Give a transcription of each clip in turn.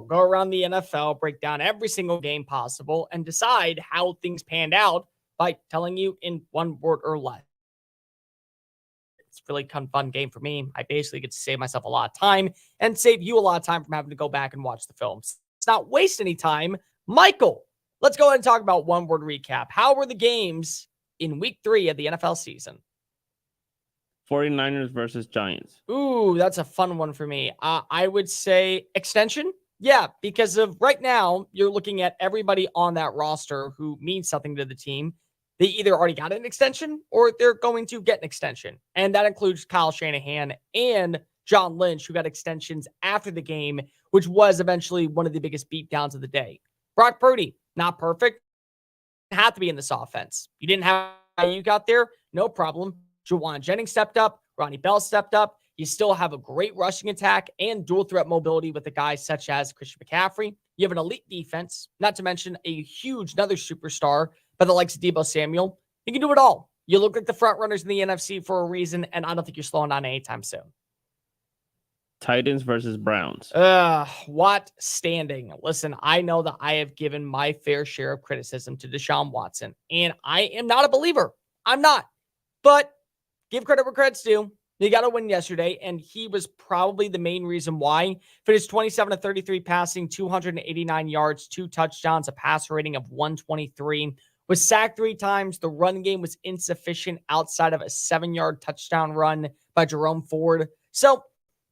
go around the NFL, break down every single game possible, and decide how things panned out by telling you in one word or less. It's a really fun game for me. I basically get to save myself a lot of time and save you a lot of time from having to go back and watch the films. Let's not waste any time. Michael, let's go ahead and talk about one word recap. How were the games in week 3 of the NFL season? 49ers versus Giants. Ooh, that's a fun one for me. I would say extension. Yeah, because of right now, you're looking at everybody on that roster who means something to the team. They either already got an extension or they're going to get an extension. And that includes Kyle Shanahan and John Lynch, who got extensions after the game, which was eventually one of the biggest beatdowns of the day. Brock Purdy, not perfect. Have to be in this offense. You didn't have you got there, no problem. Juwan Jennings stepped up. Ronnie Bell stepped up. You still have a great rushing attack and dual threat mobility with the guys such as Christian McCaffrey. You have an elite defense, not to mention a huge, another superstar by the likes of Deebo Samuel. You can do it all. You look like the front runners in the NFC for a reason, and I don't think you're slowing down anytime soon. Titans versus Browns. What standing. Listen, I know that I have given my fair share of criticism to Deshaun Watson, and I am not a believer. I'm not. But give credit where credit's due. They got a win yesterday, and he was probably the main reason why. Finished 27-33 passing, 289 yards, 2 touchdowns, a passer rating of 123. Was sacked 3 times. The run game was insufficient outside of a 7-yard touchdown run by Jerome Ford. So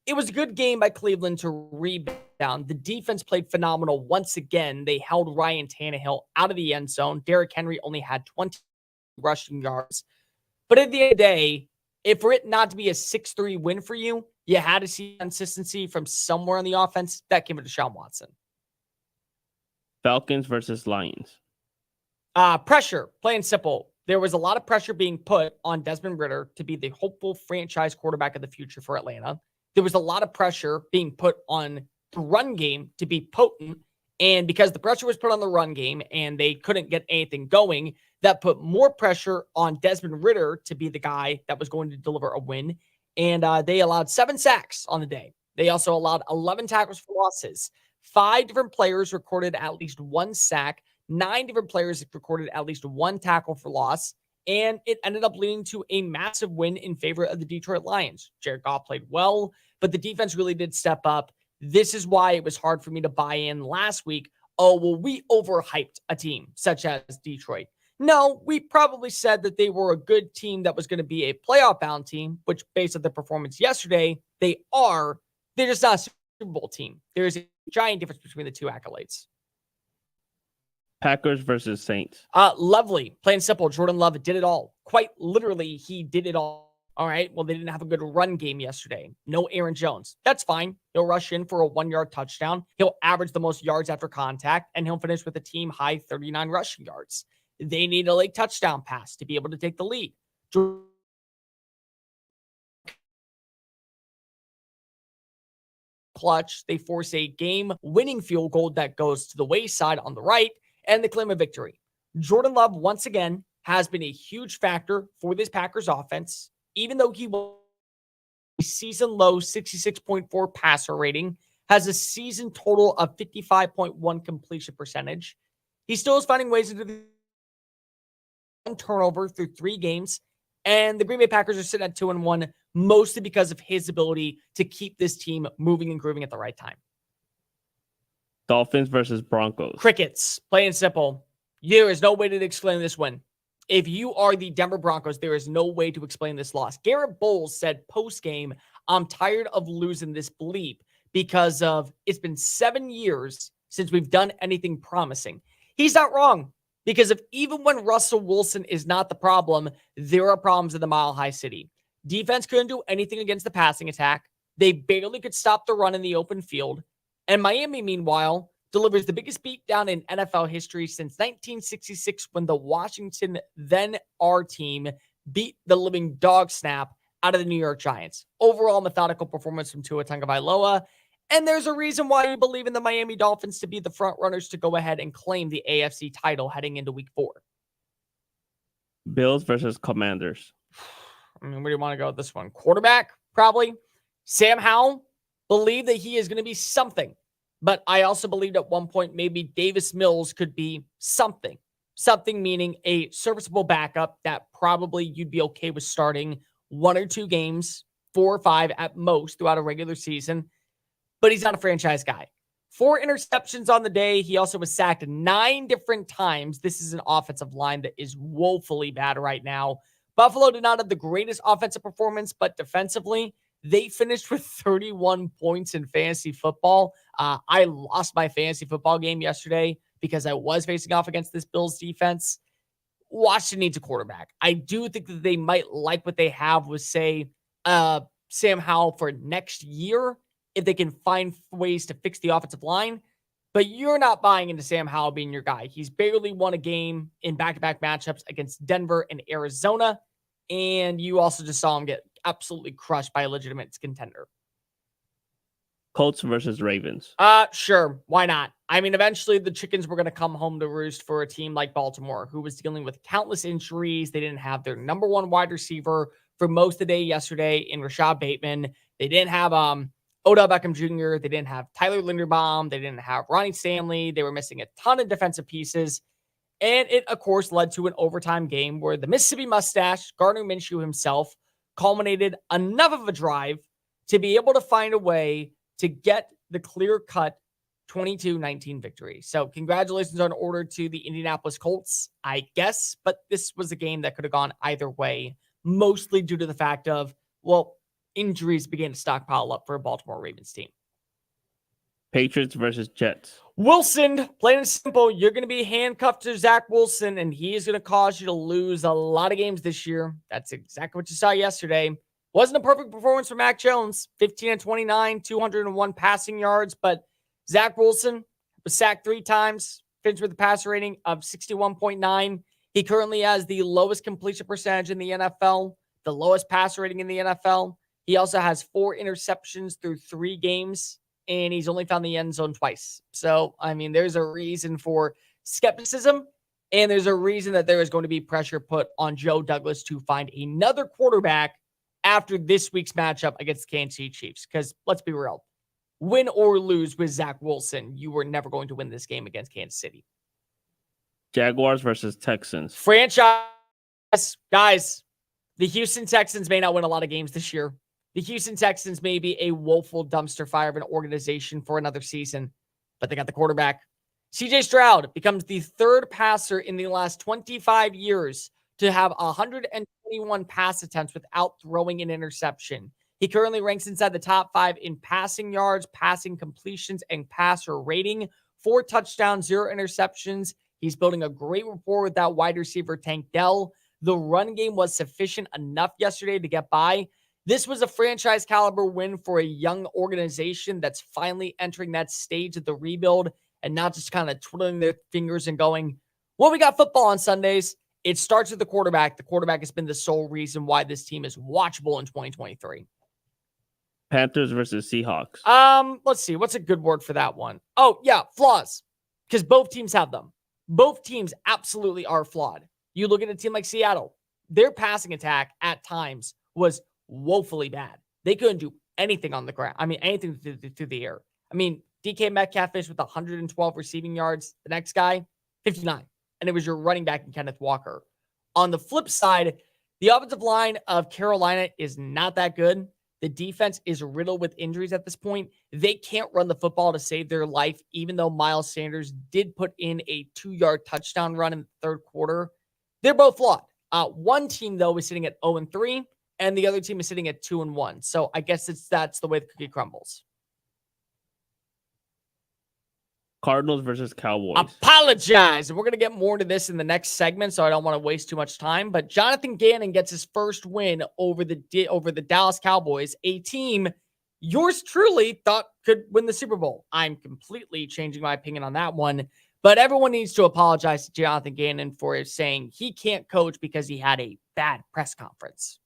it was a good game by Cleveland to rebound. The defense played phenomenal once again. They held Ryan Tannehill out of the end zone. Derrick Henry only had 20 rushing yards. But at the end of the day, if for it not to be a 6-3 win for you, you had to see consistency from somewhere on the offense. That came to Deshaun Watson. Falcons versus Lions. Pressure, plain simple. There was a lot of pressure being put on Desmond Ridder to be the hopeful franchise quarterback of the future for Atlanta. There was a lot of pressure being put on the run game to be potent. And because the pressure was put on the run game and they couldn't get anything going, that put more pressure on Desmond Ridder to be the guy that was going to deliver a win. And they allowed 7 sacks on the day. They also allowed 11 tackles for losses. 5 different players recorded at least 1 sack. 9 different players recorded at least 1 tackle for loss. And it ended up leading to a massive win in favor of the Detroit Lions. Jared Goff played well, but the defense really did step up. This is why it was hard for me to buy in last week. Oh, well, we overhyped a team such as Detroit. No, we probably said that they were a good team that was going to be a playoff-bound team, which based on the performance yesterday, they are. They're just not a Super Bowl team. There's a giant difference between the two accolades. Packers versus Saints. Lovely. Plain simple. Jordan Love did it all. Quite literally, he did it all. All right. Well, they didn't have a good run game yesterday. No Aaron Jones. That's fine. He'll rush in for a 1-yard touchdown. He'll average the most yards after contact, and he'll finish with a team high 39 rushing yards. They need a late touchdown pass to be able to take the lead. Clutch. They force a game-winning field goal that goes to the wayside on the right, and they claim a victory. Jordan Love, once again, has been a huge factor for this Packers offense, even though he was a season-low 66.4 passer rating, has a season total of 55.1 completion percentage. He still is finding ways to do one turnover through 3 games, and the Green Bay Packers are sitting at 2-1, mostly because of his ability to keep this team moving and grooving at the right time. Dolphins versus Broncos. Crickets, plain and simple. There is no way to explain this win. If you are the Denver Broncos, there is no way to explain this loss. Garrett Bowles said post-game, I'm tired of losing this bleep because of it's been 7 years since we've done anything promising. He's not wrong. Because if even when Russell Wilson is not the problem, there are problems in the Mile High City. Defense couldn't do anything against the passing attack. They barely could stop the run in the open field. And Miami, meanwhile, delivers the biggest beatdown in NFL history since 1966 when the Washington, then our team, beat the living dog snap out of the New York Giants. Overall methodical performance from Tua Tagovailoa. And there's a reason why we believe in the Miami Dolphins to be the front runners to go ahead and claim the AFC title heading into week 4. Bills versus Commanders. I mean, where do you want to go with this one? Quarterback, probably. Sam Howell, believe that he is going to be something But I also believed at one point maybe Davis Mills could be something. Something meaning a serviceable backup that probably you'd be okay with starting 1 or 2 games, 4 or 5 at most throughout a regular season. But he's not a franchise guy. 4 interceptions on the day. He also was sacked 9 different times. This is an offensive line that is woefully bad right now. Buffalo did not have the greatest offensive performance, but defensively, they finished with 31 points in fantasy football. I lost my fantasy football game yesterday because I was facing off against this Bills defense. Washington needs a quarterback. I do think that they might like what they have with, say, Sam Howell for next year if they can find ways to fix the offensive line. But you're not buying into Sam Howell being your guy. He's barely won a game in back-to-back matchups against Denver and Arizona. And you also just saw him get absolutely crushed by a legitimate contender. Colts versus Ravens. Sure. Why not? I mean, eventually the chickens were going to come home to roost for a team like Baltimore, who was dealing with countless injuries. They didn't have their number one wide receiver for most of the day yesterday in Rashad Bateman. They didn't have Odell Beckham Jr. They didn't have Tyler Linderbaum. They didn't have Ronnie Stanley. They were missing a ton of defensive pieces. And it, of course, led to an overtime game where the Mississippi Mustache, Gardner Minshew himself, culminated enough of a drive to be able to find a way to get the clear-cut 22-19 victory. So congratulations on order to the Indianapolis Colts, I guess. But this was a game that could have gone either way, mostly due to the fact of, well, injuries began to stockpile up for a Baltimore Ravens team. Patriots versus Jets. Wilson, plain and simple, you're going to be handcuffed to Zach Wilson, and he is going to cause you to lose a lot of games this year. That's exactly what you saw yesterday. Wasn't a perfect performance for Mac Jones, 15-29, 201 passing yards, but Zach Wilson was sacked 3 times, finished with a passer rating of 61.9. He currently has the lowest completion percentage in the NFL, the lowest passer rating in the NFL. He also has 4 interceptions through 3 games, and he's only found the end zone twice. So, I mean, there's a reason for skepticism, and there's a reason that there is going to be pressure put on Joe Douglas to find another quarterback after this week's matchup against the Kansas City Chiefs. Because let's be real, win or lose with Zach Wilson, you were never going to win this game against Kansas City. Jaguars versus Texans. Franchise, guys, the Houston Texans may not win a lot of games this year. The Houston Texans may be a woeful dumpster fire of an organization for another season, but they got the quarterback. CJ Stroud becomes the 3rd passer in the last 25 years to have 121 pass attempts without throwing an interception. He currently ranks inside the top 5 in passing yards, passing completions, and passer rating. 4 touchdowns, 0 interceptions. He's building a great rapport with that wide receiver, Tank Dell. The run game was sufficient enough yesterday to get by. This was a franchise caliber win for a young organization that's finally entering that stage of the rebuild and not just kind of twiddling their fingers and going, well, we got football on Sundays. It starts with the quarterback. The quarterback has been the sole reason why this team is watchable in 2023. Panthers versus Seahawks. Let's see. What's a good word for that one? Oh, yeah, flaws. Because both teams have them. Both teams absolutely are flawed. You look at a team like Seattle, their passing attack at times was woefully bad. They couldn't do anything on the ground. I mean, anything through the air. I mean, DK Metcalf finished with 112 receiving yards. The next guy, 59. And it was your running back in Kenneth Walker. On the flip side, the offensive line of Carolina is not that good. The defense is riddled with injuries at this point. They can't run the football to save their life, even though Miles Sanders did put in a 2-yard touchdown run in the 3rd quarter. They're both flawed. One team, though, is sitting at 0-3, and the other team is sitting at 2-1. So I guess that's the way the cookie crumbles. Cardinals versus Cowboys. Apologize. And we're going to get more into this in the next segment, so I don't want to waste too much time. But Jonathan Gannon gets his first win over the Dallas Cowboys, a team yours truly thought could win the Super Bowl. I'm completely changing my opinion on that one. But everyone needs to apologize to Jonathan Gannon for saying he can't coach because he had a bad press conference.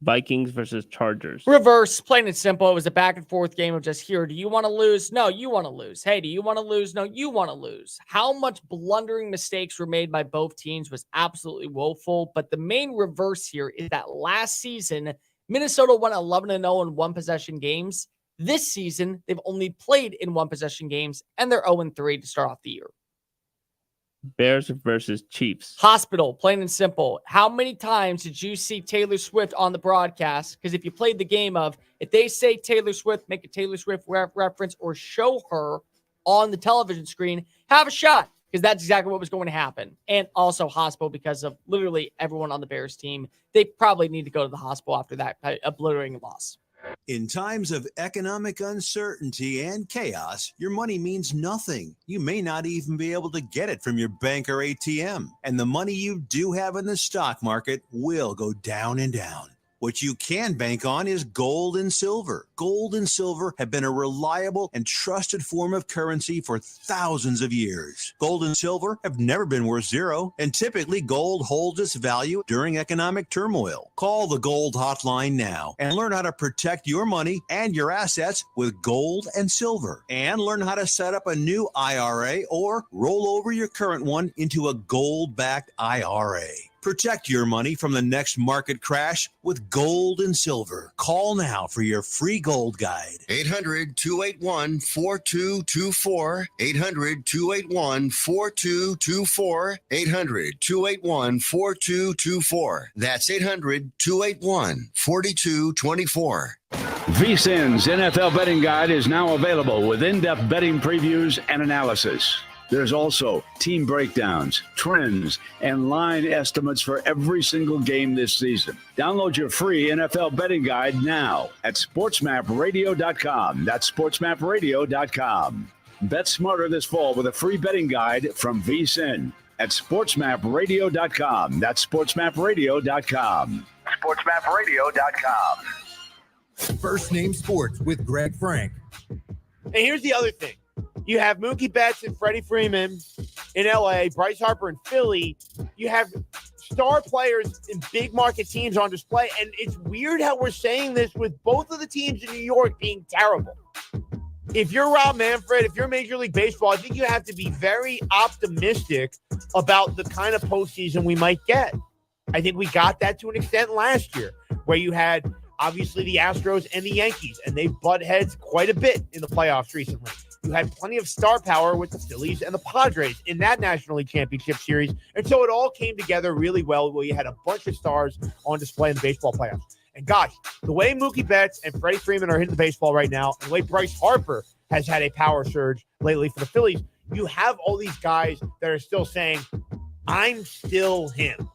Vikings versus Chargers. Reverse, plain and simple. It was a back and forth game of just here. Do you want to lose? No, you want to lose. Hey, do you want to lose? No, you want to lose. How much blundering mistakes were made by both teams was absolutely woeful. But the main reverse here is that last season, Minnesota won 11-0 in 1-possession games. This season, they've only played in one possession games, and they're 0-3 to start off the year. Bears versus Chiefs. Hospital, plain and simple. How many times did you see Taylor Swift on the broadcast? Because if you played the game of, if they say Taylor Swift, make a Taylor Swift reference or show her on the television screen, have a shot. Because that's exactly what was going to happen. And also hospital because of literally everyone on the Bears team. They probably need to go to the hospital after that obliterating loss. In times of economic uncertainty and chaos, your money means nothing. You may not even be able to get it from your bank or ATM. And the money you do have in the stock market will go down and down. What you can bank on is gold and silver. Gold and silver have been a reliable and trusted form of currency for thousands of years. Gold and silver have never been worth zero, and typically gold holds its value during economic turmoil. Call the Gold Hotline now and learn how to protect your money and your assets with gold and silver. And learn how to set up a new IRA or roll over your current one into a gold-backed IRA. Protect your money from the next market crash with gold and silver. Call now for your free gold guide. 800-281-4224. 800-281-4224. 800-281-4224. That's 800-281-4224. VSiN's NFL Betting Guide is now available with in-depth betting previews and analysis. There's also team breakdowns, trends, and line estimates for every single game this season. Download your free NFL Betting Guide now at sportsmapradio.com. That's sportsmapradio.com. Bet smarter this fall with a free betting guide from VSiN at sportsmapradio.com. That's sportsmapradio.com. sportsmapradio.com. First Name Sports with Greg Frank. And here's the other thing. You have Mookie Betts and Freddie Freeman in LA, Bryce Harper in Philly. You have star players in big market teams on display. And it's weird how we're saying this with both of the teams in New York being terrible. If you're Rob Manfred, if you're Major League Baseball, I think you have to be very optimistic about the kind of postseason we might get. I think we got that to an extent last year, where you had obviously the Astros and the Yankees, and they butt heads quite a bit in the playoffs recently. You had plenty of star power with the Phillies and the Padres in that National League Championship Series. And so it all came together really well, where you had a bunch of stars on display in the baseball playoffs. And gosh, the way Mookie Betts and Freddie Freeman are hitting the baseball right now, and the way Bryce Harper has had a power surge lately for the Phillies, you have all these guys that are still saying, I'm still him.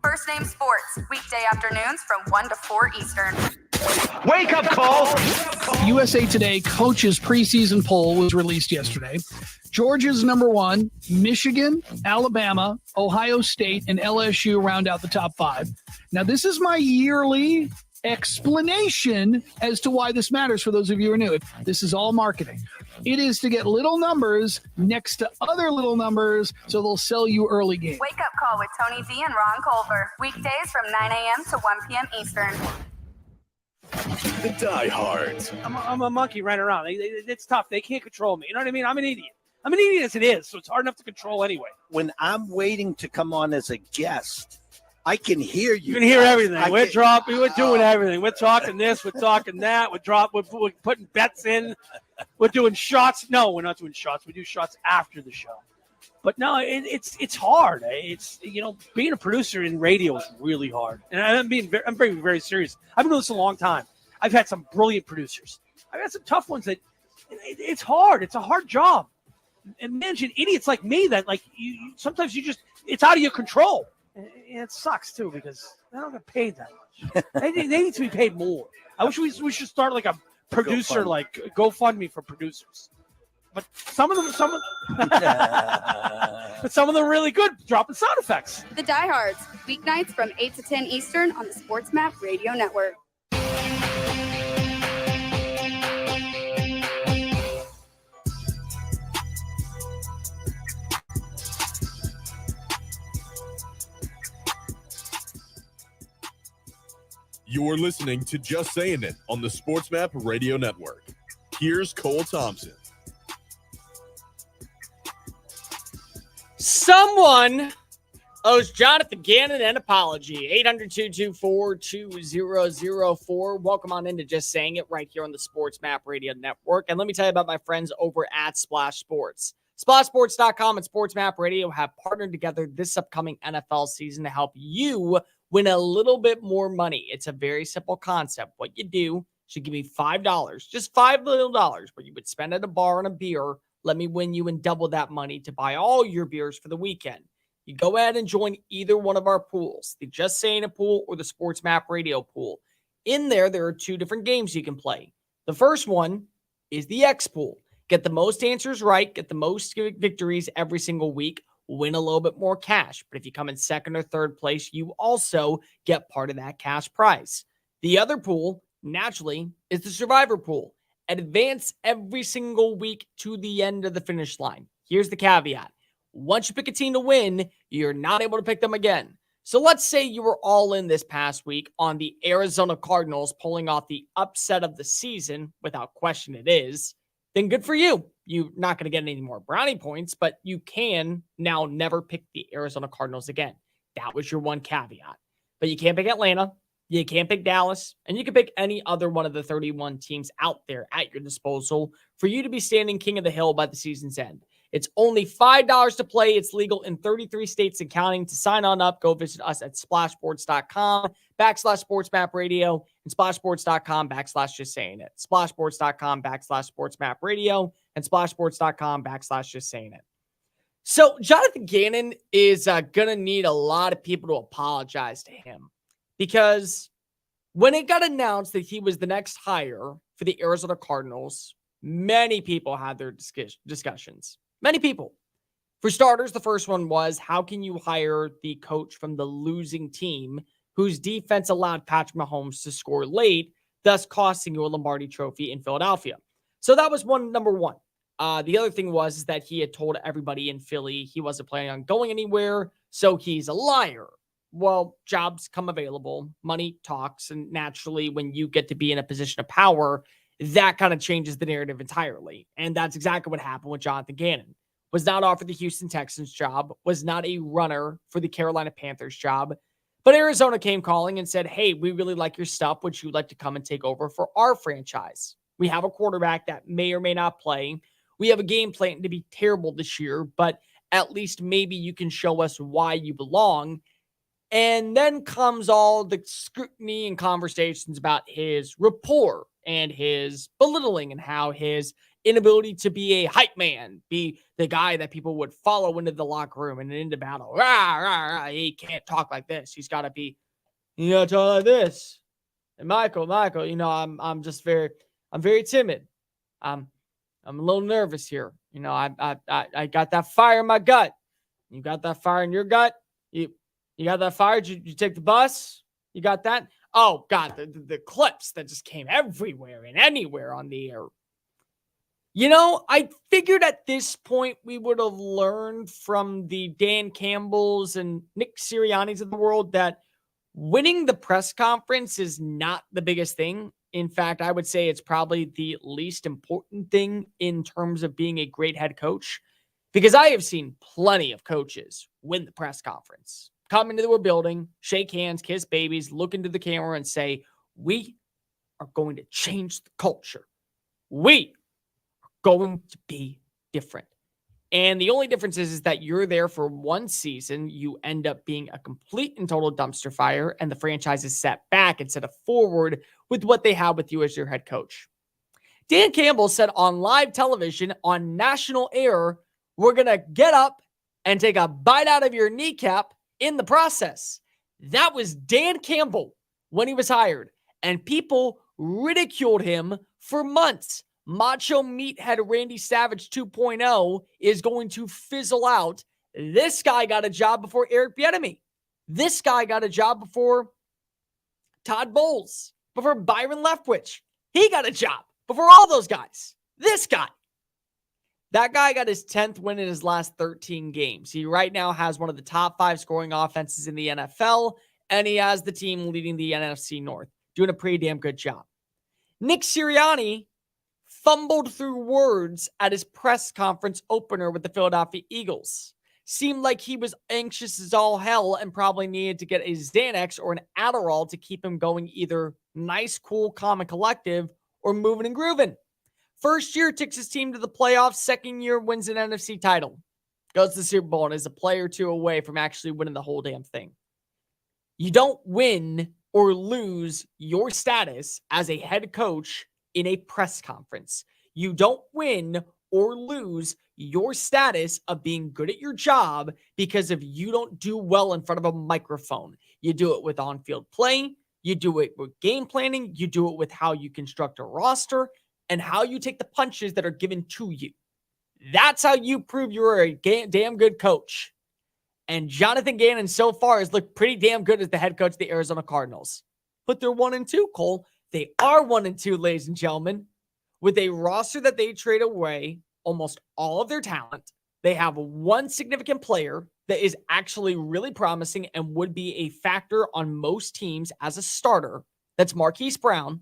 First Name Sports, weekday afternoons from 1 to 4 Eastern. Wake up call! USA Today coaches preseason poll was released yesterday. Georgia's number 1, Michigan, Alabama, Ohio State, and LSU round out the top 5. Now, this is my yearly explanation as to why this matters for those of you who are new. This is all marketing. It is to get little numbers next to other little numbers so they'll sell you early games. Wake Up Call with Tony V and Ron Culver. Weekdays from 9 a.m. to 1 p.m. Eastern. The diehards. I'm a monkey running around. It's tough. They can't control me. You know what I mean? I'm an idiot. I'm an idiot as it is, so it's hard enough to control anyway. When I'm waiting to come on as a guest, I can hear you. You can hear everything. We're doing everything. We're talking this. We're talking that. We're putting bets in. We're doing shots. No, we're not doing shots. We do shots after the show. But no, it's hard. It's, being a producer in radio is really hard. And I'm very, very serious. I've been doing this a long time. I've had some brilliant producers. I've had some tough ones that it's hard. It's a hard job. And managing idiots like me that sometimes it's out of your control. And it sucks too because they don't get paid that much. they need to be paid more. I wish we should start like a producer GoFundMe for producers. But some of them are really good dropping sound effects. The Diehards, weeknights from 8 to 10 Eastern on the Sports Map Radio Network. You're listening to Just Saying It on the Sports Map Radio Network. Here's Cole Thompson. Someone Oh, it's Jonathan Gannon and Apology. 800-224-2004. Welcome on into Just Saying It right here on the Sports Map Radio Network. And let me tell you about my friends over at Splash Sports. SplashSports.com and Sports Map Radio have partnered together this upcoming NFL season to help you win a little bit more money. It's a very simple concept. What you do is you give me $5, just $5 little dollars, what you would spend at a bar on a beer. Let me win you and double that money to buy all your beers for the weekend. You go ahead and join either one of our pools, the Just Saying It pool or the Sports Map Radio pool. In there are 2 different games you can play. The first one is the X pool. Get the most answers right, get the most victories every single week, win a little bit more cash. But if you come in second or third place, you also get part of that cash prize. The other pool, naturally, is the Survivor pool. Advance every single week to the end of the finish line. Here's the caveat. Once you pick a team to win, you're not able to pick them again. So let's say you were all in this past week on the Arizona Cardinals pulling off the upset of the season, without question it is, then good for you. You're not going to get any more brownie points, but you can now never pick the Arizona Cardinals again. That was your one caveat. But you can't pick Atlanta, you can't pick Dallas, and you can pick any other one of the 31 teams out there at your disposal for you to be standing king of the hill by the season's end. It's only $5 to play. It's legal in 33 states and counting. To sign on up, go visit us at splashsports.com/sportsmapradio and splashsports.com/just saying it. Splashsports.com/sportsmapradio and splashsports.com/just saying it. So Jonathan Gannon is going to need a lot of people to apologize to him because when it got announced that he was the next hire for the Arizona Cardinals, many people had their discussions. Many people. For starters, the first one was, how can you hire the coach from the losing team whose defense allowed Patrick Mahomes to score late, thus costing you a Lombardi trophy in Philadelphia? So that was number one. The other thing was that he had told everybody in Philly he wasn't planning on going anywhere, so he's a liar. Well, jobs come available, money talks, and naturally, when you get to be in a position of power, that kind of changes the narrative entirely. And that's exactly what happened with Jonathan Gannon. Was not offered the Houston Texans job, was not a runner for the Carolina Panthers job, but Arizona came calling and said, hey, we really like your stuff. Would you like to come and take over for our franchise? We have a quarterback that may or may not play. We have a game plan to be terrible this year, but at least maybe you can show us why you belong. And then comes all the scrutiny and conversations about his rapport and his belittling and how his inability to be a hype man, be the guy that people would follow into the locker room and into battle. Rah, rah, rah. He can't talk like this. He's got to be, talk like this. And Michael, I'm very timid. I'm a little nervous here. I got that fire in my gut. You got that fire in your gut? You got that fire? Did you take the bus? You got that? Oh, God, the clips that just came everywhere and anywhere on the air. I figured at this point we would have learned from the Dan Campbells and Nick Siriannis of the world that winning the press conference is not the biggest thing. In fact, I would say it's probably the least important thing in terms of being a great head coach, because I have seen plenty of coaches win the press conference. Come into the building, shake hands, kiss babies, look into the camera and say, we are going to change the culture. We are going to be different. And the only difference is that you're there for one season. You end up being a complete and total dumpster fire, and the franchise is set back instead of forward with what they have with you as your head coach. Dan Campbell said on live television on national air, we're going to get up and take a bite out of your kneecap in the process. That was Dan Campbell when he was hired, and people ridiculed him for months. Macho Meathead Randy Savage 2.0 is going to fizzle out. This guy got a job before Eric Bieniemy. This guy got a job before Todd Bowles, before Byron Leftwich. He got a job before all those guys. This guy. That guy got his 10th win in his last 13 games. He right now has one of the top 5 scoring offenses in the NFL, and he has the team leading the NFC North, doing a pretty damn good job. Nick Sirianni fumbled through words at his press conference opener with the Philadelphia Eagles. seemed like he was anxious as all hell and probably needed to get a Xanax or an Adderall to keep him going either nice, cool, calm, and collective or moving and grooving. First year takes his team to the playoffs. Second year wins an NFC title. Goes to the Super Bowl and is a player or two away from actually winning the whole damn thing. You don't win or lose your status as a head coach in a press conference. You don't win or lose your status of being good at your job because if you don't do well in front of a microphone. You do it with on-field play. You do it with game planning. You do it with how you construct a roster and how you take the punches that are given to you. That's how you prove you're a damn good coach. And Jonathan Gannon so far has looked pretty damn good as the head coach of the Arizona Cardinals. But they're 1-2, Cole. They are 1-2, ladies and gentlemen. With a roster that they trade away almost all of their talent. They have one significant player that is actually really promising and would be a factor on most teams as a starter. That's Marquise Brown.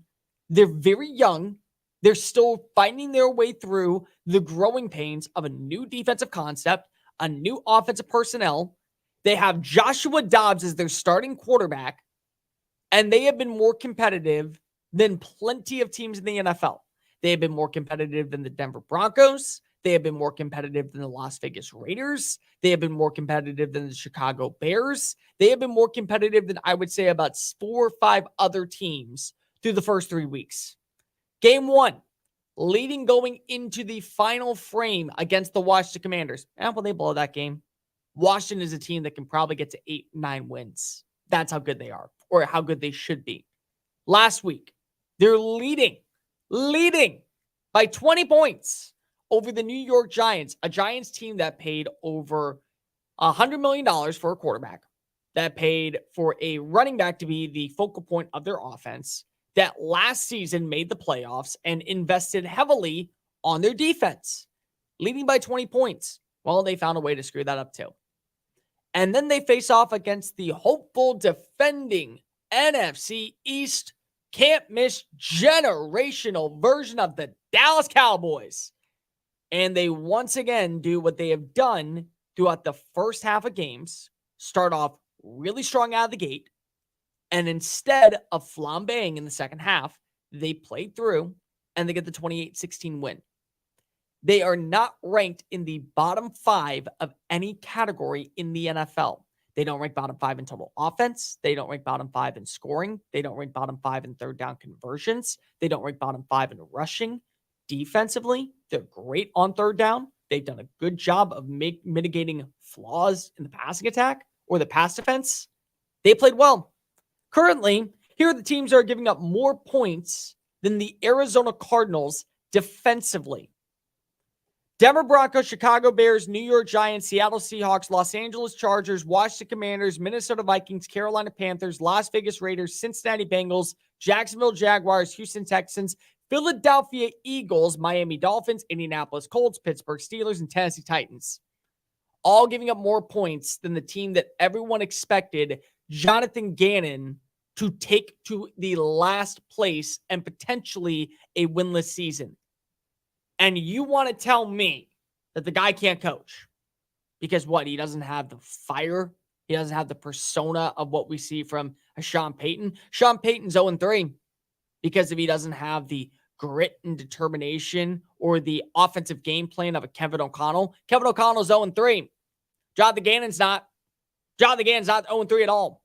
They're very young. They're still finding their way through the growing pains of a new defensive concept, a new offensive personnel. They have Joshua Dobbs as their starting quarterback, and they have been more competitive than plenty of teams in the NFL. They have been more competitive than the Denver Broncos. They have been more competitive than the Las Vegas Raiders. They have been more competitive than the Chicago Bears. They have been more competitive than I would say about 4 or 5 other teams through the first 3 weeks. Game 1, leading going into the final frame against the Washington Commanders. And when they blow that game, Washington is a team that can probably get to 8-9 wins. That's how good they are, or how good they should be. Last week, they're leading by 20 points over the New York Giants, a Giants team that paid over $100 million for a quarterback, that paid for a running back to be the focal point of their offense, that last season made the playoffs and invested heavily on their defense, leading by 20 points. Well, they found a way to screw that up too. And then they face off against the hopeful defending NFC East can't miss generational version of the Dallas Cowboys. And they once again do what they have done throughout the first half of games, start off really strong out of the gate, and instead of flambeing in the second half, they played through and they get the 28-16 win. They are not ranked in the bottom 5 of any category in the NFL. They don't rank bottom 5 in total offense. They don't rank bottom 5 in scoring. They don't rank bottom 5 in third down conversions. They don't rank bottom 5 in rushing. Defensively, they're great on third down. They've done a good job of mitigating flaws in the passing attack or the pass defense. They played well. Currently, here are the teams that are giving up more points than the Arizona Cardinals defensively. Denver Broncos, Chicago Bears, New York Giants, Seattle Seahawks, Los Angeles Chargers, Washington Commanders, Minnesota Vikings, Carolina Panthers, Las Vegas Raiders, Cincinnati Bengals, Jacksonville Jaguars, Houston Texans, Philadelphia Eagles, Miami Dolphins, Indianapolis Colts, Pittsburgh Steelers, and Tennessee Titans. All giving up more points than the team that everyone expected Jonathan Gannon to take to the last place and potentially a winless season. And you want to tell me that the guy can't coach because what? He doesn't have the fire. He doesn't have the persona of what we see from a Sean Payton. Sean Payton's 0-3 because if he doesn't have the grit and determination or the offensive game plan of a Kevin O'Connell. Kevin O'Connell's 0-3. Jonathan Gannon's not 0-3 at all.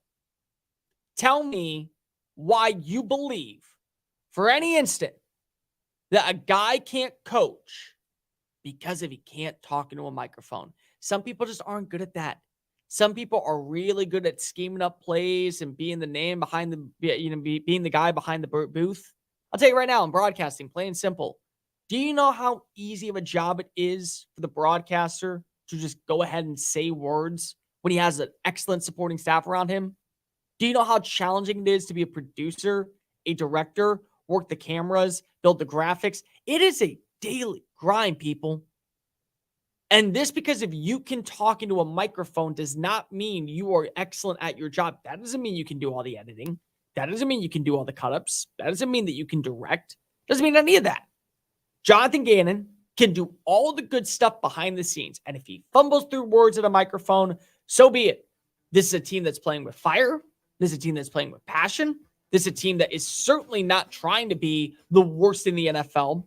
Tell me why you believe for any instant that a guy can't coach because if he can't talk into a microphone. Some people just aren't good at that. Some people are really good at scheming up plays and being the name behind the, being the guy behind the booth. I'll tell you right now, in broadcasting, plain and simple. Do you know how easy of a job it is for the broadcaster to just go ahead and say words when he has an excellent supporting staff around him? Do you know how challenging it is to be a producer, a director, work the cameras, build the graphics? It is a daily grind, people. And this, because if you can talk into a microphone, does not mean you are excellent at your job. That doesn't mean you can do all the editing. That doesn't mean you can do all the cut-ups. That doesn't mean that you can direct. Doesn't mean any of that. Jonathan Gannon can do all the good stuff behind the scenes. And if he fumbles through words at a microphone, so be it. This is a team that's playing with fire. This is a team that's playing with passion. This is a team that is certainly not trying to be the worst in the NFL.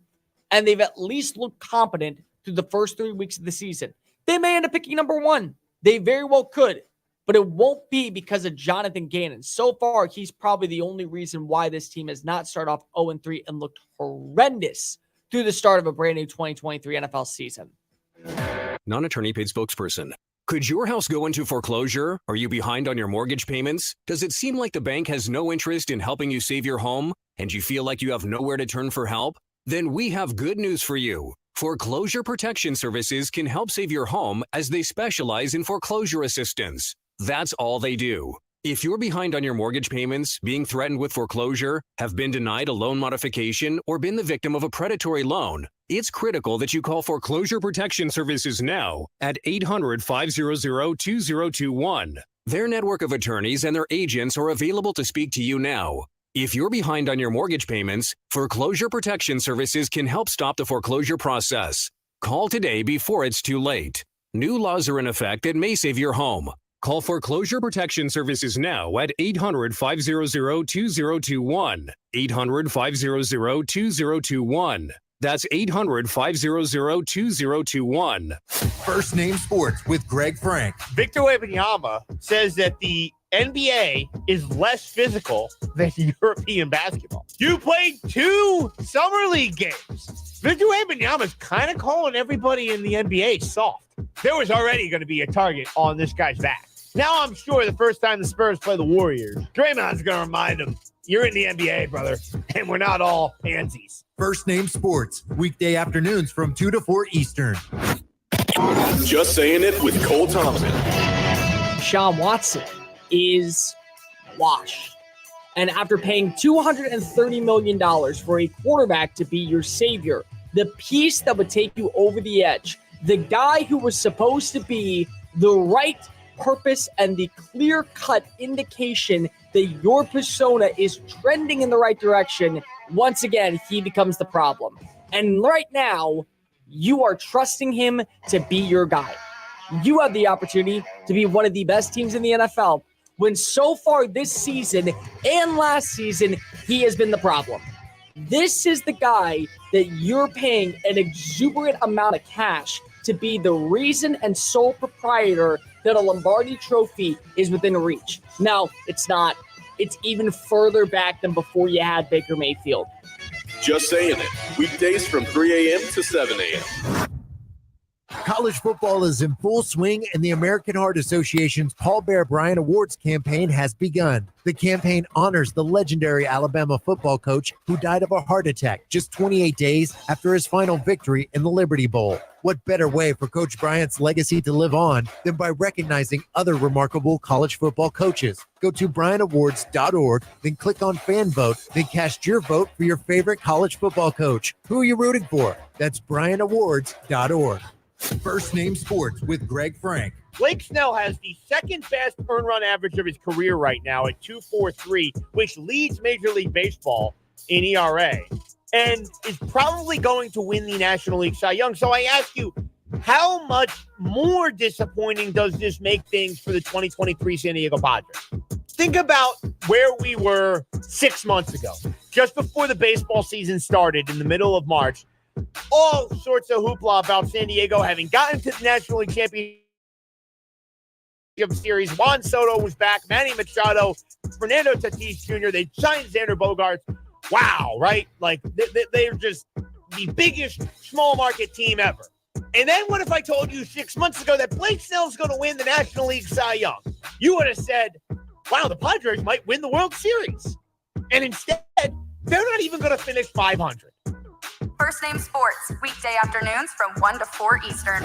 And they've at least looked competent through the first 3 weeks of the season. They may end up picking number one. They very well could. But it won't be because of Jonathan Gannon. So far, he's probably the only reason why this team has not started off 0-3 and looked horrendous through the start of a brand new 2023 NFL season. Non-attorney paid spokesperson. Could your house go into foreclosure? Are you behind on your mortgage payments? Does it seem like the bank has no interest in helping you save your home? And you feel like you have nowhere to turn for help? Then we have good news for you. Foreclosure Protection Services can help save your home as they specialize in foreclosure assistance. That's all they do. If you're behind on your mortgage payments, being threatened with foreclosure, have been denied a loan modification, or been the victim of a predatory loan, it's critical that you call Foreclosure Protection Services now at 800-500-2021. Their network of attorneys and their agents are available to speak to you now. If you're behind on your mortgage payments, Foreclosure Protection Services can help stop the foreclosure process. Call today before it's too late. New laws are in effect that may save your home. Call Foreclosure Protection Services now at 800-500-2021. 800-500-2021. That's 800-500-2021. First Name Sports with Greg Frank. Victor Wembanyama says that the NBA is less physical than European basketball. You played 2 summer league games. Victor Wembanyama is kind of calling everybody in the NBA soft. There was already going to be a target on this guy's back. Now I'm sure the first time the Spurs play the Warriors, Draymond's going to remind them, you're in the NBA, brother, and we're not all pansies. First Name Sports, weekday afternoons from 2 to 4 Eastern. Just Saying It with Cole Thompson. Sean Watson is washed. And after paying $230 million for a quarterback to be your savior, the piece that would take you over the edge, the guy who was supposed to be the right purpose and the clear-cut indication that your persona is trending in the right direction, once again, he becomes the problem. And right now, you are trusting him to be your guy. You have the opportunity to be one of the best teams in the NFL, when so far this season and last season, he has been the problem. This is the guy that you're paying an exuberant amount of cash to be the reason and sole proprietor that a Lombardi trophy is within reach. Now, it's not. It's even further back than before you had Baker Mayfield. Just Saying It. Weekdays from 3 a.m. to 7 a.m. College football is in full swing, and the American Heart Association's Paul Bear Bryant Awards campaign has begun. The campaign honors the legendary Alabama football coach who died of a heart attack just 28 days after his final victory in the Liberty Bowl. What better way for Coach Bryant's legacy to live on than by recognizing other remarkable college football coaches? Go to BryantAwards.org, then click on Fan Vote, then cast your vote for your favorite college football coach. Who are you rooting for? That's BryantAwards.org. First Name Sports with Greg Frank. Blake Snell has the second best earned run average of his career right now at 2.43, which leads Major League Baseball in ERA, and is probably going to win the National League Cy Young. So I ask you, how much more disappointing does this make things for the 2023 San Diego Padres? Think about where we were 6 months ago, just before the baseball season started in the middle of March. All sorts of hoopla about San Diego having gotten to the National League Championship Series. Juan Soto was back, Manny Machado, Fernando Tatis Jr. They signed Xander Bogaerts. Wow, right? Like, they're just the biggest small market team ever. And then what if I told you 6 months ago that Blake Snell's going to win the National League Cy Young? You would have said, wow, the Padres might win the World Series. And instead, they're not even going to finish 500. First Name Sports, weekday afternoons from 1 to 4 Eastern.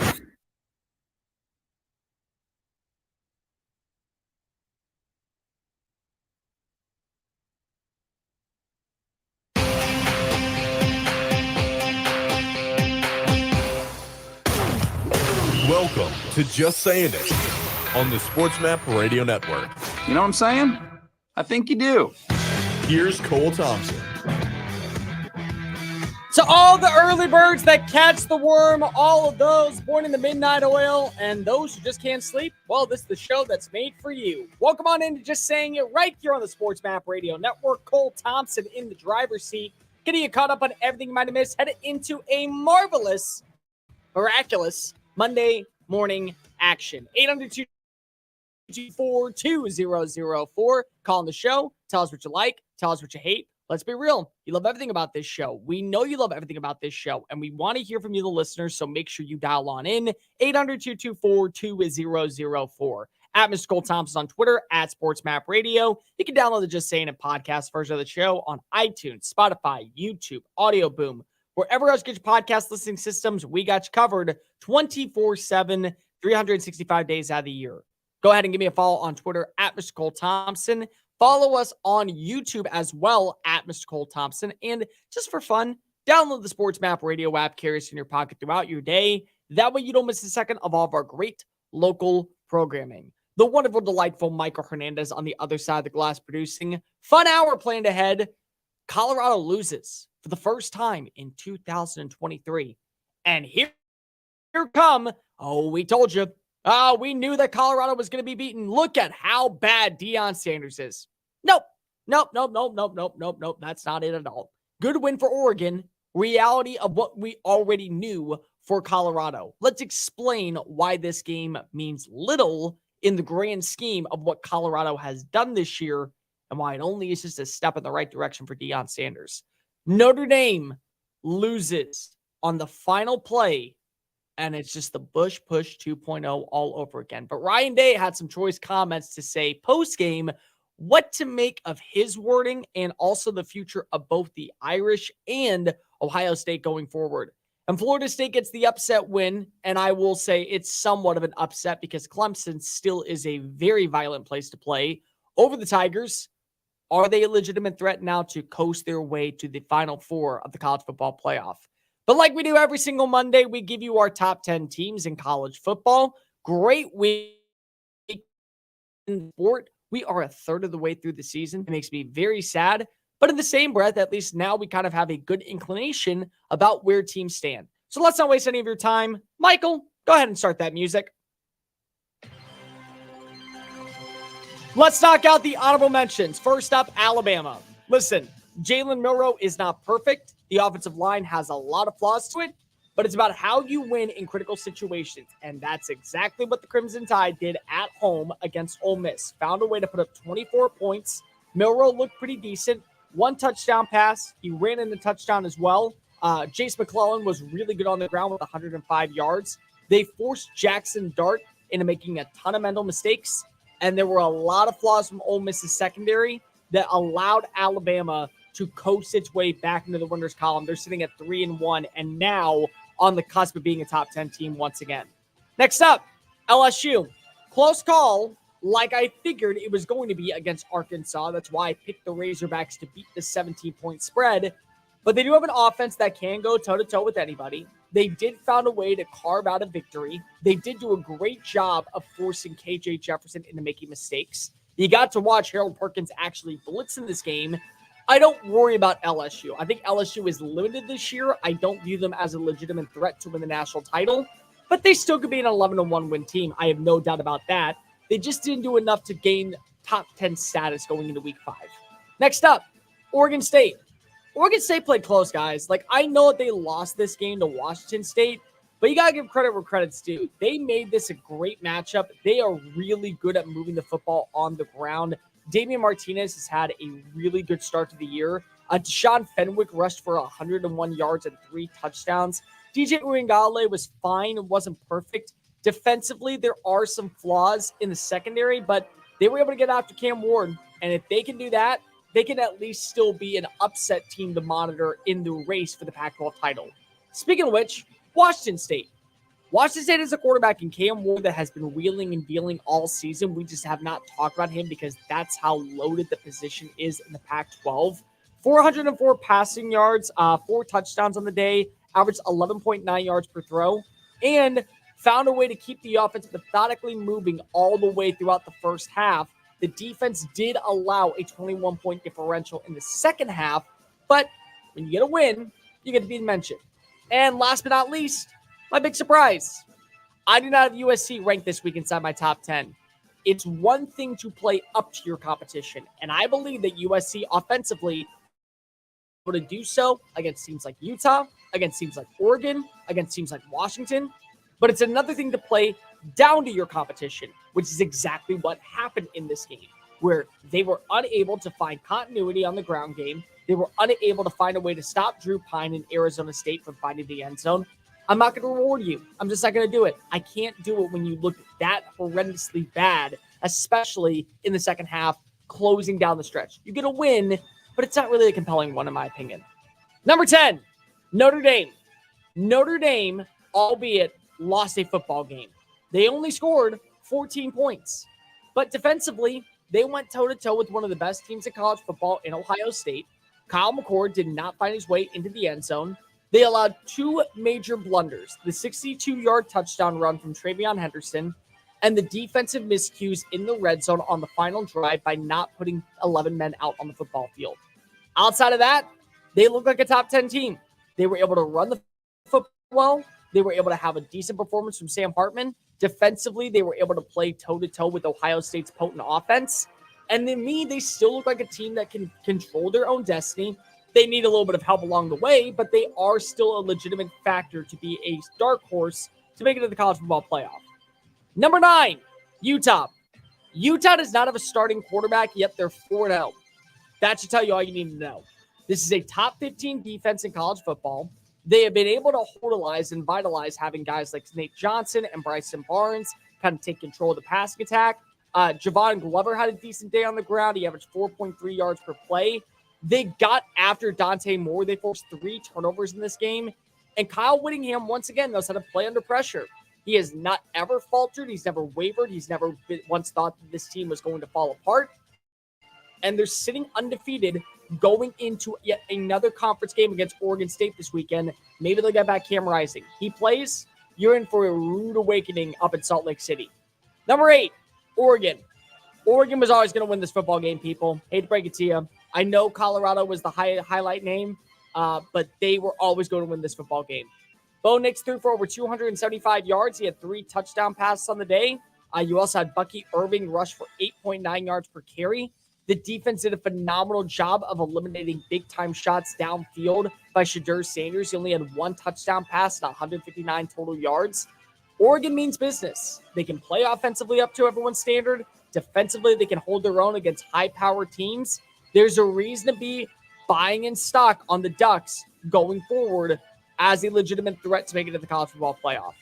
Welcome to Just Saying It on the SportsMap Radio Network. You know what I'm saying? I think you do. Here's Cole Thompson. So all the early birds that catch the worm, all of those born in the midnight oil, and those who just can't sleep, well, this is the show that's made for you. Welcome on into Just Saying It right here on the Sports Map Radio Network. Cole Thompson in the driver's seat, getting you caught up on everything you might have missed, headed into a marvelous, miraculous Monday morning action. 800-224-2004. Call on the show. Tell us what you like. Tell us what you hate. Let's be real. You love everything about this show. We know you love everything about this show, and we want to hear from you, the listeners, so make sure you dial on in. 800-224-2004. At Mr. Cole Thompson on Twitter, at SportsMap Radio. You can download the Just Saying It podcast version of the show on iTunes, Spotify, YouTube, Audio Boom. Wherever else you get your podcast listening systems, we got you covered 24/7, 365 days out of the year. Go ahead and give me a follow on Twitter, at Mr. Cole Thompson. Follow us on YouTube as well, at Mr. Cole Thompson. And just for fun, download the Sports Map Radio app, carry us in your pocket throughout your day. That way you don't miss a second of all of our great local programming. The wonderful, delightful Michael Hernandez on the other side of the glass producing. Fun hour planned ahead. Colorado loses for the first time in 2023. And here come, we told you. We knew that Colorado was going to be beaten. Look at how bad Deion Sanders is. Nope. That's not it at all. Good win for Oregon. Reality of what we already knew for Colorado. Let's explain why this game means little in the grand scheme of what Colorado has done this year and why it only is just a step in the right direction for Deion Sanders. Notre Dame loses on the final play, and it's just the Bush push 2.0 all over again. But Ryan Day had some choice comments to say post-game what to make of his wording and also the future of both the Irish and Ohio State going forward. And Florida State gets the upset win, and I will say it's somewhat of an upset because Clemson still is a very violent place to play over the Tigers. Are they a legitimate threat now to coast their way to the Final Four of the college football playoff? But like we do every single Monday, we give you our top 10 teams in college football. Great week in sport. We are a third of the way through the season. It makes me very sad. But in the same breath, at least now we kind of have a good inclination about where teams stand. So let's not waste any of your time. Michael, go ahead and start that music. Let's knock out the honorable mentions. First up, Alabama. Listen, Jalen Milroe is not perfect. The offensive line has a lot of flaws to it, but it's about how you win in critical situations, and that's exactly what the Crimson Tide did at home against Ole Miss. Found a way to put up 24 points. Milroe looked pretty decent. One touchdown pass. He ran in the touchdown as well. Jace McClellan was really good on the ground with 105 yards. They forced Jackson Dart into making a ton of mental mistakes, and there were a lot of flaws from Ole Miss's secondary that allowed Alabama to coast its way back into the winners column. They're sitting at 3-1 and now on the cusp of being a top 10 team once again. Next up, LSU. Close call, like I figured it was going to be against Arkansas. That's why I picked the Razorbacks to beat the 17-point spread. But they do have an offense that can go toe-to-toe with anybody. They did find a way to carve out a victory. They did do a great job of forcing KJ Jefferson into making mistakes. You got to watch Harold Perkins actually blitz in this game. I don't worry about LSU. I think LSU is limited this year. I don't view them as a legitimate threat to win the national title, but they still could be an 11-1 win team. I have no doubt about that. They just didn't do enough to gain top 10 status going into week 5. Next up, Oregon State. Oregon State played close, guys. Like, I know that they lost this game to Washington State, but you got to give credit where credit's due. They made this a great matchup. They are really good at moving the football on the ground. Damian Martinez has had a really good start to the year. Deshaun Fenwick rushed for 101 yards and 3 touchdowns. DJ Uyunglele was fine and wasn't perfect. Defensively, there are some flaws in the secondary, but they were able to get after Cam Ward. And if they can do that, they can at least still be an upset team to monitor in the race for the Pac-12 title. Speaking of which, Washington State. Washington State is a quarterback in Cam Ward that has been wheeling and dealing all season. We just have not talked about him because that's how loaded the position is in the Pac-12. 404 passing yards, 4 touchdowns on the day, averaged 11.9 yards per throw, and found a way to keep the offense methodically moving all the way throughout the first half. The defense did allow a 21-point differential in the second half, but when you get a win, you get to be mentioned. And last but not least, my big surprise. I do not have USC ranked this week inside my top 10. It's one thing to play up to your competition, and I believe that USC offensively will to do so against teams like Utah, against teams like Oregon, against teams like Washington. But it's another thing to play down to your competition, which is exactly what happened in this game, where they were unable to find continuity on the ground game. They were unable to find a way to stop Drew Pine in Arizona State from finding the end zone. I'm not going to reward you. I'm just not going to do it. I can't do it when you look that horrendously bad, especially in the second half, closing down the stretch. You get a win, but it's not really a compelling one, in my opinion. Number 10, Notre Dame. Notre Dame, albeit lost a football game. They only scored 14 points. But defensively, they went toe-to-toe with one of the best teams in college football in Ohio State. Kyle McCord did not find his way into the end zone. They allowed two major blunders, the 62-yard touchdown run from Travion Henderson and the defensive miscues in the red zone on the final drive by not putting 11 men out on the football field. Outside of that, they look like a top 10 team. They were able to run the football well. They were able to have a decent performance from Sam Hartman. Defensively, they were able to play toe-to-toe with Ohio State's potent offense. And to me, they still look like a team that can control their own destiny. They need a little bit of help along the way, but they are still a legitimate factor to be a dark horse to make it to the college football playoff. Number 9, Utah. Utah does not have a starting quarterback, yet they're 4-0. That should tell you all you need to know. This is a top 15 defense in college football. They have been able to hortalize and vitalize having guys like Nate Johnson and Bryson Barnes kind of take control of the passing attack. Javon Glover had a decent day on the ground. He averaged 4.3 yards per play. They got after Dante Moore. They forced 3 turnovers in this game. And Kyle Whittingham, once again, knows how to play under pressure. He has not ever faltered. He's never wavered. He's never once thought that this team was going to fall apart. And they're sitting undefeated going into yet another conference game against Oregon State this weekend. Maybe they'll get back Cam Rising. He plays, you're in for a rude awakening up in Salt Lake City. Number 8, Oregon. Oregon was always going to win this football game, people. Hate to break it to you. I know Colorado was the highlight name, but they were always going to win this football game. Bo Nix threw for over 275 yards. He had 3 touchdown passes on the day. You also had Bucky Irving rush for 8.9 yards per carry. The defense did a phenomenal job of eliminating big-time shots downfield by Shadur Sanders. He only had 1 touchdown pass and 159 total yards. Oregon means business. They can play offensively up to everyone's standard. Defensively, they can hold their own against high-powered teams. There's a reason to be buying in stock on the Ducks going forward as a legitimate threat to make it to the college football playoff.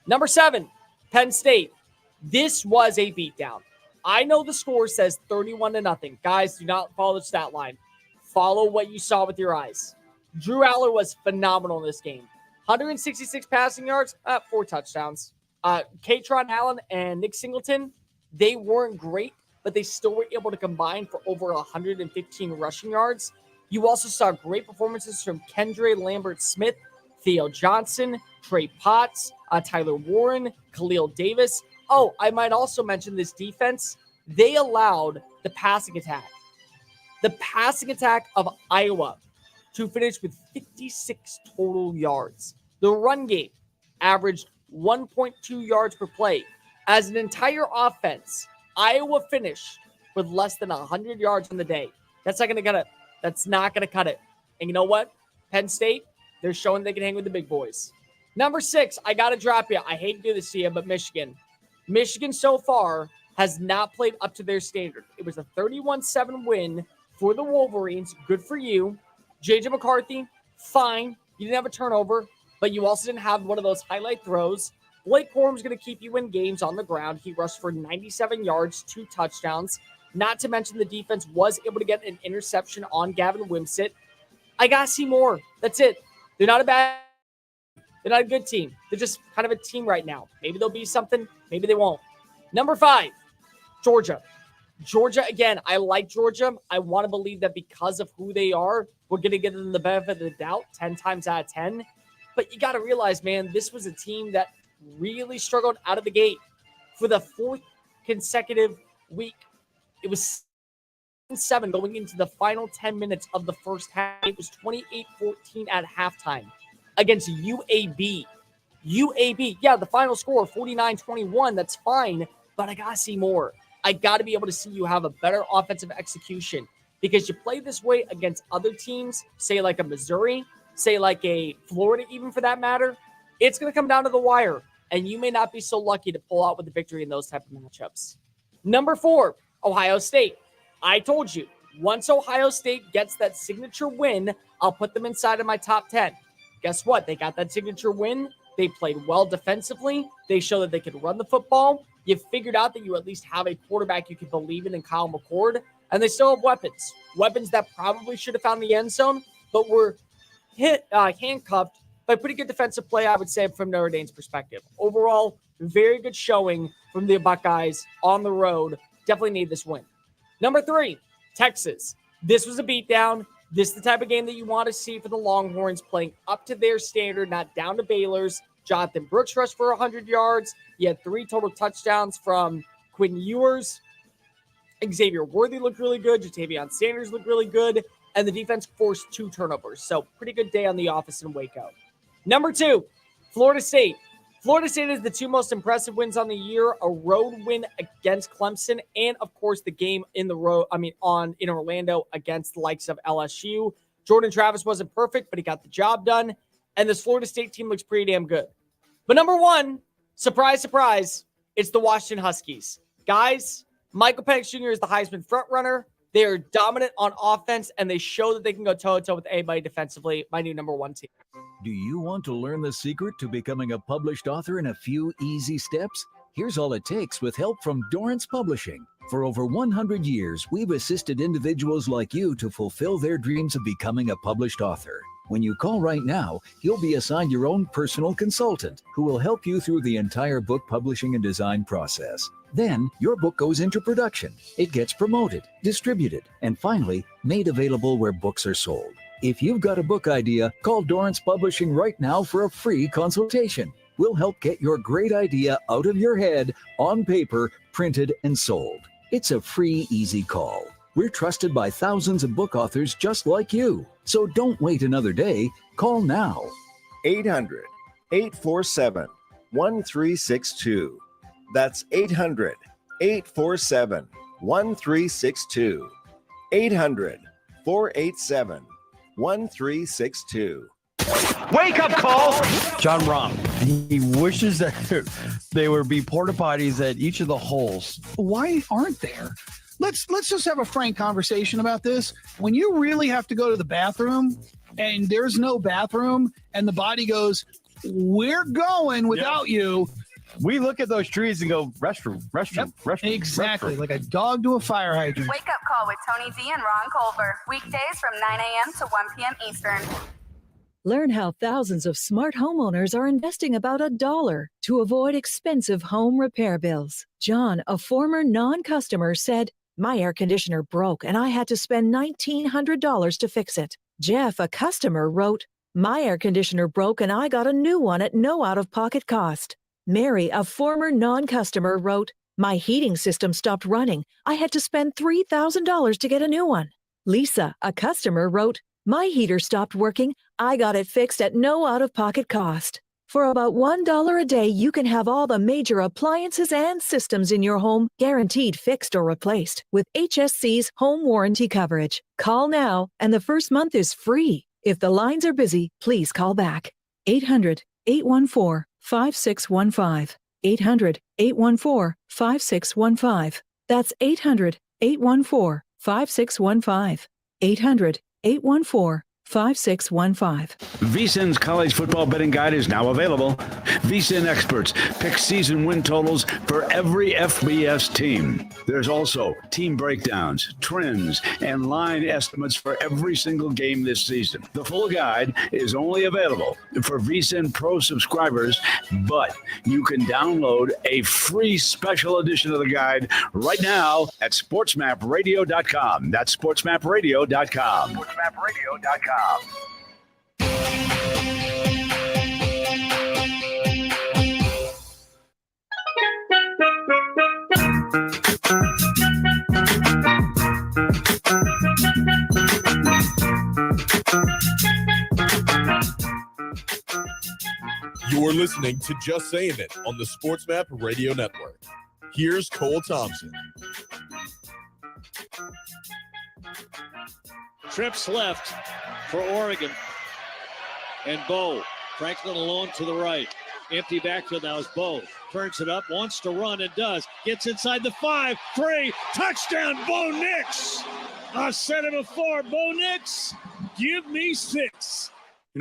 Number 7, Penn State. This was a beatdown. I know the score says 31-0. Guys, do not follow the stat line. Follow what you saw with your eyes. Drew Aller was phenomenal in this game. 166 passing yards, 4 touchdowns. Katron Allen and Nick Singleton, they weren't great, but they still were able to combine for over 115 rushing yards. You also saw great performances from Kendre Lambert-Smith, Theo Johnson, Trey Potts, Tyler Warren, Khalil Davis. Oh, I might also mention this defense. They allowed the passing attack of Iowa to finish with 56 total yards. The run game averaged 1.2 yards per play. As an entire offense, Iowa finished with less than 100 yards on the day. That's not going to cut it. That's not going to cut it. And you know what? Penn State, they're showing they can hang with the big boys. Number 6, I got to drop you. I hate to do this to you, but Michigan. Michigan so far has not played up to their standard. It was a 31-7 win for the Wolverines. Good for you. J.J. McCarthy, fine. You didn't have a turnover, but you also didn't have one of those highlight throws. Blake Corum's going to keep you in games on the ground. He rushed for 97 yards, 2 touchdowns. Not to mention the defense was able to get an interception on Gavin Wimsatt. I got to see more. That's it. They're not a good team. They're just kind of a team right now. Maybe they'll be something. Maybe they won't. Number 5, Georgia. Georgia, again, I like Georgia. I want to believe that because of who they are, we're going to give them the benefit of the doubt 10 times out of 10. But you got to realize, man, this was a team that really struggled out of the gate for the 4th consecutive week. It was 7 going into the final 10 minutes of the first half. It was 28-14 at halftime against UAB. UAB, yeah, the final score, 49-21, that's fine, but I got to see more. I got to be able to see you have a better offensive execution because you play this way against other teams, say like a Missouri, say like a Florida even for that matter, it's going to come down to the wire, and you may not be so lucky to pull out with the victory in those type of matchups. Number 4, Ohio State. I told you, once Ohio State gets that signature win, I'll put them inside of my top 10. Guess what? They got that signature win. They played well defensively. They showed that they could run the football. You figured out that you at least have a quarterback you can believe in Kyle McCord, and they still have weapons. Weapons that probably should have found the end zone, but were handcuffed by pretty good defensive play, I would say, from Notre Dame's perspective. Overall, very good showing from the Buckeyes on the road. Definitely need this win. Number 3, Texas. This was a beatdown. This is the type of game that you want to see for the Longhorns, playing up to their standard, not down to Baylor's. Jonathan Brooks rushed for 100 yards. He had 3 total touchdowns from Quinn Ewers. Xavier Worthy looked really good. Jatavion Sanders looked really good. And the defense forced 2 turnovers. So pretty good day on the office in Waco. Number 2, Florida State. Florida State is the 2 most impressive wins on the year, a road win against Clemson, and of course the game in Orlando against the likes of LSU. Jordan Travis wasn't perfect, but he got the job done. And this Florida State team looks pretty damn good. But number 1, surprise, surprise, it's the Washington Huskies. Guys, Michael Penix Jr. is the Heisman frontrunner. They are dominant on offense, and they show that they can go toe-to-toe with anybody defensively. My new number 1 team. Do you want to learn the secret to becoming a published author in a few easy steps? Here's all it takes with help from Dorrance Publishing. For over 100 years, we've assisted individuals like you to fulfill their dreams of becoming a published author. When you call right now, you'll be assigned your own personal consultant who will help you through the entire book publishing and design process. Then, your book goes into production. It gets promoted, distributed, and finally, made available where books are sold. If you've got a book idea, call Dorrance Publishing right now for a free consultation. We'll help get your great idea out of your head, on paper, printed, and sold. It's a free, easy call. We're trusted by thousands of book authors just like you. So don't wait another day. Call now. 800-847-1362. That's 800-847-1362. 800-487-1362. Wake up call! John Rahm. He wishes that there would be porta potties at each of the holes. Why aren't there? Let's just have a frank conversation about this. When you really have to go to the bathroom and there's no bathroom and the body goes, we're going without you. We look at those trees and go, restroom. Exactly, like a dog to a fire hydrant. Wake up call with Tony Z and Ron Culver. Weekdays from 9 a.m. to 1 p.m. Eastern. Learn how thousands of smart homeowners are investing about $1 to avoid expensive home repair bills. John, a former non-customer, said, "My air conditioner broke and I had to spend $1,900 to fix it." Jeff, a customer, wrote, "My air conditioner broke and I got a new one at no out-of-pocket cost." Mary, a former non-customer, wrote, "My heating system stopped running. I had to spend $3,000 to get a new one." Lisa, a customer, wrote, "My heater stopped working. I got it fixed at no out-of-pocket cost." For about $1 a day, you can have all the major appliances and systems in your home guaranteed fixed or replaced with HSC's home warranty coverage. Call now, and the first month is free. If the lines are busy, please call back. 800-814-5615. 800-814-5615. That's 800-814-5615. 800-814-5615. VSiN's college football betting guide is now available. VSiN experts pick season win totals for every FBS team. There's also team breakdowns, trends, and line estimates for every single game this season. The full guide is only available for VSiN Pro subscribers, but you can download a free special edition of the guide right now at sportsmapradio.com. That's sportsmapradio.com. sportsmapradio.com. listening to Just Saying It on the SportsMap Radio Network. Here's Cole Thompson. Trips left for Oregon. And Bo. Franklin alone to the right. Empty backfield now is Bo. Turns it up, wants to run and does. Gets inside the 5, 3, touchdown, Bo Nix. I've said it before, Bo Nix, give me 6.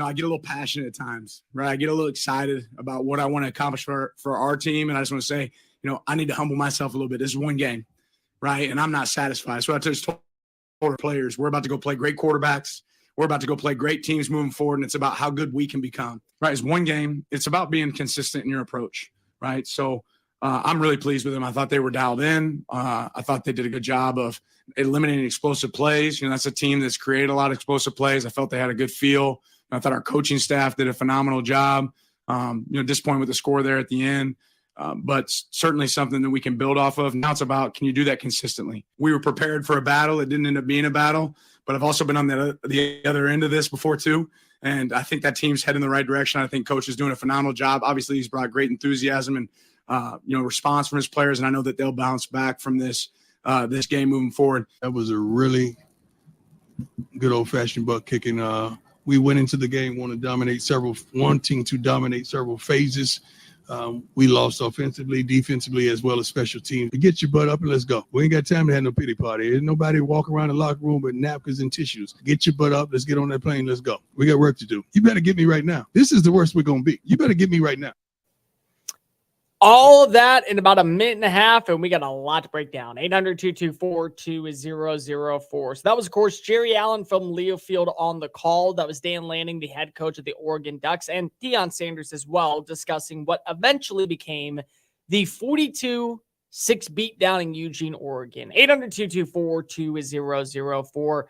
I get a little passionate at times, right? I get a little excited about what I want to accomplish for our team. And I just want to say, I need to humble myself a little bit. This is one game, right? And I'm not satisfied. So I just told our players, we're about to go play great quarterbacks. We're about to go play great teams moving forward. And it's about how good we can become, right? It's one game. It's about being consistent in your approach, right? So I'm really pleased with them. I thought they were dialed in. I thought they did a good job of eliminating explosive plays. That's a team that's created a lot of explosive plays. I felt they had a good feel. I thought our coaching staff did a phenomenal job. Disappointed with the score there at the end, but certainly something that we can build off of. Now it's about, can you do that consistently? We were prepared for a battle. It didn't end up being a battle, but I've also been on the other end of this before too. And I think that team's heading in the right direction. I think coach is doing a phenomenal job. Obviously, he's brought great enthusiasm and response from his players, and I know that they'll bounce back from this game moving forward. That was a really good old-fashioned butt kicking. We went into the game wanting to dominate several phases. We lost offensively, defensively, as well as special teams. Get your butt up and let's go. We ain't got time to have no pity party. There's nobody walk around the locker room with napkins and tissues. Get your butt up. Let's get on that plane. Let's go. We got work to do. You better get me right now. This is the worst we're going to be. You better get me right now. All of that in about a minute and a half, and we got a lot to break down. 800-224-2004. So that was, of course, Jerry Allen from Leo Field on the call. That was Dan Lanning, the head coach of the Oregon Ducks, and Deion Sanders as well, discussing what eventually became the 42-6 beatdown in Eugene, Oregon. 800-224-2004.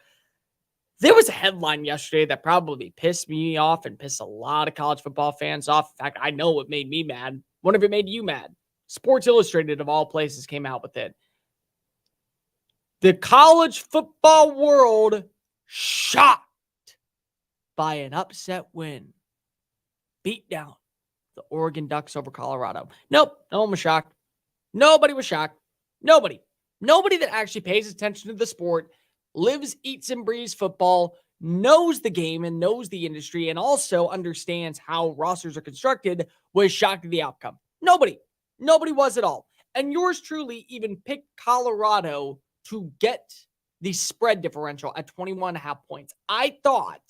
There was a headline yesterday that probably pissed me off and pissed a lot of college football fans off. In fact, I know it made me mad. What if it made you mad? Sports Illustrated, of all places, came out with it. The college football world shocked by an upset win. Beat down the Oregon Ducks over Colorado. Nope, no one was shocked. Nobody was shocked. Nobody that actually pays attention to the sport, lives, eats, and breathes football, knows the game and knows the industry, and also understands how rosters are constructed, was shocked at the outcome. Nobody was at all. And yours truly even picked Colorado to get the spread differential at 21.5 points. I thought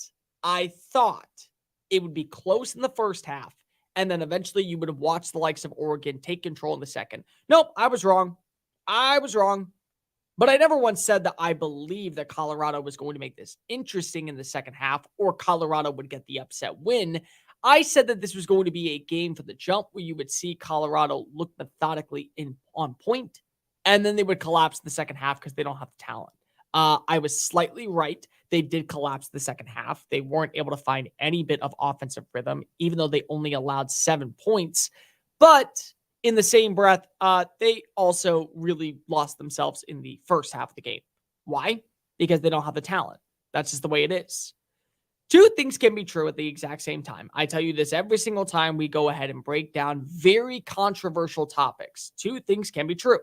it would be close in the first half, and then eventually you would have watched the likes of Oregon take control in the second. Nope, I was wrong. But I never once said that I believe that Colorado was going to make this interesting in the second half or Colorado would get the upset win. I said that this was going to be a game for the jump where you would see Colorado look methodically on point, and then they would collapse in the second half because they don't have the talent. I was slightly right. They did collapse the second half. They weren't able to find any bit of offensive rhythm, even though they only allowed 7 points. But in the same breath, they also really lost themselves in the first half of the game. Why? Because they don't have the talent. That's just the way it is. Two things can be true at the exact same time. I tell you this every single time we go ahead and break down very controversial topics. Two things can be true.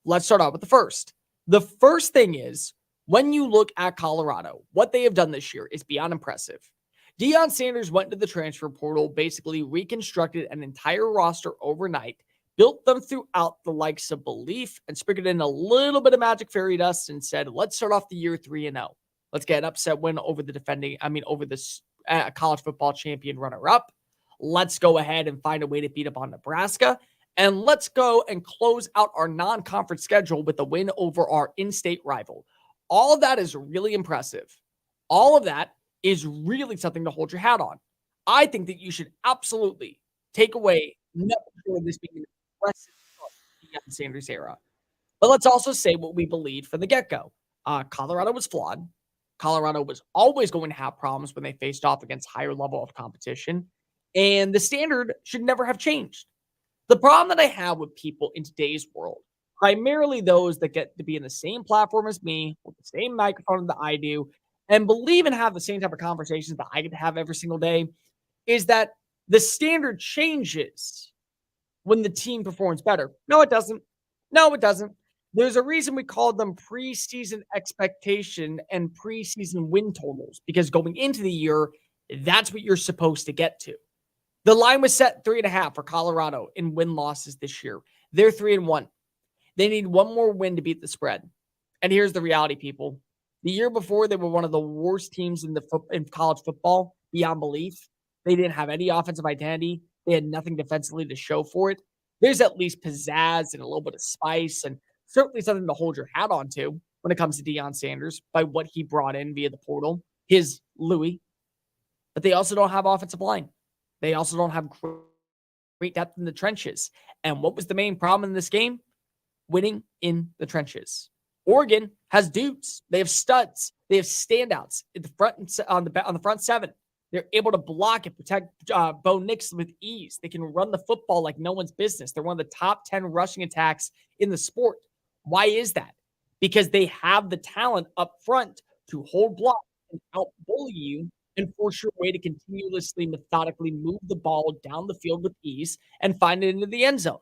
Let's start out with the first. The first thing is, when you look at Colorado, what they have done this year is beyond impressive. Deion Sanders went to the transfer portal, basically reconstructed an entire roster overnight, built them throughout the likes of belief, and sprinkled in a little bit of magic fairy dust and said, let's start off the year 3-0. Let's get an upset win over over this college football champion runner-up. Let's go ahead and find a way to beat up on Nebraska. And let's go and close out our non-conference schedule with a win over our in-state rival. All of that is really impressive. All of that is really something to hold your hat on. I think that you should absolutely take away never for this being an impressive Deion Sanders era. But let's also say what we believed from the get-go. Colorado was flawed. Colorado was always going to have problems when they faced off against higher level of competition. And the standard should never have changed. The problem that I have with people in today's world, primarily those that get to be in the same platform as me, with the same microphone that I do, and believe and have the same type of conversations that I get to have every single day, is that The standard changes when the team performs better. No, it doesn't. No, it doesn't. There's a reason we call them preseason expectation and preseason win totals, because going into the year, that's what you're supposed to get to. The line was set 3.5 for Colorado in win losses this year. They're 3-1. They need one more win to beat the spread. And here's the reality, people. The year before, they were one of the worst teams in college football, beyond belief. They didn't have any offensive identity. They had nothing defensively to show for it. There's at least pizzazz and a little bit of spice, and certainly something to hold your hat on to when it comes to Deion Sanders by what he brought in via the portal, his Louis. But they also don't have offensive line. They also don't have great depth in the trenches. And what was the main problem in this game? Winning in the trenches. Oregon has dudes. They have studs. They have standouts at the front on the front seven. They're able to block and protect Bo Nix with ease. They can run the football like no one's business. They're one of the top 10 rushing attacks in the sport. Why is that? Because they have the talent up front to hold block and out-bully you and force your way to continuously, methodically move the ball down the field with ease and find it into the end zone.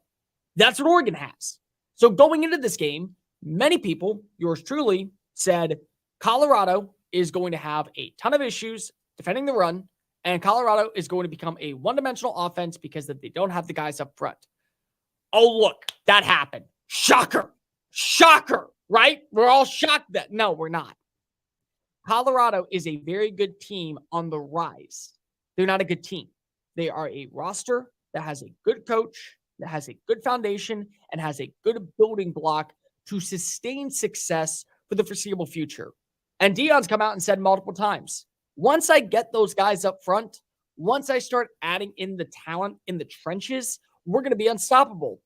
That's what Oregon has. So going into this game, many people, yours truly, said Colorado is going to have a ton of issues defending the run, and Colorado is going to become a one-dimensional offense because they don't have the guys up front. Oh, look, that happened. Shocker. Shocker, right? We're all shocked that. No, we're not. Colorado is a very good team on the rise. They're not a good team. They are a roster that has a good coach, that has a good foundation, and has a good building block to sustain success for the foreseeable future. And Deion's come out and said multiple times, once I get those guys up front, once I start adding in the talent in the trenches, we're going to be unstoppable.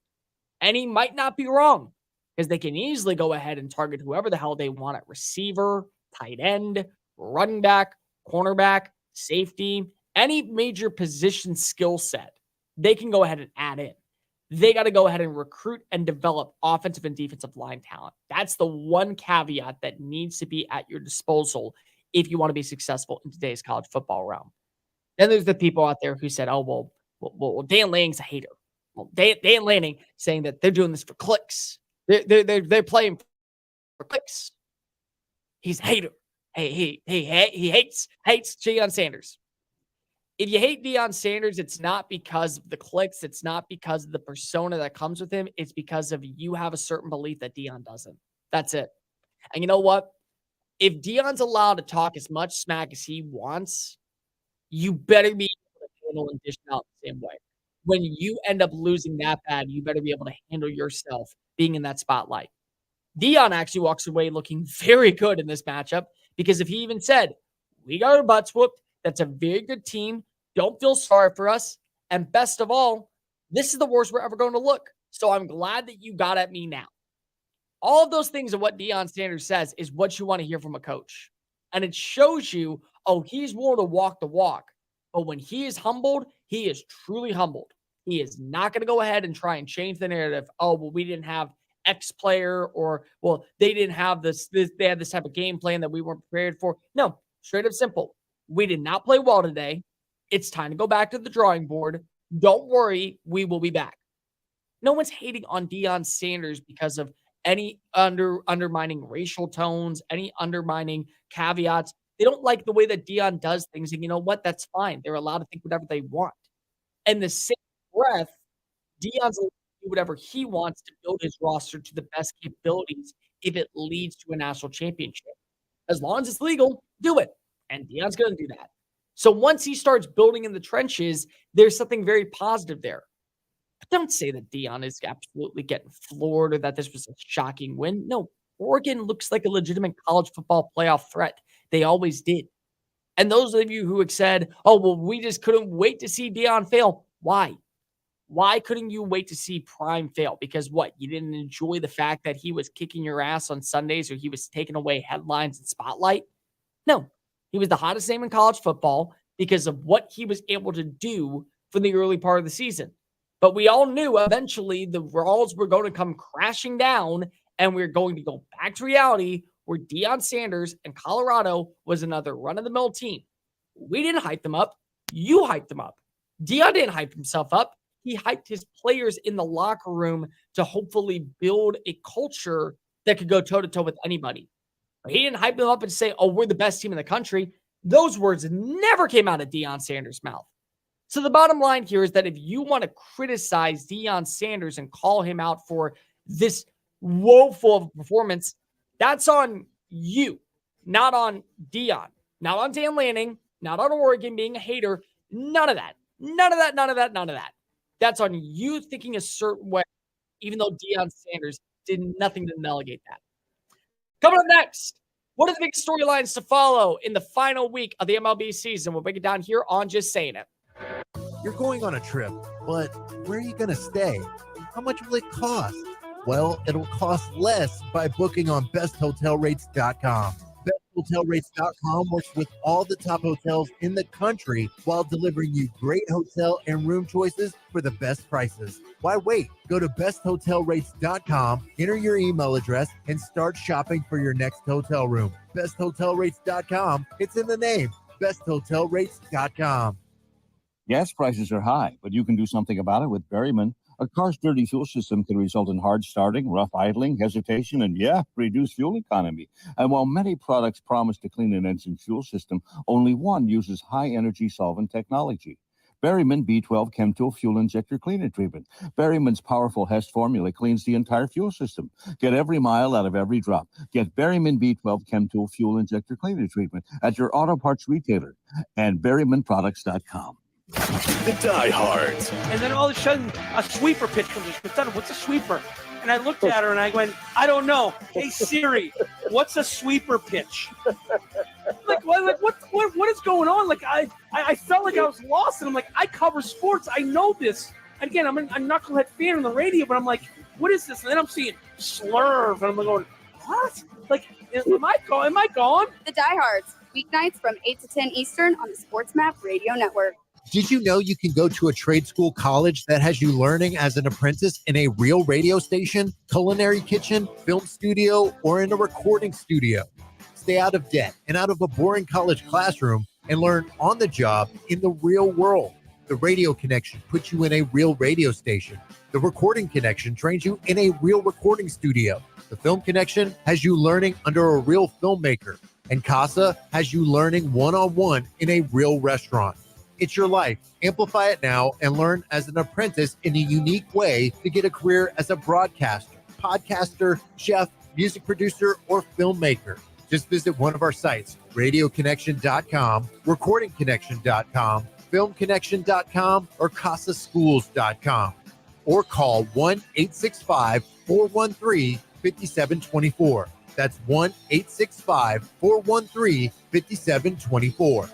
And he might not be wrong, because they can easily go ahead and target whoever the hell they want at receiver, tight end, running back, cornerback, safety, any major position skill set. They can go ahead and add in. They got to go ahead and recruit and develop offensive and defensive line talent. That's the one caveat that needs to be at your disposal if you want to be successful in today's college football realm. Then there's the people out there who said, oh, well Dan Lanning's a hater. Well, Dan Lanning saying that they're doing this for clicks. They're playing for clicks. He's a hater. He hates Deion Sanders. If you hate Deion Sanders, it's not because of the clicks. It's not because of the persona that comes with him. It's because of you have a certain belief that Deion doesn't. That's it. And you know what? If Deion's allowed to talk as much smack as he wants, you better be able to handle and dish out the same way. When you end up losing that bad, you better be able to handle yourself being in that spotlight. Deion actually walks away looking very good in this matchup, because if he even said, we got our butts whooped, that's a very good team, don't feel sorry for us, and best of all, this is the worst we're ever going to look. So I'm glad that you got at me now. All of those things of what Deion Sanders says is what you want to hear from a coach. And it shows you, oh, he's willing to walk the walk. But when he is humbled, he is truly humbled. He is not going to go ahead and try and change the narrative. Oh, well, we didn't have X player, or, well, they didn't have this they had this type of game plan that we weren't prepared for. No, straight up simple. We did not play well today. It's time to go back to the drawing board. Don't worry, we will be back. No one's hating on Deion Sanders because of any undermining racial tones, any undermining caveats. They don't like the way that Deion does things. And you know what? That's fine. They're allowed to think whatever they want. And the same breath, Deion's allowed to do whatever he wants to build his roster to the best capabilities if it leads to a national championship. As long as it's legal, do it. And Deion's going to do that. So once he starts building in the trenches, there's something very positive there. But don't say that Deion is absolutely getting floored or that this was a shocking win. No, Oregon looks like a legitimate college football playoff threat. They always did. And those of you who have said, oh, well, we just couldn't wait to see Deion fail. Why? Why couldn't you wait to see Prime fail? Because what? You didn't enjoy the fact that he was kicking your ass on Sundays, or he was taking away headlines and spotlight? No. He was the hottest name in college football because of what he was able to do for the early part of the season. But we all knew eventually the walls were going to come crashing down, and we we're going to go back to reality where Deion Sanders and Colorado was another run-of-the-mill team. We didn't hype them up. You hyped them up. Deion didn't hype himself up. He hyped his players in the locker room to hopefully build a culture that could go toe-to-toe with anybody. He didn't hype them up and say, oh, we're the best team in the country. Those words never came out of Deion Sanders' mouth. So the bottom line here is that if you want to criticize Deion Sanders and call him out for this woeful performance, that's on you, not on Deion, not on Dan Lanning, not on Oregon being a hater. None of that. None of that, none of that, none of that. That's on you thinking a certain way, even though Deion Sanders did nothing to delegate that. Coming up next, what are the big storylines to follow in the final week of the MLB season? We'll break it down here on Just Saying It. You're going on a trip, but where are you going to stay? How much will it cost? Well, it'll cost less by booking on besthotelrates.com. BestHotelRates.com works with all the top hotels in the country while delivering you great hotel and room choices for the best prices. Why wait? Go to besthotelrates.com, enter your email address, and start shopping for your next hotel room. BestHotelRates.com, it's in the name. BestHotelRates.com. Gas prices are high, but you can do something about it with Berryman. A car's dirty fuel system can result in hard starting, rough idling, hesitation, and reduced fuel economy. And while many products promise to clean an engine's fuel system, only one uses high-energy solvent technology. Berryman B12 Chemtool Fuel Injector Cleaner Treatment. Berryman's powerful Hess formula cleans the entire fuel system. Get every mile out of every drop. Get Berryman B12 Chemtool Fuel Injector Cleaner Treatment at your auto parts retailer and BerrymanProducts.com. The diehards. And then all of a sudden, a sweeper pitch comes in. What's a sweeper? And I looked at her and I went, I don't know. Hey, Siri, what's a sweeper pitch? What is going on? Like, I felt like I was lost. And I'm like, I cover sports. I know this. Again, I'm a knucklehead fan on the radio, but I'm like, what is this? And then I'm seeing slurve. And I'm going, what? Like, am I gone? The Diehards, weeknights from 8 to 10 Eastern on the Sports Map Radio Network. Did you know you can go to a trade school college that has you learning as an apprentice in a real radio station, culinary kitchen, film studio, or in a recording studio? Stay out of debt and out of a boring college classroom and learn on the job in the real world. The Radio Connection puts you in a real radio station. The Recording Connection trains you in a real recording studio. The Film Connection has you learning under a real filmmaker. And CASA has you learning one-on-one in a real restaurant. It's your life. Amplify it now and learn as an apprentice in a unique way to get a career as a broadcaster, podcaster, chef, music producer, or filmmaker. Just visit one of our sites, radioconnection.com, recordingconnection.com, filmconnection.com, or casaschools.com. Or call 1-865-413-5724. That's 1-865-413-5724.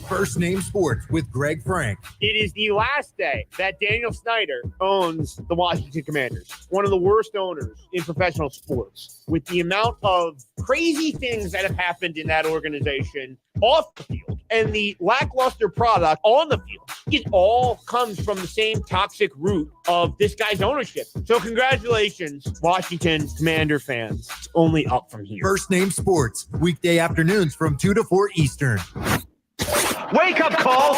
First Name Sports with Greg Frank. It is the last day that Daniel Snyder owns the Washington Commanders, one of the worst owners in professional sports. With the amount of crazy things that have happened in that organization off the field and the lackluster product on the field, it all comes from the same toxic root of this guy's ownership. So congratulations, Washington Commander fans. It's only up from here. First Name Sports, weekday afternoons from 2 to 4 Eastern. Wake up call.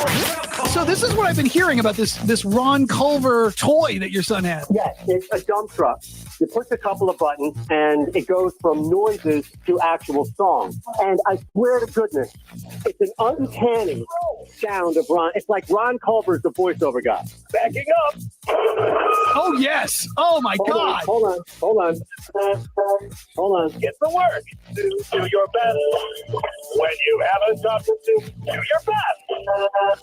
So this is what I've been hearing about this Ron Culver toy that your son has. Yes, it's a dump truck. You push a couple of buttons and it goes from noises to actual songs. And I swear to goodness, it's an uncanny sound of Ron. It's like Ron Culver's the voiceover guy. Backing up. Oh, yes. Oh, my God. Hold on. Get to work. Do your best. When you have a job to do your best.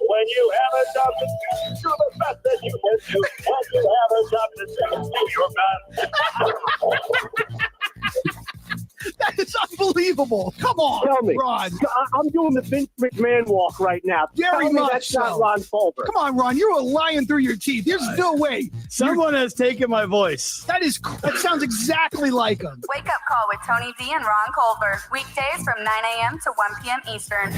When you have a job to do the best that you can do. When you have a job to do your best. That is unbelievable. Come on, Tell me, Ron. I'm doing the Vince McMahon walk right now. Very much that's so. not Ron Culver. Come on, Ron. You're lying through your teeth. There's no way. Someone has taken my voice. That sounds exactly like him. Wake up call with Tony D and Ron Culver. Weekdays from 9 a.m. to 1 p.m. Eastern.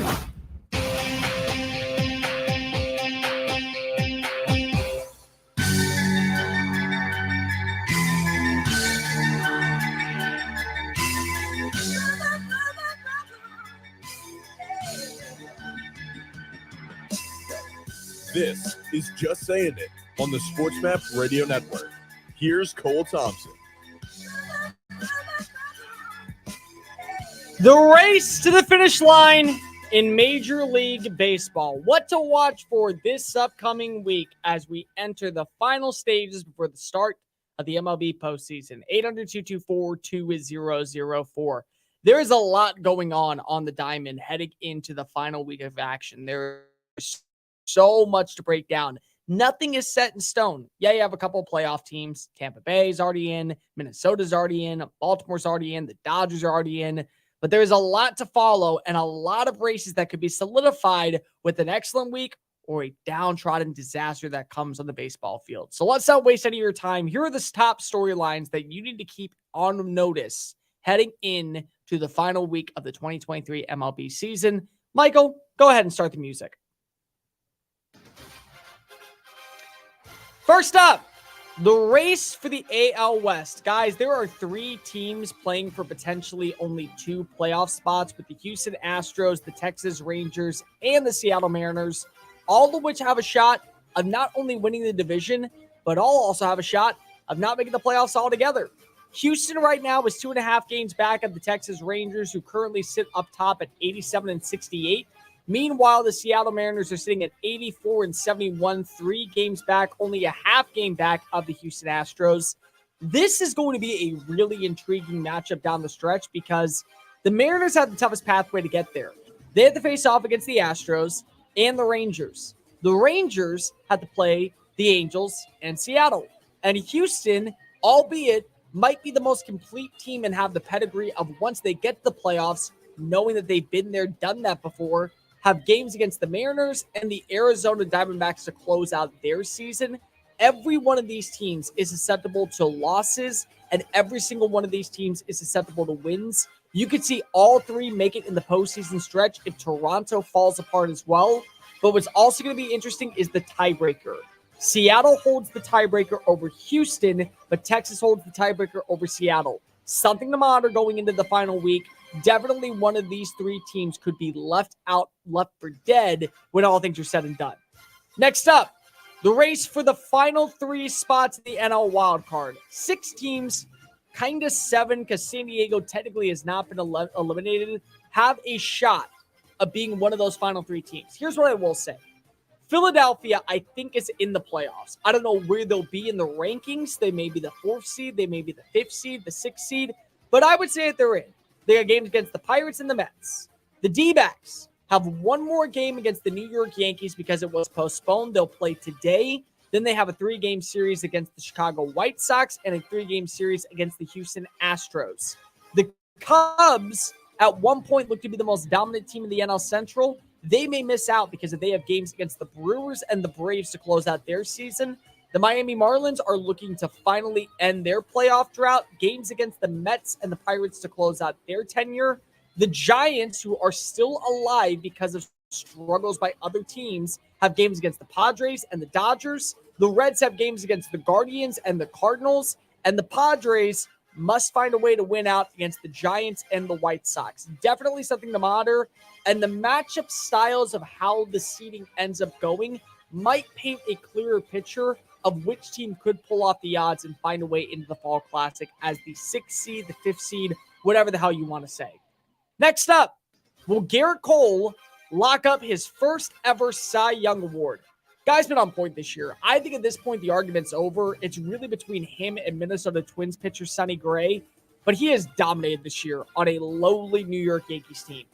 This is Just Saying It on the SportsMap Radio Network. Here's Cole Thompson. The race to the finish line in Major League Baseball. What to watch for this upcoming week as we enter the final stages before the start of the MLB postseason. 800-224-2004. There is a lot going on the diamond heading into the final week of action. There's so much to break down. Nothing is set in stone. Yeah, you have a couple of playoff teams. Tampa Bay is already in. Minnesota's already in. Baltimore's already in. The Dodgers are already in. But there's a lot to follow and a lot of races that could be solidified with an excellent week or a downtrodden disaster that comes on the baseball field. So let's not waste any of your time. Here are the top storylines that you need to keep on notice heading in to the final week of the 2023 MLB season. Michael, go ahead and start the music. First up, the race for the AL West. Guys, there are 3 teams playing for potentially only 2 playoff spots with the Houston Astros, the Texas Rangers, and the Seattle Mariners, all of which have a shot of not only winning the division, but all also have a shot of not making the playoffs altogether. Houston right now is 2.5 games back of the Texas Rangers, who currently sit up top at 87-68. Meanwhile, the Seattle Mariners are sitting at 84-71, 3 games back, only a half game back of the Houston Astros. This is going to be a really intriguing matchup down the stretch because the Mariners have the toughest pathway to get there. They had to face off against the Astros and the Rangers. The Rangers had to play the Angels and Seattle. And Houston, albeit, might be the most complete team and have the pedigree of once they get to the playoffs, knowing that they've been there, done that before, have games against the Mariners and the Arizona Diamondbacks to close out their season. Every one of these teams is susceptible to losses, and every single one of these teams is susceptible to wins. You could see all 3 make it in the postseason stretch if Toronto falls apart as well. But what's also going to be interesting is the tiebreaker. Seattle holds the tiebreaker over Houston, but Texas holds the tiebreaker over Seattle. Something to monitor going into the final week. Definitely one of these 3 teams could be left for dead when all things are said and done. Next up, the race for the final 3 spots in the NL wildcard. 6 teams, kind of 7, because San Diego technically has not been eliminated, have a shot of being one of those final 3 teams. Here's what I will say. Philadelphia, I think, is in the playoffs. I don't know where they'll be in the rankings. They may be the 4th seed. They may be the 5th seed, the 6th seed. But I would say that they're in. They got games against the Pirates and the Mets. The D-backs have one more game against the New York Yankees because it was postponed. They'll play today. Then they have a 3-game series against the Chicago White Sox and a 3-game series against the Houston Astros. The Cubs at one point looked to be the most dominant team in the NL Central. They may miss out because they have games against the Brewers and the Braves to close out their season. The Miami Marlins are looking to finally end their playoff drought. Games against the Mets and the Pirates to close out their tenure. The Giants, who are still alive because of struggles by other teams, have games against the Padres and the Dodgers. The Reds have games against the Guardians and the Cardinals. And the Padres must find a way to win out against the Giants and the White Sox. Definitely something to monitor. And the matchup styles of how the seeding ends up going might paint a clearer picture of which team could pull off the odds and find a way into the Fall Classic as the 6th seed, the 5th seed, whatever the hell you want to say. Next up, will Garrett Cole lock up his first ever Cy Young Award? Guy's been on point this year. I think at this point the argument's over. It's really between him and Minnesota Twins pitcher Sonny Gray, but he has dominated this year on a lowly New York Yankees team.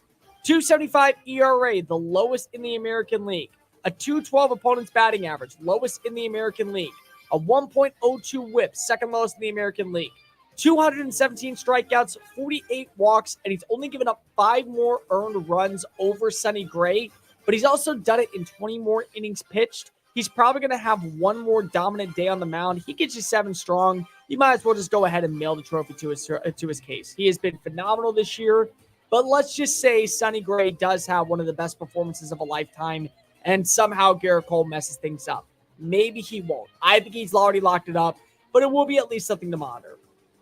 2.75 ERA, the lowest in the American League. A 2.12 opponent's batting average, lowest in the American League. A 1.02 whip, second lowest in the American League. 217 strikeouts, 48 walks, and he's only given up 5 more earned runs over Sonny Gray, but he's also done it in 20 more innings pitched. He's probably going to have one more dominant day on the mound. He gets you 7 strong. You might as well just go ahead and mail the trophy to his case. He has been phenomenal this year, but let's just say Sonny Gray does have one of the best performances of a lifetime, and somehow Garrett Cole messes things up. Maybe he won't. I think he's already locked it up, but it will be at least something to monitor.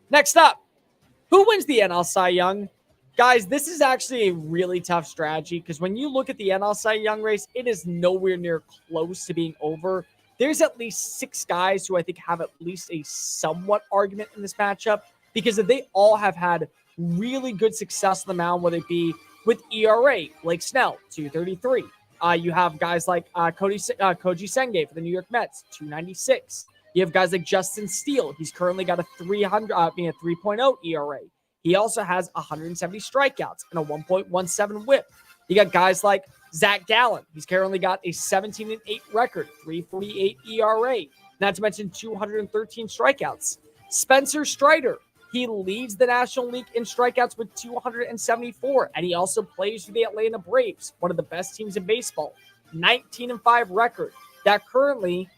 Next up, who wins the NL Cy Young? Guys, this is actually a really tough strategy because when you look at the NL Cy Young race, it is nowhere near close to being over. There's at least 6 guys who I think have at least a somewhat argument in this matchup because they all have had really good success on the mound, whether it be with ERA, Blake Snell, 233. You have guys like Koji Senge for the New York Mets, 296. You have guys like Justin Steele. He's currently got a 3.0 ERA. He also has 170 strikeouts and a 1.17 whip. You got guys like Zach Gallen. He's currently got a 17-8 record, 3.48 ERA, not to mention 213 strikeouts. Spencer Strider, he leads the National League in strikeouts with 274, and he also plays for the Atlanta Braves, one of the best teams in baseball. 19-5 record. That currently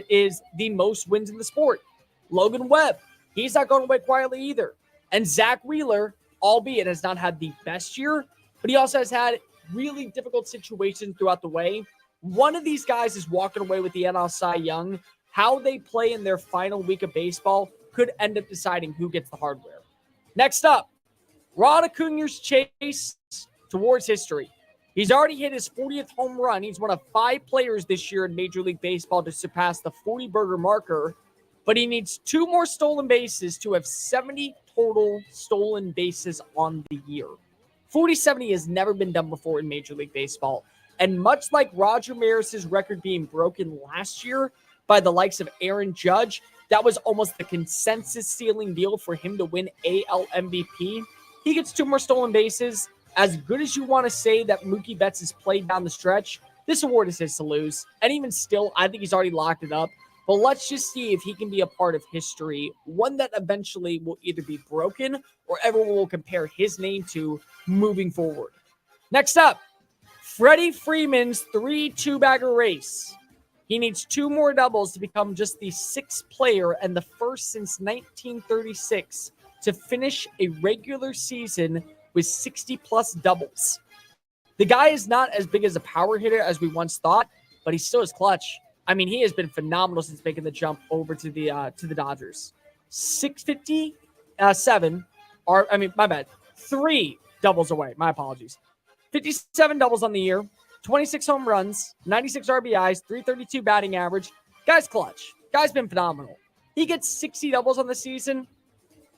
is the most wins in the sport. Logan Webb, he's not going away quietly either. And Zach Wheeler, albeit has not had the best year, but he also has had really difficult situations throughout the way. One of these guys is walking away with the NL Cy Young. How they play in their final week of baseball could end up deciding who gets the hardware. Next up, Ron Acuna's chase towards history. He's already hit his 40th home run. He's one of 5 players this year in Major League Baseball to surpass the 40-burger marker, but he needs 2 more stolen bases to have 70 total stolen bases on the year. 40-70 has never been done before in Major League Baseball, and much like Roger Maris's record being broken last year by the likes of Aaron Judge, that was almost the consensus ceiling deal for him to win AL MVP. He gets 2 more stolen bases. As good as you want to say that Mookie Betts has played down the stretch, this award is his to lose. And even still, I think he's already locked it up. But let's just see if he can be a part of history, one that eventually will either be broken or everyone will compare his name to moving forward. Next up, Freddie Freeman's 3-2-bagger race. He needs 2 more doubles to become just the 6th player and the first since 1936 to finish a regular season with 60-plus doubles. The guy is not as big as a power hitter as we once thought, but he still is clutch. I mean, he has been phenomenal since making the jump over to the Dodgers. 657, my bad, 3 doubles away. My apologies. 57 doubles on the year, 26 home runs, 96 RBIs, 332 batting average. Guy's clutch. Guy's been phenomenal. He gets 60 doubles on the season.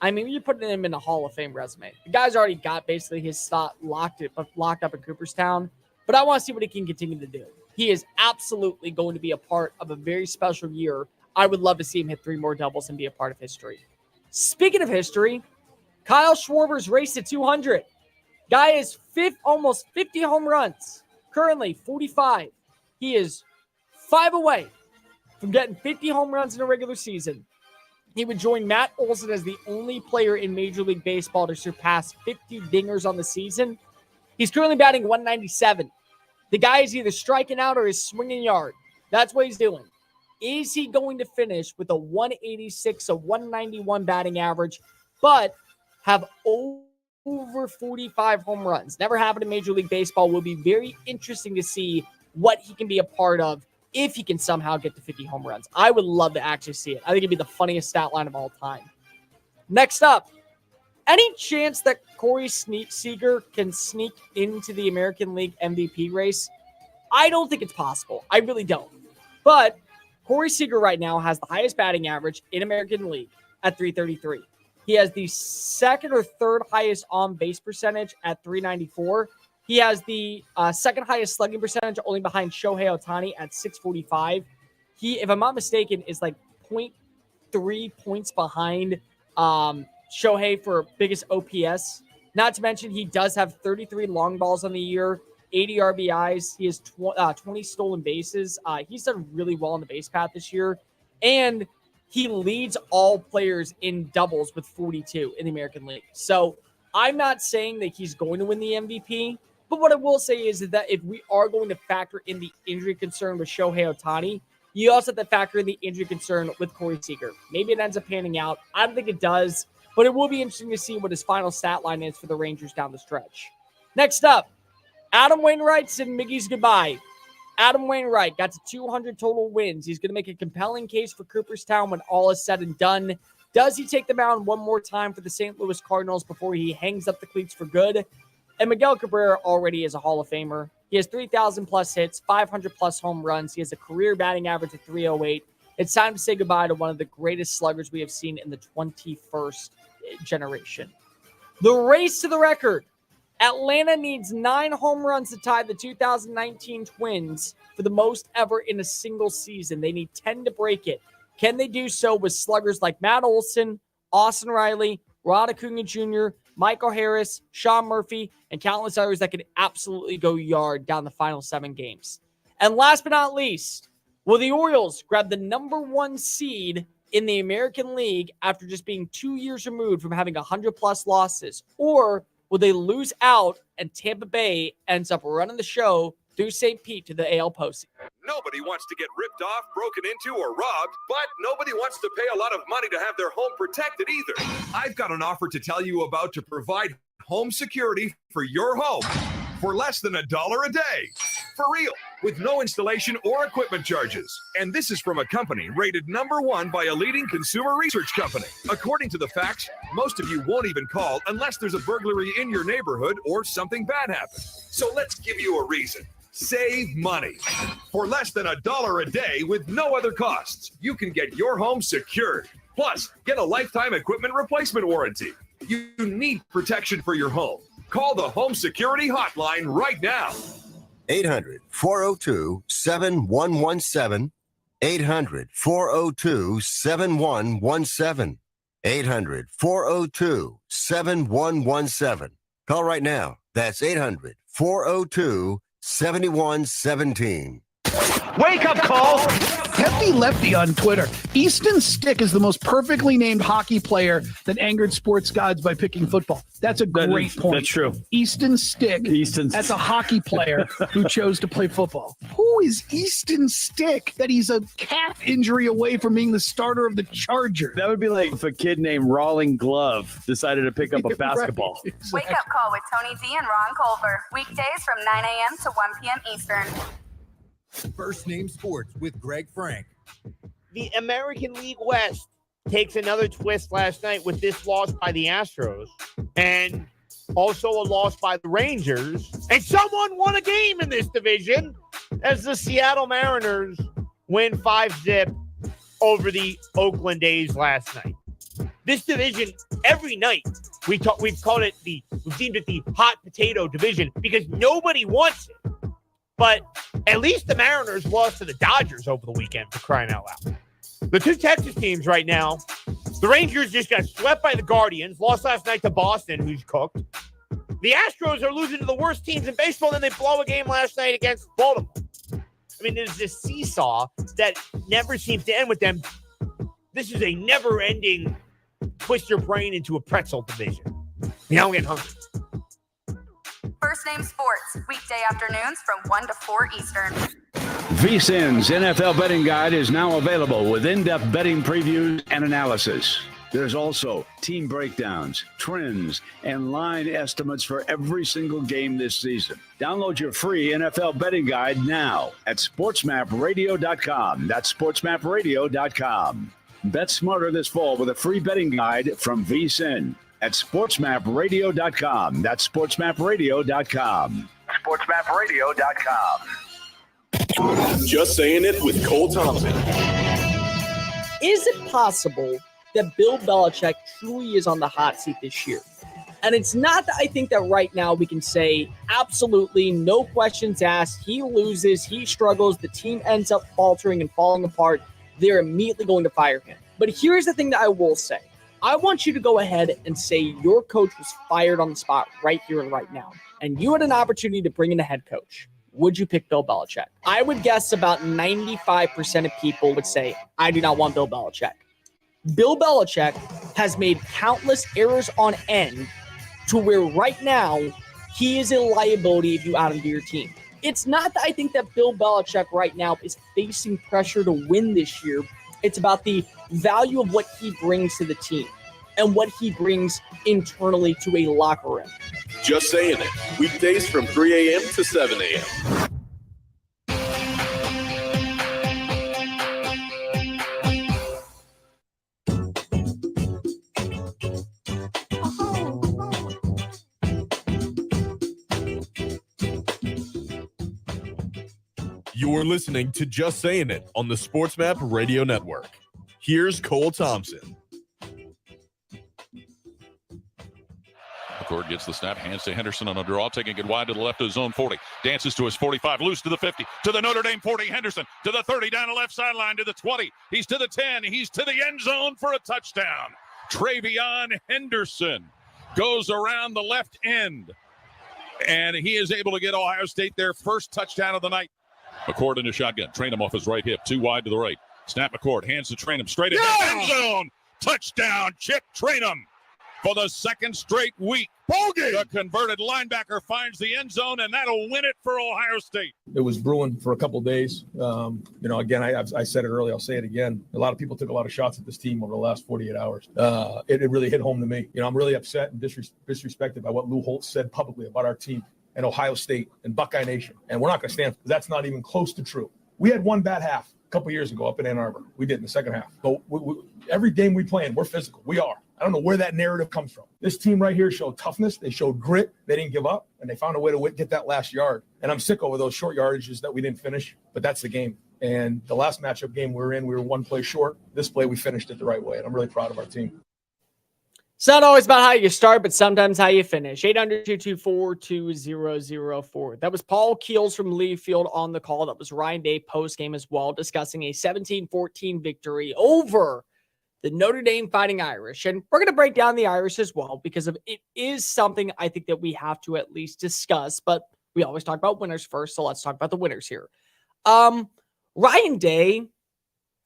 I mean, you're putting him in a Hall of Fame resume. The guy's already got basically his spot locked up in Cooperstown, but I want to see what he can continue to do. He is absolutely going to be a part of a very special year. I would love to see him hit 3 more doubles and be a part of history. Speaking of history, Kyle Schwarber's race to 200. Guy is almost 50 home runs. Currently 45. He is 5 away from getting 50 home runs in a regular season. He would join Matt Olson as the only player in Major League Baseball to surpass 50 dingers on the season. He's currently batting 197. The guy is either striking out or is swinging yard. That's what he's doing. Is he going to finish with a 186, a 191 batting average, but have over 45 home runs? Never happened in Major League Baseball. Will be very interesting to see what he can be a part of if he can somehow get to 50 home runs. I would love to actually see it. I think it'd be the funniest stat line of all time. Next up, any chance that Corey Seager can sneak into the American League MVP race? I don't think it's possible. I really don't. But Corey Seager right now has the highest batting average in American League at 333. He has the 2nd or 3rd highest on-base percentage at 394. He has the 2nd highest slugging percentage, only behind Shohei Ohtani at 645. He, if I'm not mistaken, is like 0.3 points behind Shohei for biggest OPS. Not to mention, he does have 33 long balls on the year, 80 RBIs. He has 20 stolen bases. He's done really well on the base path this year. And he leads all players in doubles with 42 in the American League. So I'm not saying that he's going to win the MVP. But what I will say is that if we are going to factor in the injury concern with Shohei Ohtani, you also have to factor in the injury concern with Corey Seager. Maybe it ends up panning out. I don't think it does, but it will be interesting to see what his final stat line is for the Rangers down the stretch. Next up, Adam Wainwright said Miggy's goodbye. Adam Wainwright got to 200 total wins. He's going to make a compelling case for Cooperstown when all is said and done. Does he take the mound one more time for the St. Louis Cardinals before he hangs up the cleats for good? And Miguel Cabrera already is a Hall of Famer. He has 3,000 plus hits, 500 plus home runs. He has a career batting average of 308. It's time to say goodbye to one of the greatest sluggers we have seen in the 21st generation. The race to the record. Atlanta needs 9 home runs to tie the 2019 Twins for the most ever in a single season. They need 10 to break it. Can they do so with sluggers like Matt Olson, Austin Riley, Rod Acuna Jr., Michael Harris, Sean Murphy, and countless others that could absolutely go yard down the final 7 games? And last but not least, will the Orioles grab the number 1 seed in the American League after just being 2 years removed from having 100-plus losses? Or will they lose out and Tampa Bay ends up running the show through St. Pete to the AL postseason? Nobody wants to get ripped off, broken into, or robbed, but nobody wants to pay a lot of money to have their home protected either. I've got an offer to tell you about to provide home security for your home for less than $1 a day. For real, with no installation or equipment charges. And this is from a company rated #1 by a leading consumer research company. According to the facts, most of you won't even call unless there's a burglary in your neighborhood or something bad happens. So let's give you a reason. Save money. For less than $1 a day with no other costs, you can get your home secured. Plus, get a lifetime equipment replacement warranty. You need protection for your home. Call the Home Security Hotline right now. 800-402-7117. 800-402-7117. 800-402-7117. Call right now. That's 800-402-7117. Wake up call. Hefty Lefty on Twitter. Easton Stick is the most perfectly named hockey player that angered sports gods by picking football. That's a great point. That's true. Easton Stick. That's a hockey player who chose to play football. Who is Easton Stick that he's a calf injury away from being the starter of the Chargers? That would be like if a kid named Rawling Glove decided to pick up a basketball. Right, exactly. Wake up call with Tony D and Ron Culver. Weekdays from 9 a.m. to 1 p.m. Eastern. First Name Sports with Greg Frank. The American League West takes another twist last night with this loss by the Astros and also a loss by the Rangers. And someone won a game in this division as the Seattle Mariners win 5-0 over the Oakland A's last night. This division, every night, we've deemed it the hot potato division because nobody wants it. But at least the Mariners lost to the Dodgers over the weekend, for crying out loud. The two Texas teams right now, the Rangers just got swept by the Guardians, lost last night to Boston, who's cooked. The Astros are losing to the worst teams in baseball, then they blow a game last night against Baltimore. I mean, there's this seesaw that never seems to end with them. This is a never-ending twist your brain into a pretzel division. Now I'm getting hungry. First Name Sports, weekday afternoons from 1 to 4 Eastern. VSiN's NFL Betting Guide is now available with in-depth betting previews and analysis. There's also team breakdowns, trends, and line estimates for every single game this season. Download your free NFL Betting Guide now at sportsmapradio.com. That's sportsmapradio.com. Bet smarter this fall with a free betting guide from VSiN at sportsmapradio.com. That's sportsmapradio.com. sportsmapradio.com. Just Saying It with Cole Thompson. Is it possible that Bill Belichick truly is on the hot seat this year? And it's not that I think that right now we can say absolutely no questions asked. He loses, he struggles, the team ends up faltering and falling apart. They're immediately going to fire him. But here's the thing that I will say. I want you to go ahead and say your coach was fired on the spot right here and right now, and you had an opportunity to bring in a head coach. Would you pick Bill Belichick? I would guess about 95% of people would say, I do not want Bill Belichick. Bill Belichick has made countless errors on end to where right now he is a liability if you add him to your team. It's not that I think that Bill Belichick right now is facing pressure to win this year. It's about the value of what he brings to the team and what he brings internally to a locker room. Just Saying It. Weekdays from 3 a.m. to 7 a.m. You're listening to Just Saying It on the SportsMap Radio Network. Here's Cole Thompson. McCord gets the snap, hands to Henderson on a draw, taking it wide to the left of zone 40. Dances to his 45, loose to the 50, to the Notre Dame 40. Henderson to the 30, down the left sideline to the 20. He's to the 10. He's to the end zone for a touchdown. Travion Henderson goes around the left end, and he is able to get Ohio State their first touchdown of the night. McCord in the shotgun. Trainum off his right hip, too wide to the right. Snap McCord, hands to Trainum, straight in end zone. Touchdown, Chip Trainum. For the second straight week, the converted linebacker finds the end zone, and that'll win it for Ohio State. It was brewing for a couple of days. Again, I said it earlier. I'll say it again. A lot of people took a lot of shots at this team over the last 48 hours. It really hit home to me. I'm really upset and disrespected by what Lou Holtz said publicly about our team and Ohio State and Buckeye Nation. And we're not going to stand for that. That's not even close to true. We had one bad half a couple years ago up in Ann Arbor. We did in the second half. But every game we play in, we're physical. We are. I don't know where that narrative comes from. This team right here showed toughness. They showed grit. They didn't give up, and they found a way to get that last yard. And I'm sick over those short yardages that we didn't finish, but that's the game. And the last matchup game we were in, we were one play short. This play, we finished it the right way, and I'm really proud of our team. It's not always about how you start, but sometimes how you finish. 800-224-2004. That was Paul Keels from Lee Field on the call. That was Ryan Day post-game as well, discussing a 17-14 victory over the Notre Dame Fighting Irish. And we're going to break down the Irish as well, because of it is something I think that we have to at least discuss. But we always talk about winners first, so let's talk about the winners here. Ryan Day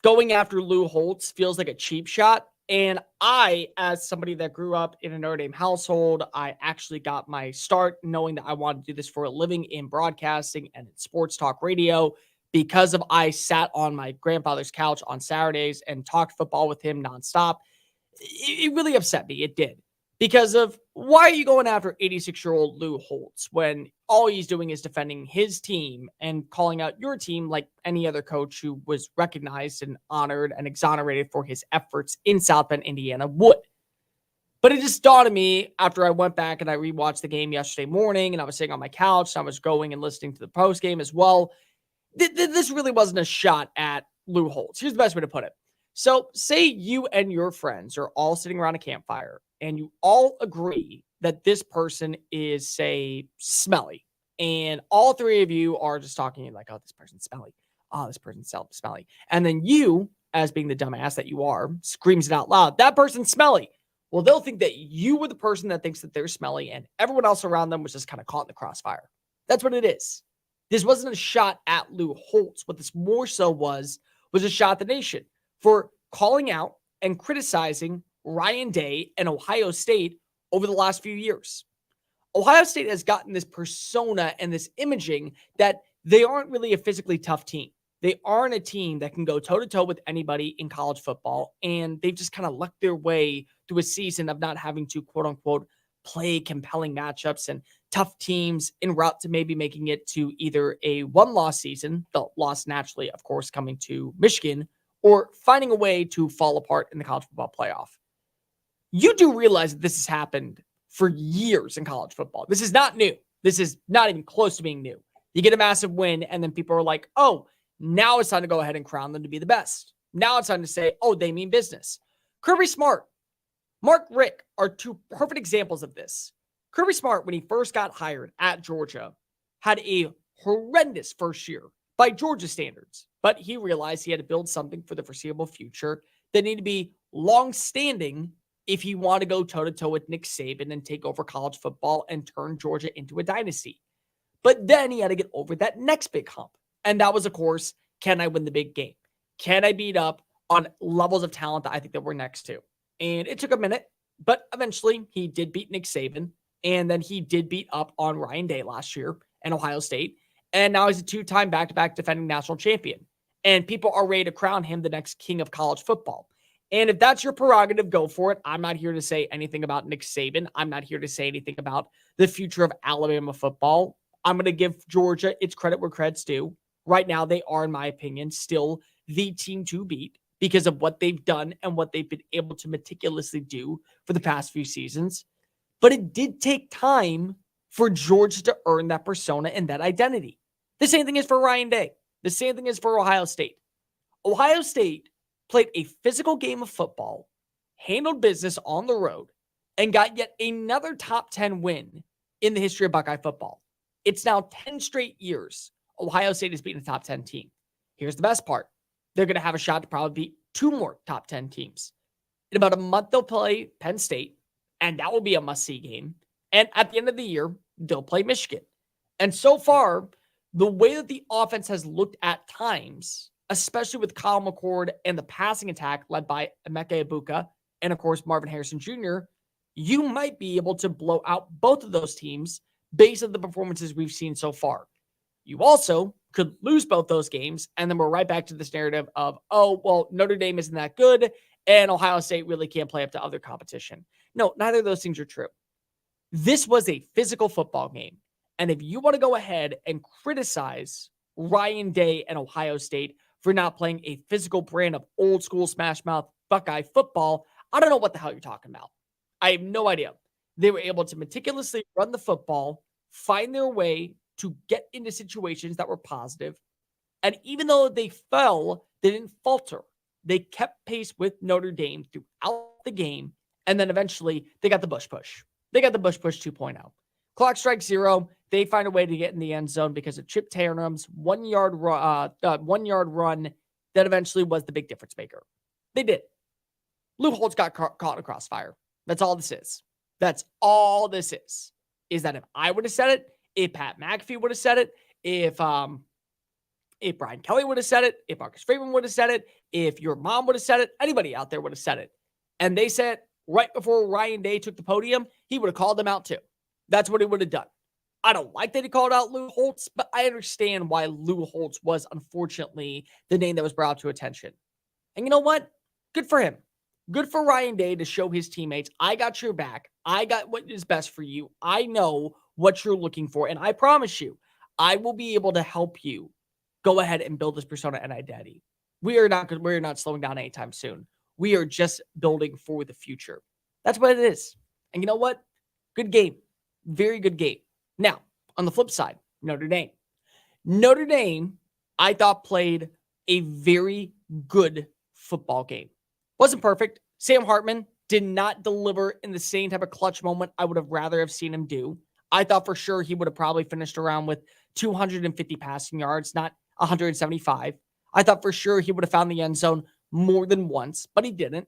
going after Lou Holtz feels like a cheap shot. And I, as somebody that grew up in a Notre Dame household, I actually got my start knowing that I wanted to do this for a living in broadcasting and in sports talk radio, because of I sat on my grandfather's couch on Saturdays and talked football with him nonstop. It really upset me. It did. Because of, why are you going after 86-year-old Lou Holtz when all he's doing is defending his team and calling out your team like any other coach who was recognized and honored and exonerated for his efforts in South Bend, Indiana would? But it just dawned on me after I went back and I rewatched the game yesterday morning, and I was sitting on my couch and I was going and listening to the post game as well. This really wasn't a shot at Lou Holtz. Here's the best way to put it. So say you and your friends are all sitting around a campfire and you all agree that this person is, say, smelly. And all three of you are just talking like, oh, this person's smelly. Oh, this person's smelly. And then you, as being the dumbass that you are, screams it out loud. That person's smelly. Well, they'll think that you were the person that thinks that they're smelly, and everyone else around them was just kind of caught in the crossfire. That's what it is. This wasn't a shot at Lou Holtz. What this more so was a shot at the nation for calling out and criticizing Ryan Day and Ohio State over the last few years. Ohio State has gotten this persona and this imaging that they aren't really a physically tough team. They aren't a team that can go toe-to-toe with anybody in college football, and they've just kind of lucked their way through a season of not having to, quote-unquote, play compelling matchups and tough teams en route to maybe making it to either a one-loss season, the loss naturally, of course, coming to Michigan, or finding a way to fall apart in the college football playoff. You do realize that this has happened for years in college football. This is not new. This is not even close to being new. You get a massive win, and then people are like, oh, now it's time to go ahead and crown them to be the best. Now it's time to say, oh, they mean business. Kirby Smart, Mark Richt are two perfect examples of this. Kirby Smart, when he first got hired at Georgia, had a horrendous first year by Georgia standards, but he realized he had to build something for the foreseeable future that needed to be long-standing if he wanted to go toe-to-toe with Nick Saban and take over college football and turn Georgia into a dynasty. But then he had to get over that next big hump. And that was, of course, can I win the big game? Can I beat up on levels of talent that I think that we're next to? And it took a minute, but eventually he did beat Nick Saban. And then he did beat up on Ryan Day last year and Ohio State. And now he's a two-time back-to-back defending national champion. And people are ready to crown him the next king of college football. And if that's your prerogative, go for it. I'm not here to say anything about Nick Saban. I'm not here to say anything about the future of Alabama football. I'm going to give Georgia its credit where credit's due. Right now, they are, in my opinion, still the team to beat because of what they've done and what they've been able to meticulously do for the past few seasons. But it did take time for Georgia to earn that persona and that identity. The same thing is for Ryan Day. The same thing is for Ohio State. Ohio State played a physical game of football, handled business on the road, and got yet another top 10 win in the history of Buckeye football. It's now 10 straight years Ohio State has beaten a top 10 team. Here's the best part. They're going to have a shot to probably beat 2 more top 10 teams. In about a month, they'll play Penn State, and that will be a must-see game. And at the end of the year, they'll play Michigan. And so far, the way that the offense has looked at times, especially with Kyle McCord and the passing attack led by Emeka Ibuka and, of course, Marvin Harrison Jr., you might be able to blow out both of those teams based on the performances we've seen so far. You also could lose both those games, and then we're right back to this narrative of, oh, well, Notre Dame isn't that good, and Ohio State really can't play up to other competition. No, neither of those things are true. This was a physical football game. And if you want to go ahead and criticize Ryan Day and Ohio State for not playing a physical brand of old school smash mouth Buckeye football, I don't know what the hell you're talking about. I have no idea. They were able to meticulously run the football, find their way to get into situations that were positive. And even though they fell, they didn't falter. They kept pace with Notre Dame throughout the game. And then eventually they got the Bush push. They got the Bush push 2.0. Clock strikes 0. They find a way to get in the end zone because of Chip Tarenum's 1 yard run that eventually was the big difference maker. They did. Lou Holtz got caught in a crossfire. That's all this is. That's all this is that if I would have said it, if Pat McAfee would have said it, if Brian Kelly would have said it, if Marcus Freeman would have said it, if your mom would have said it, anybody out there would have said it. And they said right before Ryan Day took the podium, he would have called them out too. That's what he would have done. I don't like that he called out Lou Holtz, but I understand why Lou Holtz was unfortunately the name that was brought to attention. And you know what? Good for him. Good for Ryan Day to show his teammates, I got your back. I got what is best for you. I know what you're looking for. And I promise you, I will be able to help you go ahead and build this persona and identity. We're not slowing down anytime soon. We are just building for the future. That's what it is. And you know what? Good game. Very good game. Now, on the flip side, Notre Dame. Notre Dame, I thought, played a very good football game. Wasn't perfect. Sam Hartman did not deliver in the same type of clutch moment I would have rather have seen him do. I thought for sure he would have probably finished around with 250 passing yards, not 175. I thought for sure he would have found the end zone more than once, but he didn't.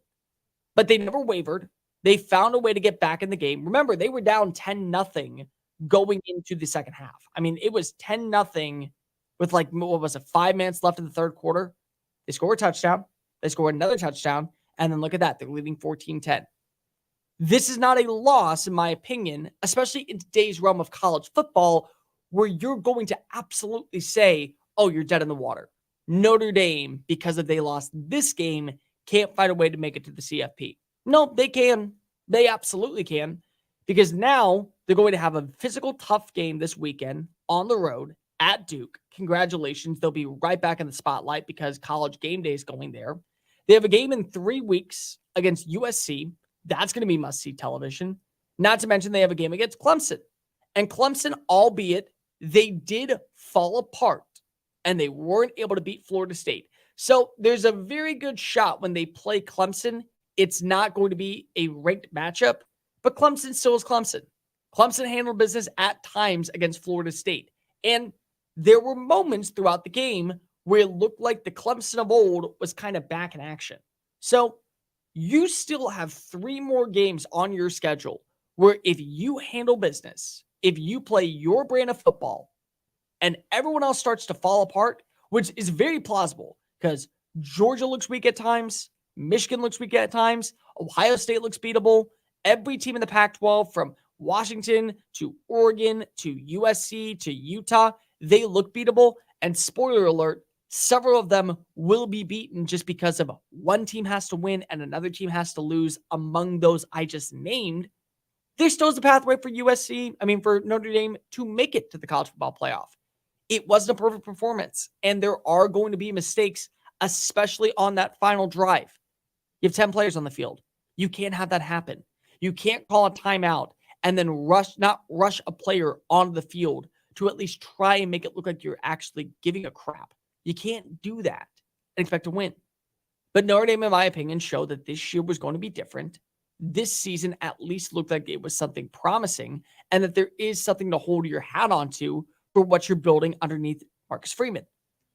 But they never wavered. They found a way to get back in the game. Remember, they were down 10-0 going into the second half. I mean, it was 10-0 with 5 minutes left in the third quarter. They score a touchdown. They score another touchdown. And then look at that. They're leading 14-10. This is not a loss, in my opinion, especially in today's realm of college football, where you're going to absolutely say, oh, you're dead in the water. Notre Dame, because if they lost this game, can't find a way to make it to the CFP. No, they can. They absolutely can. Because now they're going to have a physical, tough game this weekend on the road at Duke. Congratulations. They'll be right back in the spotlight because College Game Day is going there. They have a game in 3 weeks against USC. That's going to be must-see television. Not to mention they have a game against Clemson. And Clemson, albeit they did fall apart and they weren't able to beat Florida State. So there's a very good shot when they play Clemson. It's not going to be a ranked matchup, but Clemson still is Clemson. Clemson handled business at times against Florida State. And there were moments throughout the game where it looked like the Clemson of old was kind of back in action. So you still have 3 more games on your schedule where if you handle business, if you play your brand of football and everyone else starts to fall apart, which is very plausible because Georgia looks weak at times, Michigan looks weak at times, Ohio State looks beatable. Every team in the Pac-12 from Washington to Oregon to USC to Utah, they look beatable. And spoiler alert, several of them will be beaten just because of one team has to win and another team has to lose among those I just named. There still is a pathway for for Notre Dame to make it to the college football playoff. It wasn't a perfect performance, and there are going to be mistakes, especially on that final drive. You have 10 players on the field. You can't have that happen. You can't call a timeout and then not rush a player onto the field to at least try and make it look like you're actually giving a crap. You can't do that and expect to win. But Notre Dame, in my opinion, showed that this year was going to be different. This season at least looked like it was something promising, and that there is something to hold your hat onto for what you're building underneath Marcus Freeman.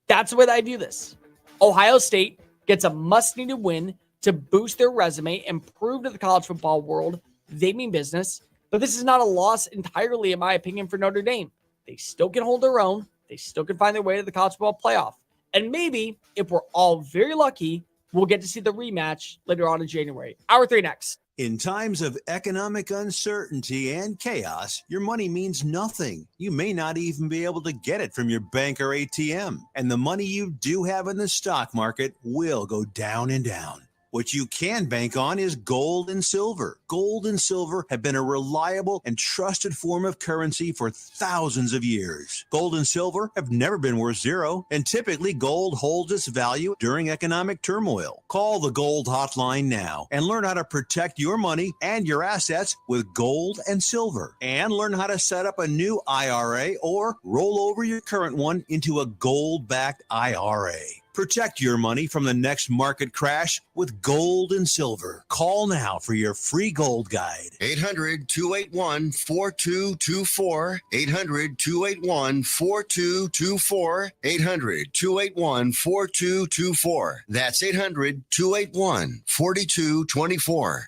That's the way that I view this. Ohio State gets a must-needed win to boost their resume and prove to the college football world they mean business. But this is not a loss entirely, in my opinion, for Notre Dame. They still can hold their own. They still can find their way to the college football playoff. And maybe, if we're all very lucky, we'll get to see the rematch later on in January. Hour 3 next. In times of economic uncertainty and chaos, your money means nothing. You may not even be able to get it from your bank or ATM. And the money you do have in the stock market will go down and down. What you can bank on is gold and silver. Gold and silver have been a reliable and trusted form of currency for thousands of years. Gold and silver have never been worth zero, and typically gold holds its value during economic turmoil. Call the Gold Hotline now and learn how to protect your money and your assets with gold and silver. And learn how to set up a new IRA or roll over your current one into a gold-backed IRA. Protect your money from the next market crash with gold and silver. Call now for your free gold guide. 800-281-4224. 800-281-4224. 800-281-4224. That's 800-281-4224.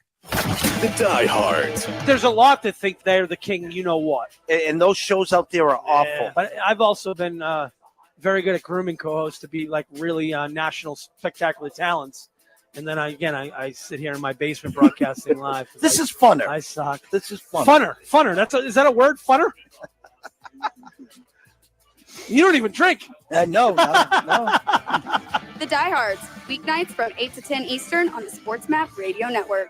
The diehards. There's a lot that think they're the king, you know what. And those shows out there are awful. Yeah, but I've also been very good at grooming co-hosts to be like really national spectacular talents. And then I sit here in my basement broadcasting live. This is funner. I suck. This is funner. Funner. Is that a word? Funner? You don't even drink. No. The Diehards, weeknights from 8 to 10 Eastern on the Sports Map Radio Network.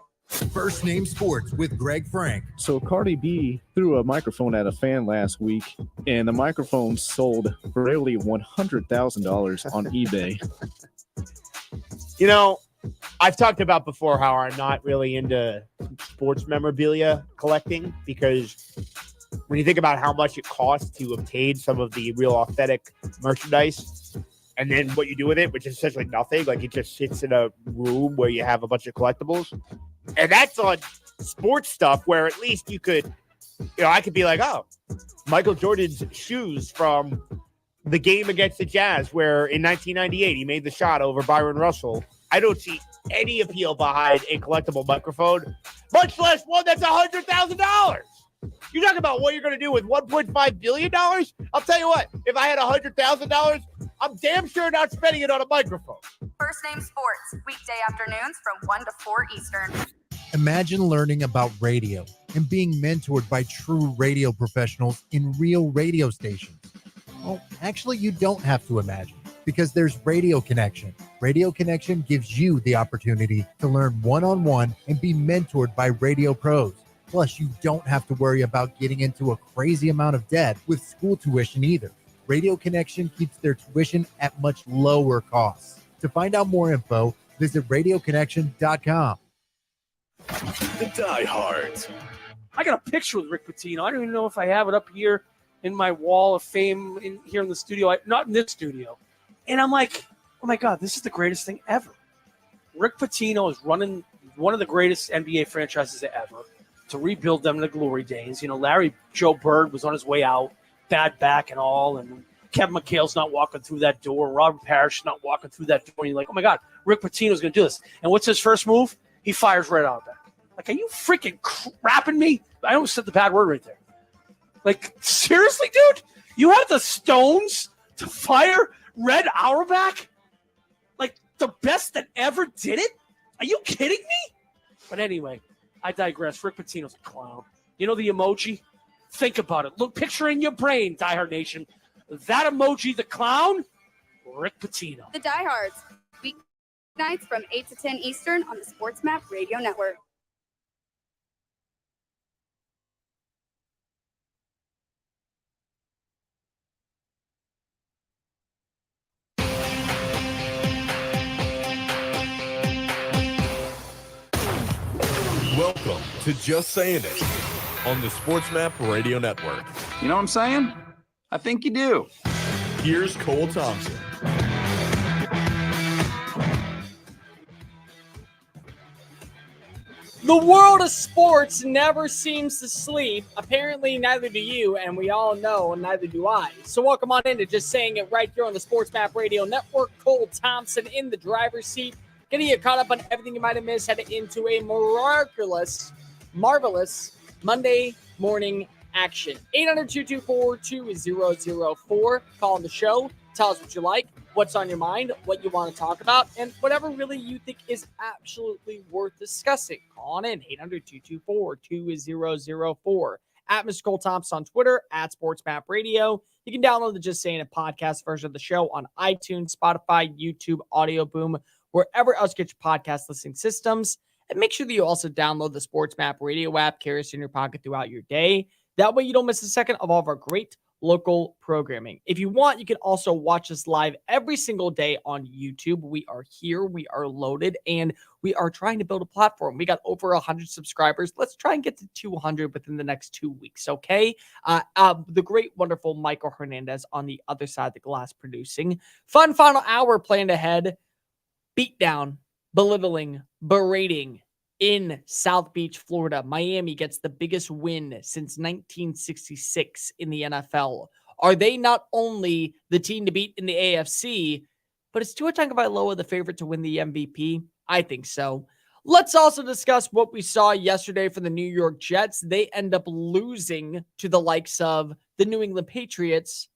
First Name Sports with Greg Frank. So Cardi B threw a microphone at a fan last week, and the microphone sold for nearly $100,000 on eBay. You know, I've talked about before how I'm not really into sports memorabilia collecting, because when you think about how much it costs to obtain some of the real authentic merchandise, and then what you do with it, which is essentially nothing, like it just sits in a room where you have a bunch of collectibles. And that's on sports stuff where at least you could, I could be like, oh, Michael Jordan's shoes from the game against the Jazz, where in 1998 he made the shot over Byron Russell. I don't see any appeal behind a collectible microphone, much less one that's $100,000. You're talking about what you're going to do with $1.5 billion? I'll tell you what, if I had $100,000, I'm damn sure not spending it on a microphone. First Name Sports, weekday afternoons from 1 to 4 Eastern. Imagine learning about radio and being mentored by true radio professionals in real radio stations. Well, actually, you don't have to imagine, because there's Radio Connection. Radio Connection gives you the opportunity to learn one-on-one and be mentored by radio pros. Plus, you don't have to worry about getting into a crazy amount of debt with school tuition either. Radio Connection keeps their tuition at much lower costs. To find out more info, visit radioconnection.com. The diehards. I got a picture with Rick Pitino. I don't even know if I have it up here in my wall of fame here in the studio. Not in this studio. And I'm like, oh my God, this is the greatest thing ever. Rick Pitino is running one of the greatest NBA franchises ever to rebuild them in the glory days. Larry Joe Bird was on his way out, bad back and all, and Kevin McHale's not walking through that door. Robert Parrish not walking through that door. And you're like, oh my God, Rick Pitino's going to do this. And what's his first move? He fires right out of that. Like, are you freaking crapping me? I almost said the bad word right there. Like, seriously, dude? You have the stones to fire Red Auerbach? Like, the best that ever did it? Are you kidding me? But anyway, I digress. Rick Pitino's a clown. You know the emoji? Think about it. Look, picture in your brain, Die Hard Nation. That emoji, the clown, Rick Pitino. The Diehards, weeknights from 8 to 10 Eastern on the Sports Map Radio Network. Welcome to Just Saying It on the Sports Map Radio Network. You know what I'm saying? I think you do. Here's Cole Thompson. The world of sports never seems to sleep. Apparently, neither do you, and we all know neither do I. So welcome on into Just Saying It right here on the Sports Map Radio Network. Cole Thompson in the driver's seat, getting you caught up on everything you might have missed heading into a marvelous Monday morning action. 800-224-2004. Call on the show. Tell us what you like, what's on your mind, what you want to talk about, and whatever really you think is absolutely worth discussing. Call on in, 800-224-2004. At Mr. Cole Thompson on Twitter, at SportsMap Radio. You can download the Just Saying It podcast version of the show on iTunes, Spotify, YouTube, Audio Boom, wherever else you get your podcast listening systems. And make sure that you also download the SportsMap Radio app, carry us in your pocket throughout your day. That way you don't miss a second of all of our great local programming. If you want, you can also watch us live every single day on YouTube. We are here, we are loaded, and we are trying to build a platform. We got over 100 subscribers. Let's try and get to 200 within the next 2 weeks, okay? The great, wonderful Michael Hernandez on the other side of the glass producing. Fun final hour planned ahead. Beatdown, belittling, berating, in South Beach, Florida. Miami gets the biggest win since 1966 in the NFL. Are they not only the team to beat in the AFC, but is Tua Tagovailoa the favorite to win the MVP? I think so. Let's also discuss what we saw yesterday for the New York Jets. They end up losing to the likes of the New England Patriots.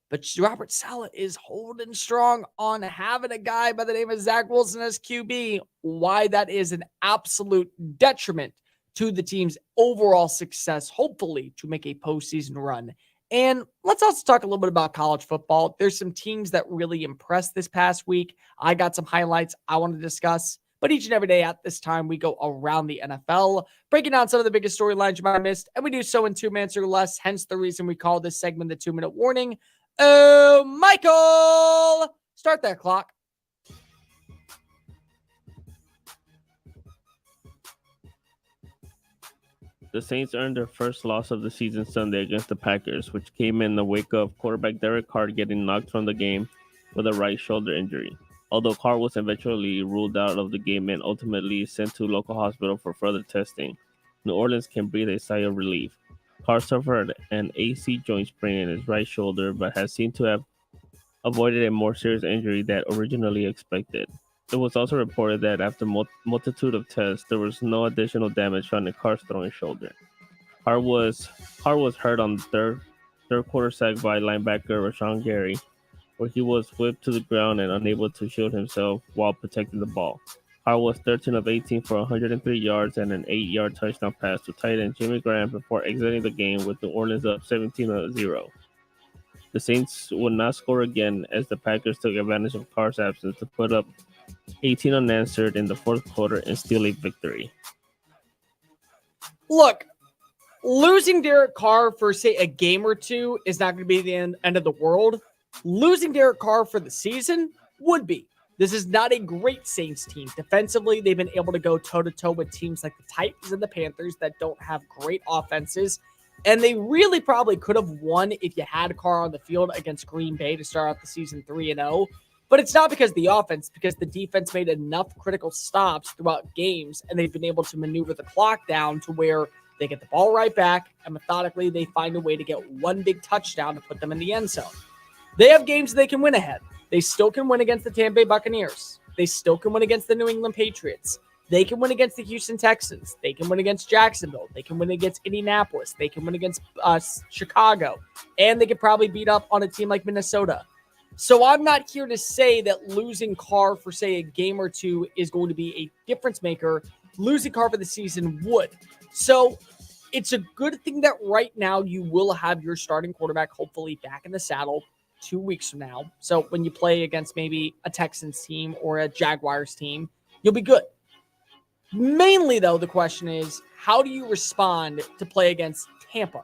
But Robert Saleh is holding strong on having a guy by the name of Zach Wilson as QB. Why that is an absolute detriment to the team's overall success, hopefully to make a postseason run. And let's also talk a little bit about college football. There's some teams that really impressed this past week. I got some highlights I want to discuss. But each and every day at this time, we go around the NFL, breaking down some of the biggest storylines you might have missed. And we do so in 2 minutes or less, hence the reason we call this segment the 2-minute warning. Oh, Michael! Start that clock. The Saints earned their first loss of the season Sunday against the Packers, which came in the wake of quarterback Derek Carr getting knocked from the game with a right shoulder injury. Although Carr was eventually ruled out of the game and ultimately sent to local hospital for further testing, New Orleans can breathe a sigh of relief. Carr suffered an AC joint sprain in his right shoulder, but has seemed to have avoided a more serious injury than originally expected. It was also reported that after multitude of tests, there was no additional damage found in Carr's throwing shoulder. Carr was hurt on the third quarter sack by linebacker Rashawn Gary, where he was whipped to the ground and unable to shield himself while protecting the ball. Carr was 13 of 18 for 103 yards and an 8-yard touchdown pass to tight end Jimmy Graham before exiting the game with New Orleans up 17-0. The Saints would not score again as the Packers took advantage of Carr's absence to put up 18 unanswered in the fourth quarter and steal a victory. Look, losing Derek Carr for, say, a game or two is not going to be the end of the world. Losing Derek Carr for the season would be. This is not a great Saints team. Defensively, they've been able to go toe-to-toe with teams like the Titans and the Panthers that don't have great offenses. And they really probably could have won if you had Carr on the field against Green Bay to start out the season 3-0. But it's not because of the offense, because the defense made enough critical stops throughout games, and they've been able to maneuver the clock down to where they get the ball right back, and methodically they find a way to get one big touchdown to put them in the end zone. They have games they can win ahead. They still can win against the Tampa Bay Buccaneers. They still can win against the New England Patriots. They can win against the Houston Texans. They can win against Jacksonville. They can win against Indianapolis. They can win against Chicago. And they could probably beat up on a team like Minnesota. So I'm not here to say that losing Carr for, say, a game or two is going to be a difference maker. Losing Carr for the season would. So it's a good thing that right now you will have your starting quarterback hopefully back in the saddle 2 weeks from now. So when you play against maybe a Texans team or a Jaguars team, you'll be good. Mainly, though, the question is, how do you respond to play against Tampa?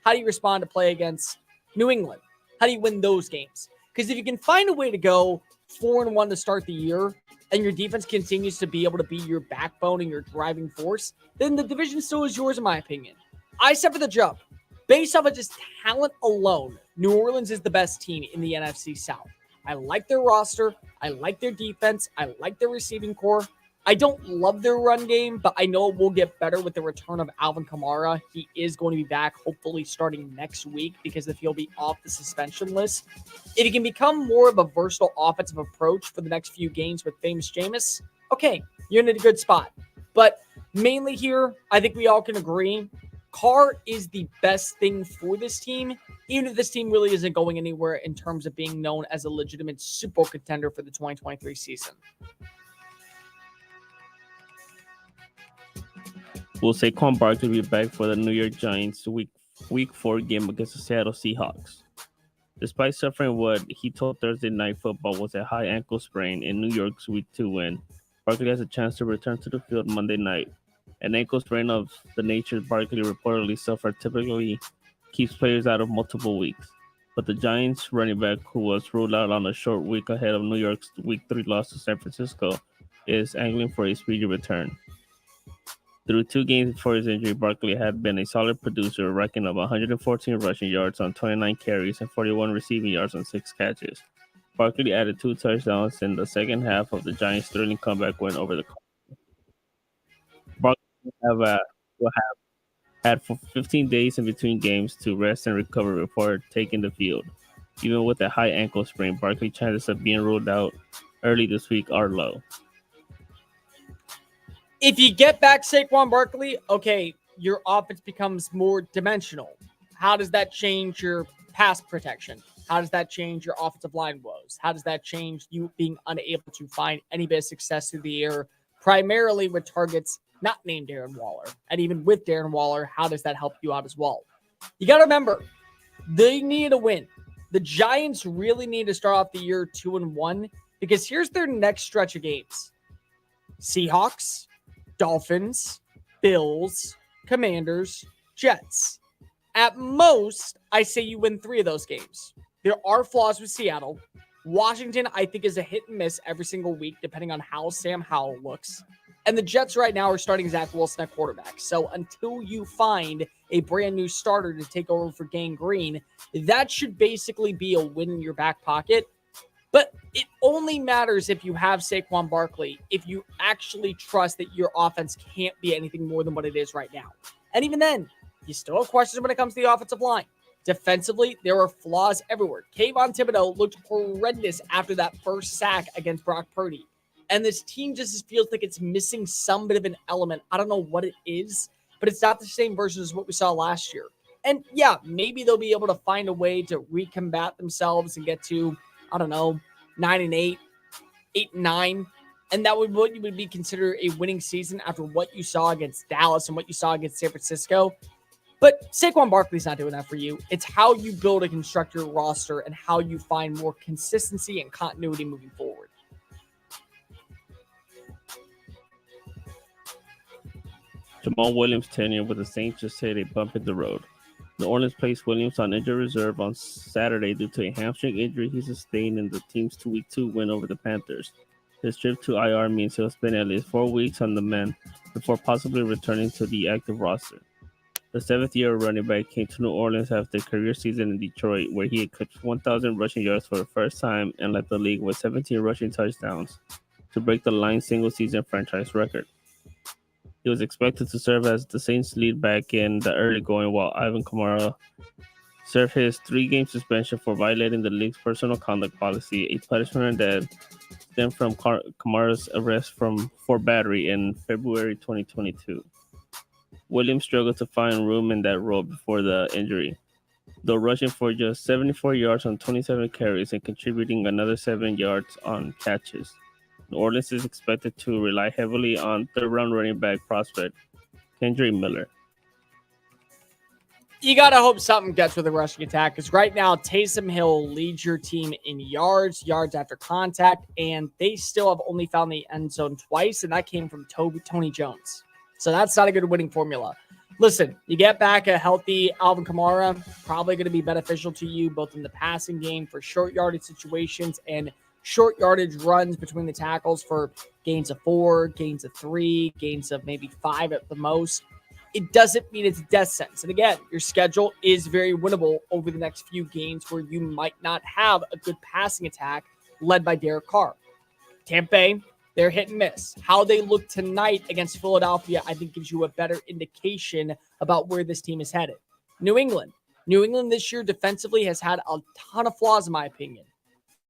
How do you respond to play against New England? How do you win those games? Because if you can find a way to go 4-1 to start the year and your defense continues to be able to be your backbone and your driving force, then the division still is yours, in my opinion. I said for the jump, based off of just talent alone, New Orleans is the best team in the NFC South. I like their roster. I like their defense. I like their receiving core. I don't love their run game, but I know it will get better with the return of Alvin Kamara. He is going to be back, hopefully starting next week, because if he'll be off the suspension list. If he can become more of a versatile offensive approach for the next few games with famous Jameis, okay, you're in a good spot. But mainly here, I think we all can agree, Carr is the best thing for this team, even if this team really isn't going anywhere in terms of being known as a legitimate Super Bowl contender for the 2023 season. Will Saquon Barkley be back for the New York Giants week 4 game against the Seattle Seahawks? Despite suffering what he told Thursday Night Football was a high ankle sprain in New York's week 2 win, Barkley has a chance to return to the field Monday night. An ankle sprain of the nature Barkley reportedly suffered typically keeps players out of multiple weeks. But the Giants running back, who was ruled out on a short week ahead of New York's week 3 loss to San Francisco, is angling for a speedy return. Through 2 games before his injury, Barkley had been a solid producer, racking up 114 rushing yards on 29 carries and 41 receiving yards on 6 catches. Barkley added 2 touchdowns in the second half of the Giants' thrilling comeback win over the Cardinals. Barkley will have had 15 days in between games to rest and recover before taking the field. Even with a high ankle sprain, Barkley's chances of being ruled out early this week are low. If you get back Saquon Barkley, okay, your offense becomes more dimensional. How does that change your pass protection? How does that change your offensive line woes? How does that change you being unable to find any bit of success through the air, primarily with targets not named Darren Waller? And even with Darren Waller, how does that help you out as well? You got to remember, they need a win. The Giants really need to start off the year 2-1, because here's their next stretch of games. Seahawks, Dolphins, Bills, Commanders, Jets. At most, I say you win 3 of those games. There are flaws with Seattle. Washington, I think, is a hit and miss every single week, depending on how Sam Howell looks. And the Jets right now are starting Zach Wilson at quarterback. So until you find a brand new starter to take over for Gang Green, that should basically be a win in your back pocket. But it only matters if you have Saquon Barkley, if you actually trust that your offense can't be anything more than what it is right now. And even then, you still have questions when it comes to the offensive line. Defensively, there are flaws everywhere. Kayvon Thibodeau looked horrendous after that first sack against Brock Purdy. And this team just feels like it's missing some bit of an element. I don't know what it is, but it's not the same version as what we saw last year. And yeah, maybe they'll be able to find a way to recombat themselves and get to, 9-8, 8-9. And that would what you would be considered a winning season after what you saw against Dallas and what you saw against San Francisco. But Saquon Barkley's not doing that for you. It's how you build and construct your roster and how you find more consistency and continuity moving forward. Jamal Williams' tenure with the Saints just hit a bump in the road. New Orleans placed Williams on injured reserve on Saturday due to a hamstring injury he sustained in the team's week 2 win over the Panthers. His trip to IR means he'll spend at least 4 weeks on the mend before possibly returning to the active roster. The 7th-year running back came to New Orleans after a career season in Detroit, where he eclipsed 1,000 rushing yards for the first time and led the league with 17 rushing touchdowns to break the Lions' single-season franchise record. He was expected to serve as the Saints' lead back in the early going, while Alvin Kamara served his 3-game suspension for violating the league's personal conduct policy, a punishment that stemmed from Kamara's arrest for battery in February 2022. Williams struggled to find room in that role before the injury, though rushing for just 74 yards on 27 carries and contributing another 7 yards on catches. New Orleans is expected to rely heavily on third-round running back prospect Kendre Miller. You got to hope something gets with the rushing attack, because right now Taysom Hill leads your team in yards after contact, and they still have only found the end zone twice, and that came from Tony Jones. So that's not a good winning formula. Listen, you get back a healthy Alvin Kamara, probably going to be beneficial to you both in the passing game for short yardage situations and short yardage runs between the tackles for gains of 4, gains of 3, gains of maybe 5 at the most. It doesn't mean it's a death sentence. And again, your schedule is very winnable over the next few games where you might not have a good passing attack led by Derek Carr. Tampa Bay, They're hit and miss. How they look tonight against Philadelphia, I think, gives you a better indication about where this team is headed. New England this year defensively has had a ton of flaws, in my opinion.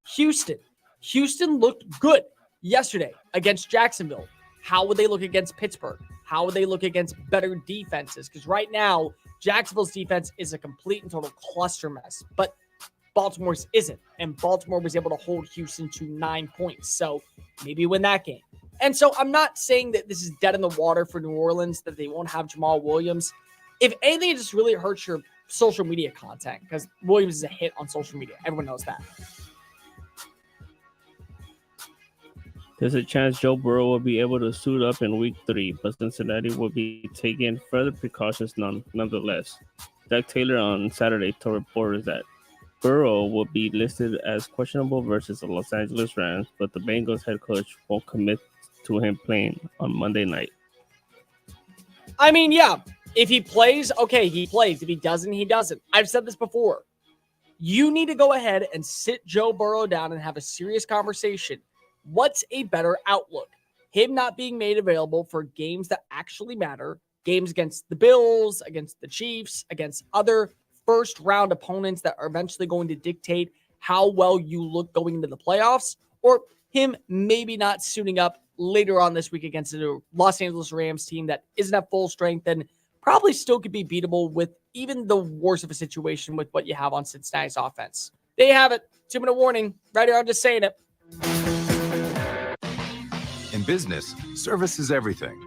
Houston looked good yesterday against Jacksonville. How would they look against Pittsburgh? How would they look against better defenses? Because right now, Jacksonville's defense is a complete and total cluster mess. But Baltimore's isn't. And Baltimore was able to hold Houston to 9 points. So maybe win that game. And so I'm not saying that this is dead in the water for New Orleans, that they won't have Jamal Williams. If anything, it just really hurts your social media content because Williams is a hit on social media. Everyone knows that. There's a chance Joe Burrow will be able to suit up in week 3, but Cincinnati will be taking further precautions nonetheless. Zach Taylor on Saturday told reporters that Burrow will be listed as questionable versus the Los Angeles Rams, but the Bengals head coach won't commit to him playing on Monday night. I mean, yeah, if he plays, okay, he plays. If he doesn't, he doesn't. I've said this before. You need to go ahead and sit Joe Burrow down and have a serious conversation. What's a better outlook? Him not being made available for games that actually matter, games against the Bills, against the Chiefs, against other first-round opponents that are eventually going to dictate how well you look going into the playoffs, or him maybe not suiting up later on this week against a Los Angeles Rams team that isn't at full strength and probably still could be beatable with even the worst of a situation with what you have on Cincinnati's offense. There you have it. 2-minute warning. Right here, I'm just saying it. In business, service is everything.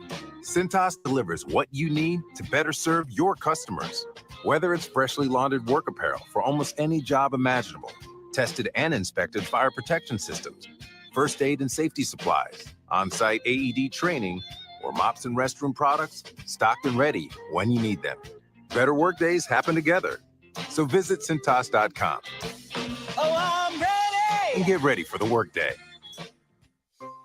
Cintas delivers what you need to better serve your customers. Whether it's freshly laundered work apparel for almost any job imaginable, tested and inspected fire protection systems, first aid and safety supplies, on-site AED training, or mops and restroom products, stocked and ready when you need them. Better work days happen together. So visit Cintas.com. Oh, I'm ready! And get ready for the workday.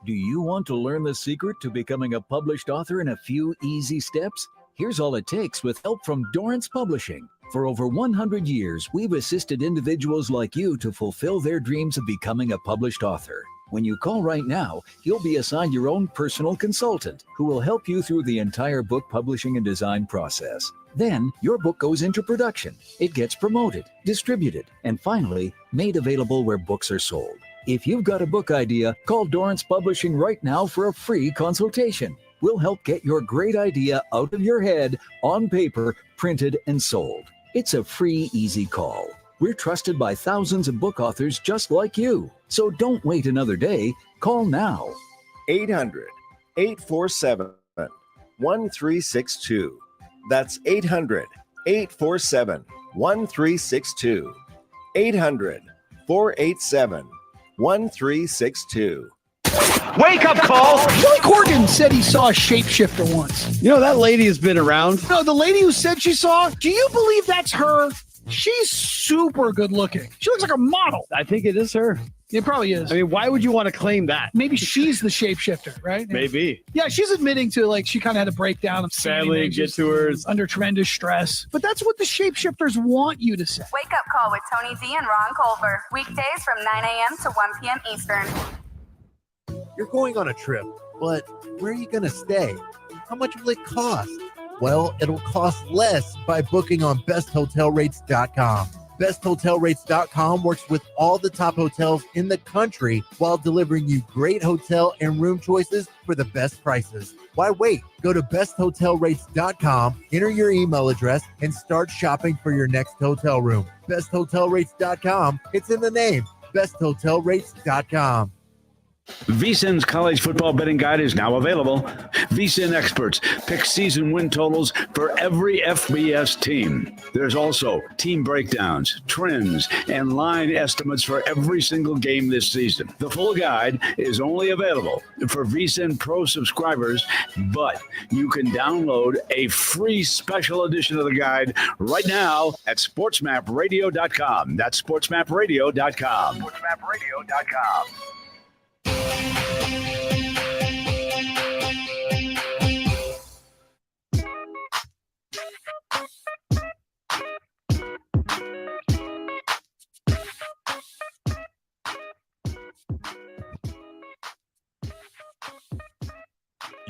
Do you want to learn the secret to becoming a published author in a few easy steps? Here's all it takes with help from Dorrance Publishing. For over 100 years, we've assisted individuals like you to fulfill their dreams of becoming a published author. When you call right now, you'll be assigned your own personal consultant who will help you through the entire book publishing and design process. Then, your book goes into production. It gets promoted, distributed, and finally, made available where books are sold. If you've got a book idea, call Dorrance Publishing right now for a free consultation. We'll help get your great idea out of your head, on paper, printed, and sold. It's a free, easy call. We're trusted by thousands of book authors just like you. So don't wait another day. Call now. 800-847-1362. That's 800-847-1362. 800-487-1362. Wake up call! Billy Corgan said he saw a shapeshifter once. You know, that lady has been around. No, the lady who said she saw, do you believe that's her? She's super good looking. She looks like a model. I think it is her. It probably is. I mean, why would you want to claim that? Maybe she's the shapeshifter, right? Maybe. Yeah, she's admitting to, like, she kind of had a breakdown of family, get to her under tremendous stress. But that's what the shapeshifters want you to say. Wake up call with Tony D and Ron Culver. Weekdays from 9 a.m. to 1 p.m. Eastern. You're going on a trip, but where are you going to stay? How much will it cost? Well, it'll cost less by booking on besthotelrates.com. BestHotelRates.com works with all the top hotels in the country while delivering you great hotel and room choices for the best prices. Why wait? Go to BestHotelRates.com, enter your email address, and start shopping for your next hotel room. BestHotelRates.com, it's in the name. BestHotelRates.com. VSiN's college football betting guide is now available. VSiN experts pick season win totals for every FBS team. There's also team breakdowns, trends, and line estimates for every single game this season. The full guide is only available for VSiN Pro subscribers, but you can download a free special edition of the guide right now at sportsmapradio.com. That's sportsmapradio.com. Sportsmapradio.com.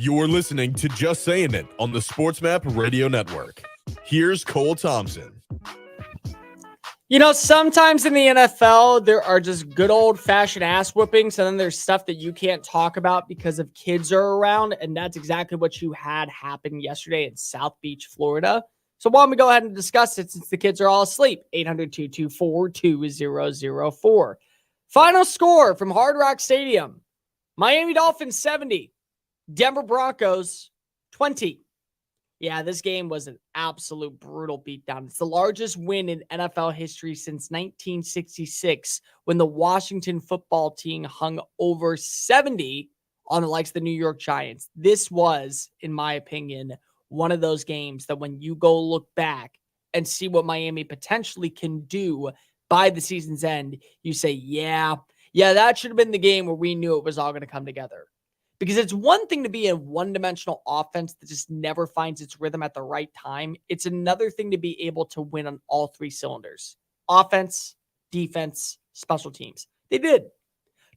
You're listening to Just Saying It on the SportsMap Radio Network. Here's Cole Thompson. You know, sometimes in the NFL, there are just good old-fashioned ass whoopings, and then there's stuff that you can't talk about because of kids are around, and that's exactly what you had happen yesterday in South Beach, Florida. So why don't we go ahead and discuss it since the kids are all asleep? 800-224-2004. Final score from Hard Rock Stadium. Miami Dolphins 70. Denver Broncos 20. Yeah, this game was an absolute brutal beatdown. It's the largest win in NFL history since 1966 when the Washington football team hung over 70 on the likes of the New York Giants. This was, in my opinion, one of those games that when you go look back and see what Miami potentially can do by the season's end, you say, yeah, that should have been the game where we knew it was all going to come together. Because it's one thing to be a one-dimensional offense that just never finds its rhythm at the right time. It's another thing to be able to win on all three cylinders. Offense, defense, special teams. They did.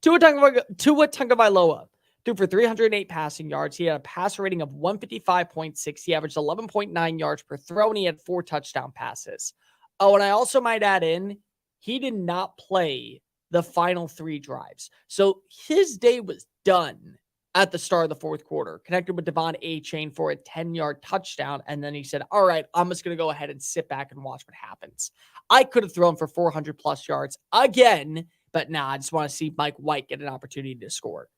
Tua Tagovailoa threw for 308 passing yards. He had a passer rating of 155.6. He averaged 11.9 yards per throw, and he had 4 touchdown passes. Oh, and I also might add in, he did not play the final 3 drives. So his day was done at the start of the fourth quarter, connected with Devon A-Chain for a 10-yard touchdown. And then he said, all right, I'm just going to go ahead and sit back and watch what happens. I could have thrown for 400-plus yards again, but nah, I just want to see Mike White get an opportunity to score.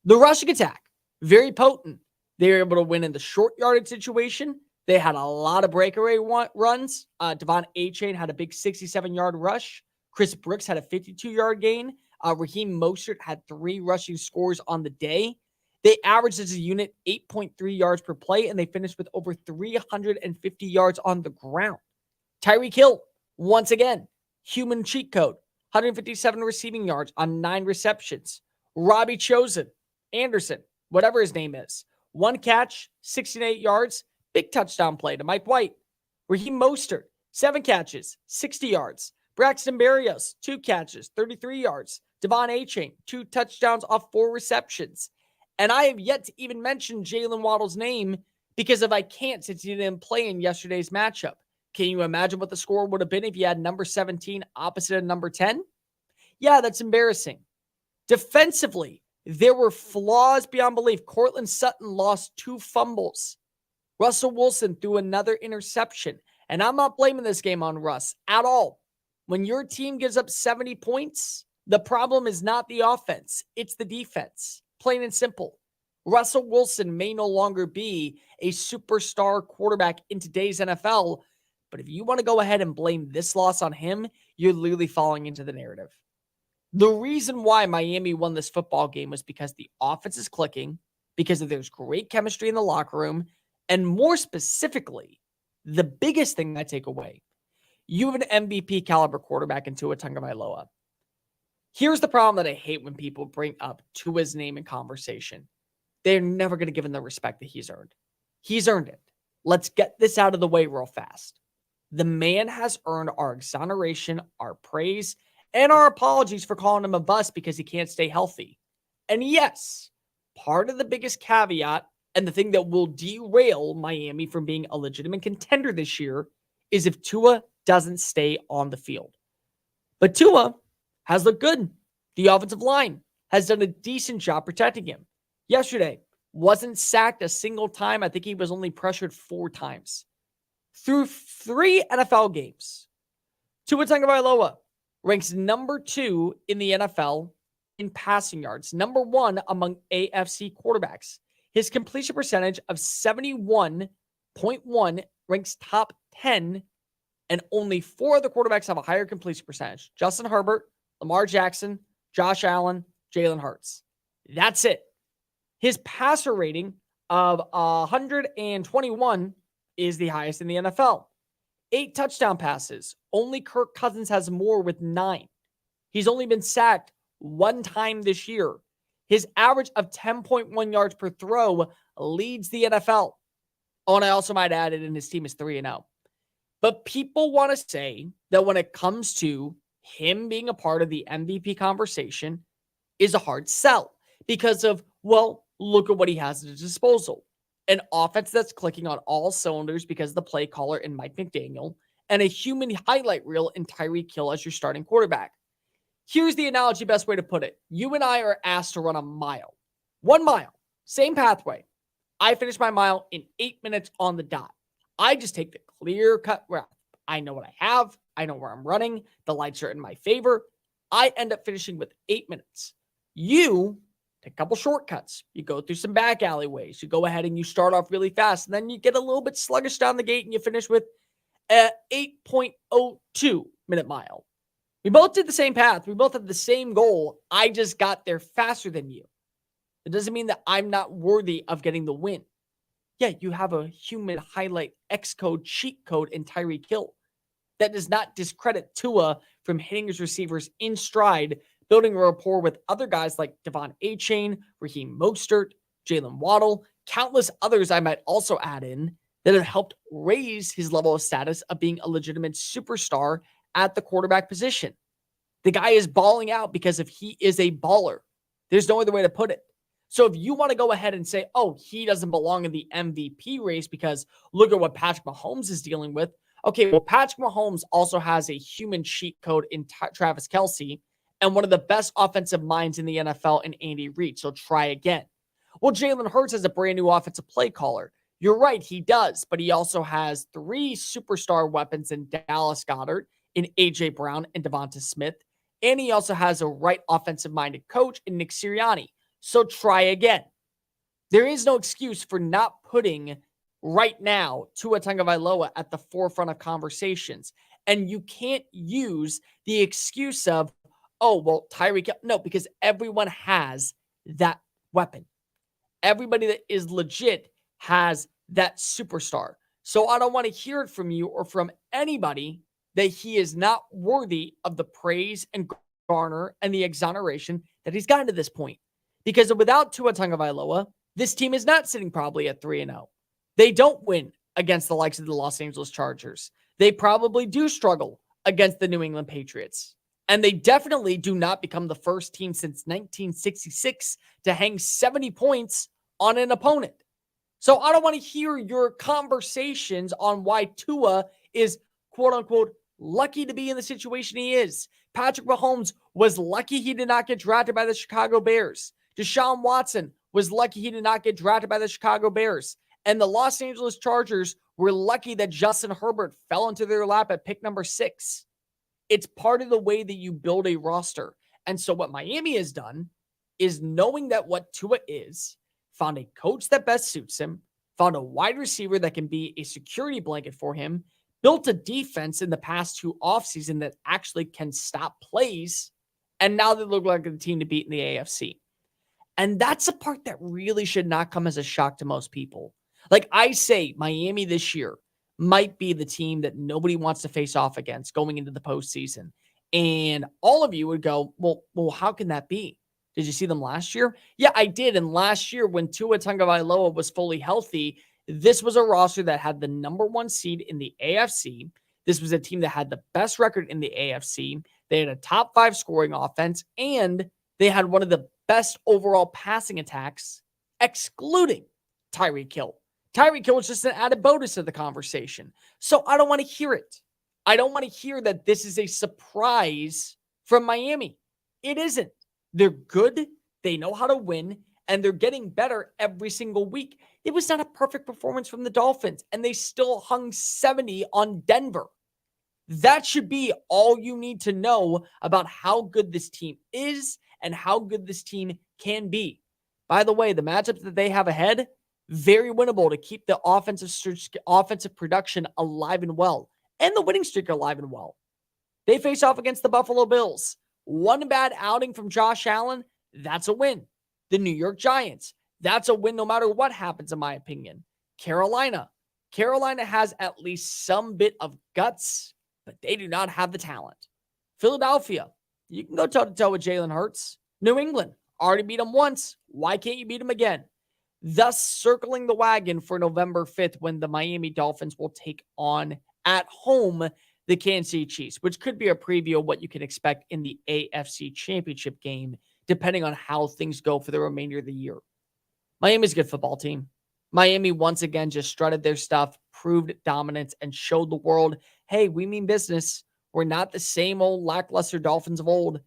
The rushing attack, very potent. They were able to win in the short yardage situation. They had a lot of breakaway runs. Devon A-Chain had a big 67-yard rush. Chris Brooks had a 52-yard gain. Raheem Mostert had 3 rushing scores on the day. They averaged as a unit 8.3 yards per play, and they finished with over 350 yards on the ground. Tyreek Hill, once again, human cheat code, 157 receiving yards on 9 receptions. Robbie Anderson, whatever his name is, 1 catch, 68 yards, big touchdown play to Mike White. Raheem Mostert, 7 catches, 60 yards. Braxton Berrios, 2 catches, 33 yards. Devon A-Chain, 2 touchdowns off 4 receptions. And I have yet to even mention Jalen Waddle's name because if I can't, since he didn't play in yesterday's matchup. Can you imagine what the score would have been if you had number 17 opposite of number 10? Yeah, that's embarrassing. Defensively, there were flaws beyond belief. Cortland Sutton lost 2 fumbles. Russell Wilson threw another interception. And I'm not blaming this game on Russ at all. When your team gives up 70 points, the problem is not the offense. It's the defense. Plain and simple. Russell Wilson may no longer be a superstar quarterback in today's NFL, but if you want to go ahead and blame this loss on him, you're literally falling into the narrative. The reason why Miami won this football game was because the offense is clicking, because there's great chemistry in the locker room, and more specifically, the biggest thing I take away, you have an MVP caliber quarterback in Tua Tagovailoa. Here's the problem that I hate when people bring up Tua's name in conversation. They're never going to give him the respect that he's earned. He's earned it. Let's get this out of the way real fast. The man has earned our exoneration, our praise, and our apologies for calling him a bust because he can't stay healthy. And yes, part of the biggest caveat and the thing that will derail Miami from being a legitimate contender this year is if Tua doesn't stay on the field. But Tua has looked good. The offensive line has done a decent job protecting him. Yesterday, wasn't sacked a single time. I think he was only pressured 4 times. Through 3 NFL games, Tua Tagovailoa ranks number 2 in the NFL in passing yards, number 1 among AFC quarterbacks. His completion percentage of 71.1 ranks top 10, and only 4 other quarterbacks have a higher completion percentage. Justin Herbert, Lamar Jackson, Josh Allen, Jalen Hurts. That's it. His passer rating of 121 is the highest in the NFL. 8 touchdown passes. Only Kirk Cousins has more with 9. He's only been sacked 1 time this year. His average of 10.1 yards per throw leads the NFL. Oh, and I also might add it in his team is 3-0. But people want to say that when it comes to him being a part of the MVP conversation is a hard sell because of, well, look at what he has at his disposal. An offense that's clicking on all cylinders because of the play caller in Mike McDaniel, and a human highlight reel in Tyreek Hill as your starting quarterback. Here's the analogy best way to put it. You and I are asked to run a mile. 1 mile, same pathway. I finish my mile in 8 minutes on the dot. I just take the clear-cut route. I know what I have. I know where I'm running. The lights are in my favor. I end up finishing with 8 minutes. You take a couple shortcuts. You go through some back alleyways. You go ahead and you start off really fast, and then you get a little bit sluggish down the gate, and you finish with an 8.02 minute mile. We both did the same path. We both had the same goal. I just got there faster than you. It doesn't mean that I'm not worthy of getting the win. Yeah, you have a human highlight X code cheat code in Tyreek Hill. That does not discredit Tua from hitting his receivers in stride, building a rapport with other guys like Devon Achane, Raheem Mostert, Jalen Waddle, countless others I might also add in that have helped raise his level of status of being a legitimate superstar at the quarterback position. The guy is balling out because if he is a baller. There's no other way to put it. So if you want to go ahead and say, oh, he doesn't belong in the MVP race because look at what Patrick Mahomes is dealing with. Okay, well, Patrick Mahomes also has a human cheat code in Travis Kelce and one of the best offensive minds in the NFL in Andy Reid. So try again. Well, Jalen Hurts has a brand new offensive play caller. You're right, he does, but he also has 3 superstar weapons in Dallas Goedert, in A.J. Brown, and Devonta Smith. And he also has a right offensive-minded coach in Nick Sirianni. So try again. There is no excuse for not putting right now Tua Tagovailoa at the forefront of conversations. And you can't use the excuse of, oh, well, Tyreek. No, because everyone has that weapon. Everybody that is legit has that superstar. So I don't want to hear it from you or from anybody that he is not worthy of the praise and garner and the exoneration that he's gotten to this point. Because without Tua Tagovailoa, this team is not sitting probably at 3-0. They don't win against the likes of the Los Angeles Chargers. They probably do struggle against the New England Patriots. And they definitely do not become the first team since 1966 to hang 70 points on an opponent. So I don't want to hear your conversations on why Tua is, quote unquote, lucky to be in the situation he is. Patrick Mahomes was lucky he did not get drafted by the Chicago Bears. Deshaun Watson was lucky he did not get drafted by the Chicago Bears. And the Los Angeles Chargers were lucky that Justin Herbert fell into their lap at pick number 6. It's part of the way that you build a roster. And so what Miami has done is knowing that what Tua is, found a coach that best suits him, found a wide receiver that can be a security blanket for him, built a defense in the past 2 offseasons that actually can stop plays, and now they look like the team to beat in the AFC. And that's a part that really should not come as a shock to most people. Like I say, Miami this year might be the team that nobody wants to face off against going into the postseason. And all of you would go, well, how can that be? Did you see them last year? Yeah, I did. And last year when Tua Tagovailoa was fully healthy, this was a roster that had the number 1 seed in the AFC. This was a team that had the best record in the AFC. They had a top 5 scoring offense, and they had one of the best overall passing attacks, excluding Tyreek Hill. Tyreek Hill was just an added bonus to the conversation. So I don't want to hear it. I don't want to hear that this is a surprise from Miami. It isn't. They're good. They know how to win, and they're getting better every single week. It was not a perfect performance from the Dolphins, and they still hung 70 on Denver. That should be all you need to know about how good this team is and how good this team can be. By the way, the matchups that they have ahead, very winnable to keep the offensive production alive and well, and the winning streak alive and well. They face off against the Buffalo Bills. One bad outing from Josh Allen, that's a win. The New York Giants, that's a win no matter what happens, in my opinion. Carolina has at least some bit of guts, but they do not have the talent. Philadelphia, you can go toe-to-toe with Jalen Hurts. New England, already beat them once. Why can't you beat them again? Thus circling the wagon for November 5th when the Miami Dolphins will take on, at home, the Kansas City Chiefs, which could be a preview of what you can expect in the AFC Championship game, depending on how things go for the remainder of the year. Miami's a good football team. Miami once again just strutted their stuff, proved dominance, and showed the world, hey, we mean business. We're not the same old lackluster Dolphins of old.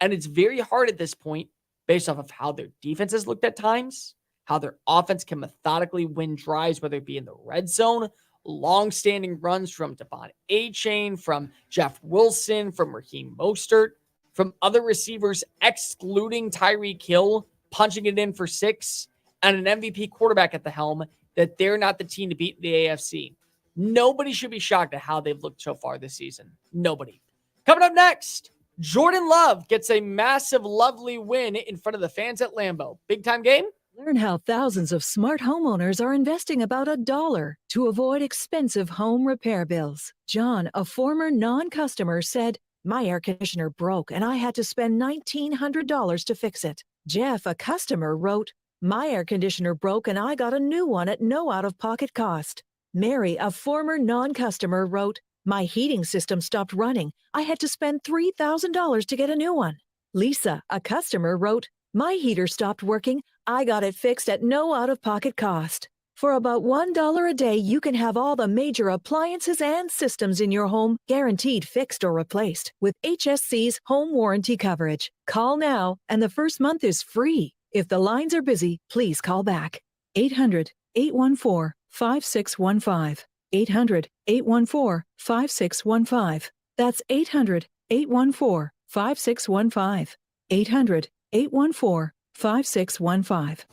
And it's very hard at this point, based off of how their defense has looked at times, how their offense can methodically win drives, whether it be in the red zone, long-standing runs from Devon A-Chain, from Jeff Wilson, from Raheem Mostert, from other receivers, excluding Tyreek Hill, punching it in for 6, and an MVP quarterback at the helm, that they're not the team to beat the AFC. Nobody should be shocked at how they've looked so far this season. Nobody. Coming up next, Jordan Love gets a massive, lovely win in front of the fans at Lambeau. Big time game? Learn how thousands of smart homeowners are investing about $1 to avoid expensive home repair bills. John, a former non-customer, said, "My air conditioner broke and I had to spend $1,900 to fix it." Jeff, a customer, wrote, "My air conditioner broke and I got a new one at no out-of-pocket cost." Mary, a former non-customer, wrote, "My heating system stopped running. I had to spend $3,000 to get a new one." Lisa, a customer, wrote, "My heater stopped working. I got it fixed at no out-of-pocket cost." For about $1 a day, you can have all the major appliances and systems in your home guaranteed fixed or replaced with HSC's home warranty coverage. Call now, and the first month is free. If the lines are busy, please call back. 800-814-5615. 800-814-5615. That's 800-814-5615. 800-814-5615.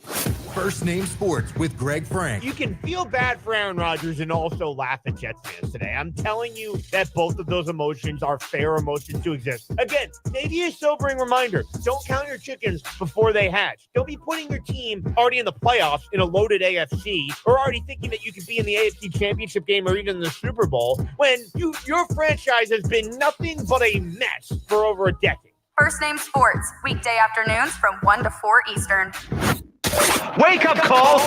First Name Sports with Greg Frank. You can feel bad for Aaron Rodgers and also laugh at Jets fans today. I'm telling you that both of those emotions are fair emotions to exist. Again, maybe a sobering reminder. Don't count your chickens before they hatch. Don't be putting your team already in the playoffs in a loaded AFC or already thinking that you could be in the AFC Championship game or even the Super Bowl when your franchise has been nothing but a mess for over a decade. First Name Sports, weekday afternoons from 1 to 4 Eastern. Wake up call.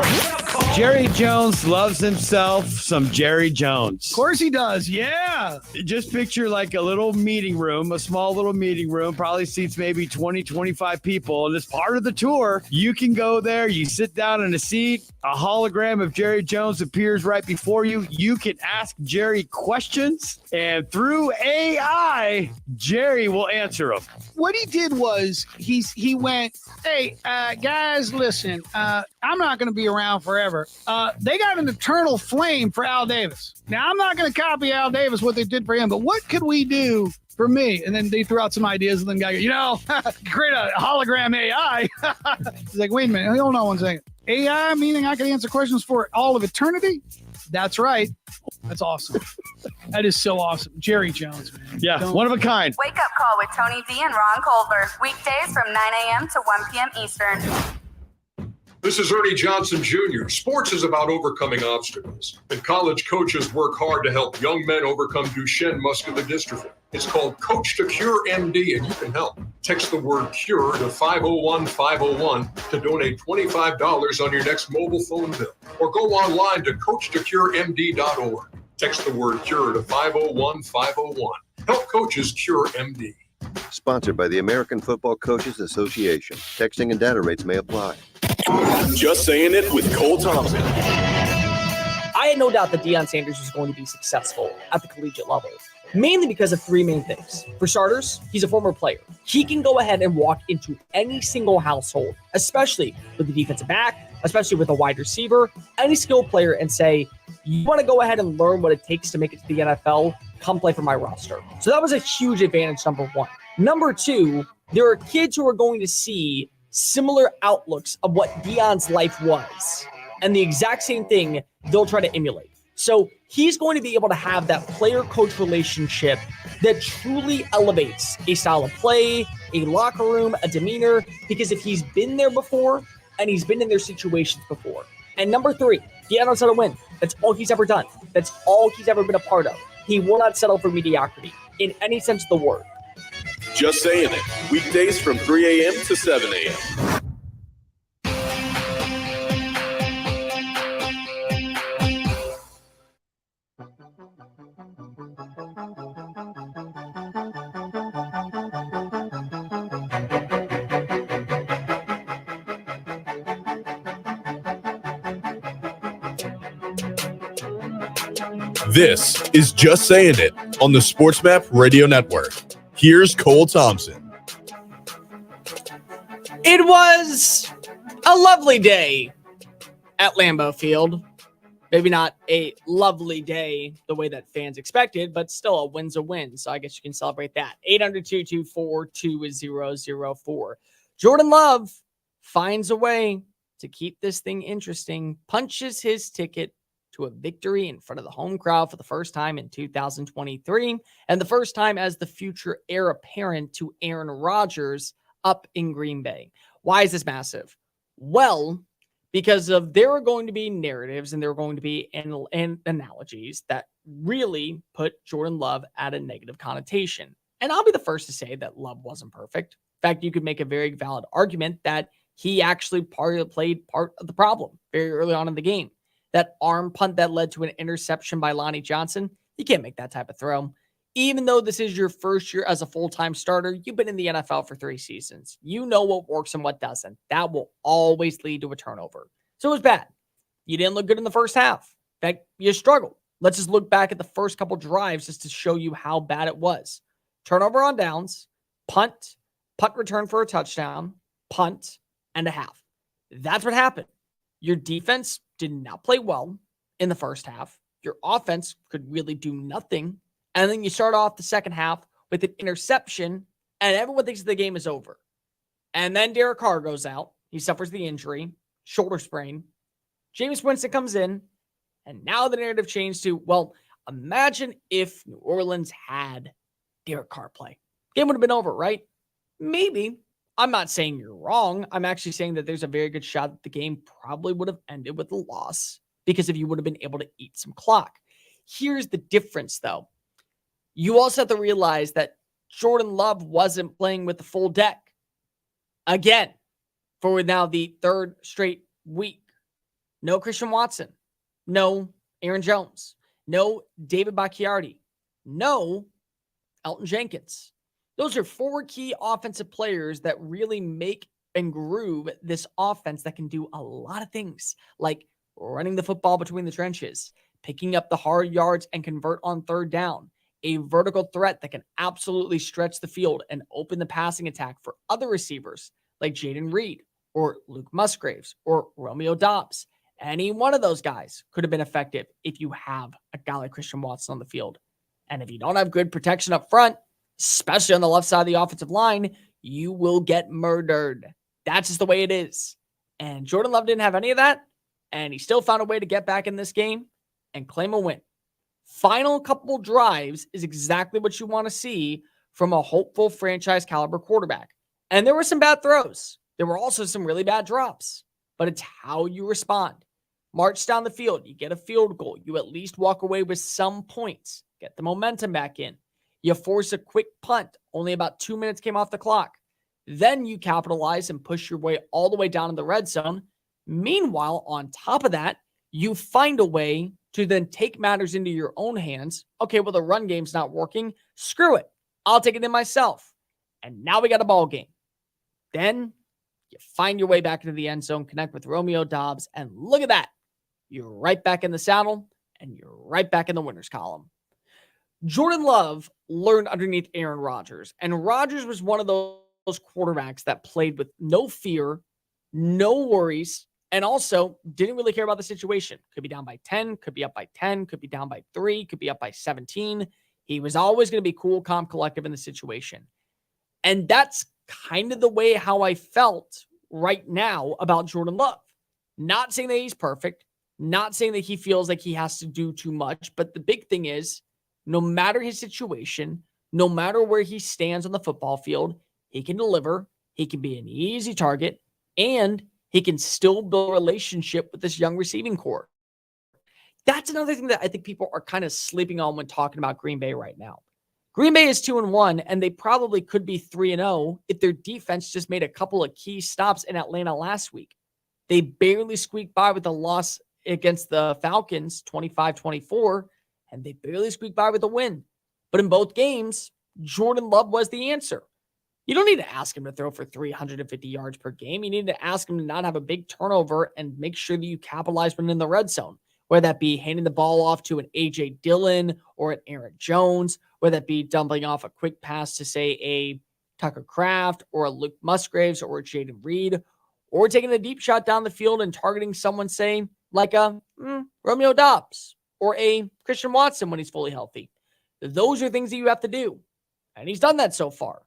Jerry Jones loves himself some Jerry Jones. Of course he does. Yeah. Just picture like a little meeting room, a small little meeting room, probably seats maybe 20, 25 people. And as part of the tour, you can go there. You sit down in a seat. A hologram of Jerry Jones appears right before you. You can ask Jerry questions. And through AI, Jerry will answer them. What he did was he went, "Hey, guys, listen, I'm not going to be around forever. They got an eternal flame for Al Davis. Now, I'm not going to copy Al Davis, what they did for him, but what could we do for me?" And then they threw out some ideas, and then guy goes, create a hologram AI. He's like, wait a minute, hold on one second. AI, meaning I can answer questions for all of eternity? That's right. That's awesome. That is so awesome. Jerry Jones, man. Yeah, one of a kind. Wake up call with Tony V and Ron Culver. Weekdays from 9 a.m. to 1 p.m. Eastern. This is Ernie Johnson Jr. Sports is about overcoming obstacles, and college coaches work hard to help young men overcome Duchenne muscular dystrophy. It's called Coach to Cure MD, and you can help. Text the word CURE to 501-501 to donate $25 on your next mobile phone bill, or go online to coachtocuremd.org. Text the word CURE to 501-501. Help coaches cure MD. Sponsored by the American Football Coaches Association. Texting and data rates may apply. Just Saying It with Cole Thompson. I had no doubt that Deion Sanders was going to be successful at the collegiate level, mainly because of three main things. For starters, he's a former player. He can go ahead and walk into any single household, especially with the defensive back, especially with a wide receiver, any skilled player, and say, you want to go ahead and learn what it takes to make it to the NFL, come play for my roster. So that was a huge advantage, number one. Number two, there are kids who are going to see similar outlooks of what Deion's life was, and the exact same thing they'll try to emulate. So he's going to be able to have that player-coach relationship that truly elevates a style of play, a locker room, a demeanor, because if he's been there before and he's been in their situations before. And number three, Deion knows how to win. That's all he's ever done. That's all he's ever been a part of. He will not settle for mediocrity in any sense of the word. Just Saying It. Weekdays from 3 a.m. to 7 a.m. This is Just Saying It on the SportsMap Radio Network. Here's Cole Thompson. It was a lovely day at Lambeau Field. Maybe not a lovely day the way that fans expected, but still a win's a win. So I guess you can celebrate that. 800-224-2004. Jordan Love finds a way to keep this thing interesting, punches his ticket to a victory in front of the home crowd for the first time in 2023, and the first time as the future heir apparent to Aaron Rodgers up in Green Bay. Why is this massive? Well, because there are going to be narratives and there are going to be analogies that really put Jordan Love at a negative connotation. And I'll be the first to say that Love wasn't perfect. In fact, you could make a very valid argument that he actually played part of the problem very early on in the game. That arm punt that led to an interception by Lonnie Johnson, you can't make that type of throw. Even though this is your first year as a full-time starter, you've been in the NFL for 3 seasons. You know what works and what doesn't. That will always lead to a turnover. So it was bad. You didn't look good in the first half. In fact, you struggled. Let's just look back at the first couple drives just to show you how bad it was. Turnover on downs, punt return for a touchdown, punt, and a half. That's what happened. Your defense did not play well in the first half. Your offense could really do nothing. And then you start off the second half with an interception, and everyone thinks the game is over. And then Derek Carr goes out. He suffers the injury, shoulder sprain. Jameis Winston comes in, and now the narrative changed to, well, imagine if New Orleans had Derek Carr play. Game would have been over, right? Maybe. I'm not saying you're wrong. I'm actually saying that there's a very good shot that the game probably would have ended with a loss because if you would have been able to eat some clock. Here's the difference, though. You also have to realize that Jordan Love wasn't playing with the full deck. Again, for now the third straight week. No Christian Watson. No Aaron Jones. No David Bakhtiari. No Elton Jenkins. Those are 4 key offensive players that really make and groove this offense that can do a lot of things, like running the football between the trenches, picking up the hard yards and convert on third down, a vertical threat that can absolutely stretch the field and open the passing attack for other receivers like Jaden Reed or Luke Musgraves or Romeo Doubs. Any one of those guys could have been effective if you have a guy like Christian Watson on the field. And if you don't have good protection up front, especially on the left side of the offensive line, you will get murdered. That's just the way it is. And Jordan Love didn't have any of that, and he still found a way to get back in this game and claim a win. Final couple drives is exactly what you want to see from a hopeful franchise caliber quarterback. And there were some bad throws. There were also some really bad drops, but it's how you respond. March down the field, you get a field goal. You at least walk away with some points, get the momentum back in. You force a quick punt. Only about 2 minutes came off the clock. Then you capitalize and push your way all the way down in the red zone. Meanwhile, on top of that, you find a way to then take matters into your own hands. Okay, well, the run game's not working. Screw it. I'll take it in myself. And now we got a ball game. Then you find your way back into the end zone, connect with Romeo Doubs, and look at that. You're right back in the saddle, and you're right back in the winner's column. Jordan Love learned underneath Aaron Rodgers, and Rodgers was one of those quarterbacks that played with no fear, no worries, and also didn't really care about the situation. Could be down by 10, could be up by 10, could be down by 3, could be up by 17. He was always going to be cool, calm, collective in the situation. And that's kind of the way how I felt right now about Jordan Love. Not saying that he's perfect, not saying that he feels like he has to do too much, but the big thing is, no matter his situation, no matter where he stands on the football field, he can deliver, he can be an easy target, and he can still build a relationship with this young receiving core. That's another thing that I think people are kind of sleeping on when talking about Green Bay right now. Green Bay is 2-1, and they probably could be 3-0 if their defense just made a couple of key stops in Atlanta last week. They barely squeaked by with a loss against the Falcons, 25-24, and they barely squeaked by with a win. But in both games, Jordan Love was the answer. You don't need to ask him to throw for 350 yards per game. You need to ask him to not have a big turnover and make sure that you capitalize when in the red zone. whether that be handing the ball off to an A.J. Dillon or an Aaron Jones, whether that be dumping off a quick pass to, say, a Tucker Kraft or a Luke Musgraves or a Jaden Reed, or taking a deep shot down the field and targeting someone, say, like a Romeo Dobbs or a Christian Watson when he's fully healthy. Those are things that you have to do. And he's done that so far.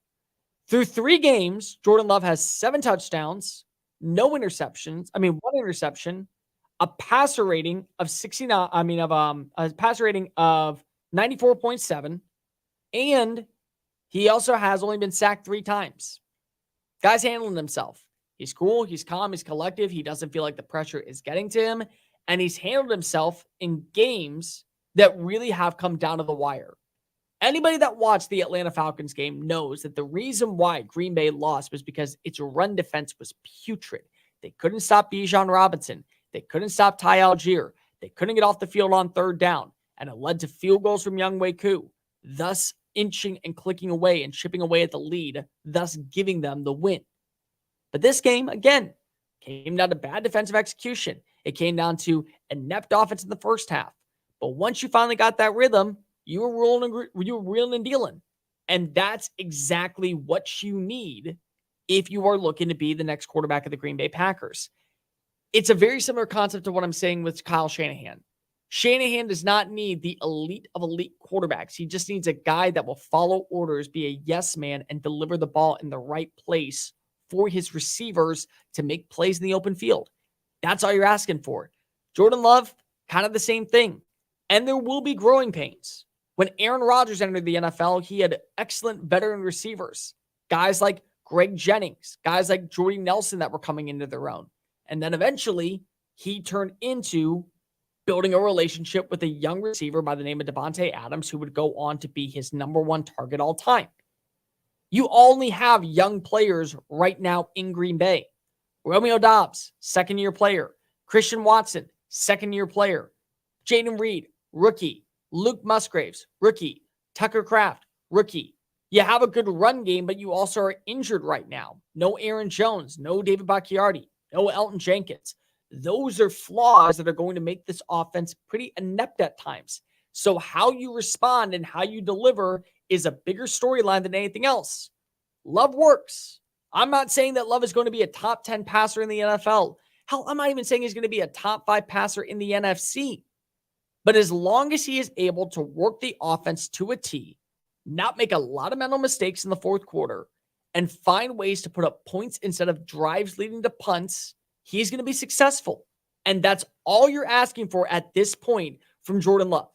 Through 3 games, Jordan Love has 7 touchdowns, no interceptions. 1 interception, a passer rating of 94.7, and he also has only been sacked 3 times. Guy's handling himself. He's cool, he's calm, he's collective. He doesn't feel like the pressure is getting to him, and he's handled himself in games that really have come down to the wire. Anybody that watched the Atlanta Falcons game knows that the reason why Green Bay lost was because its run defense was putrid. They couldn't stop Bijan Robinson. They couldn't stop Ty Algier. They couldn't get off the field on 3rd down, and it led to field goals from Younghoe Koo, thus inching and clicking away and chipping away at the lead, thus giving them the win. But this game, again, came down to bad defensive execution. It came down to inept offense in the first half. But once you finally got that rhythm, you were reeling and dealing. And that's exactly what you need if you are looking to be the next quarterback of the Green Bay Packers. It's a very similar concept to what I'm saying with Kyle Shanahan. Shanahan does not need the elite of elite quarterbacks. He just needs a guy that will follow orders, be a yes man, and deliver the ball in the right place for his receivers to make plays in the open field. That's all you're asking for. Jordan Love, kind of the same thing. And there will be growing pains. When Aaron Rodgers entered the NFL, he had excellent veteran receivers. Guys like Greg Jennings, guys like Jordy Nelson that were coming into their own. And then eventually, he turned into building a relationship with a young receiver by the name of Devontae Adams, who would go on to be his number 1 target all time. You only have young players right now in Green Bay. Romeo Dobbs, 2nd-year player. Christian Watson, 2nd-year player. Jaden Reed, rookie. Luke Musgraves, rookie. Tucker Kraft, rookie. You have a good run game, but you also are injured right now. No Aaron Jones, no David Bakhtiari, no Elton Jenkins. Those are flaws that are going to make this offense pretty inept at times. So how you respond and how you deliver is a bigger storyline than anything else. Love works. I'm not saying that Love is going to be a top 10 passer in the NFL. Hell, I'm not even saying he's going to be a top 5 passer in the NFC. But as long as he is able to work the offense to a T, not make a lot of mental mistakes in the 4th quarter, and find ways to put up points instead of drives leading to punts, he's going to be successful. And that's all you're asking for at this point from Jordan Love.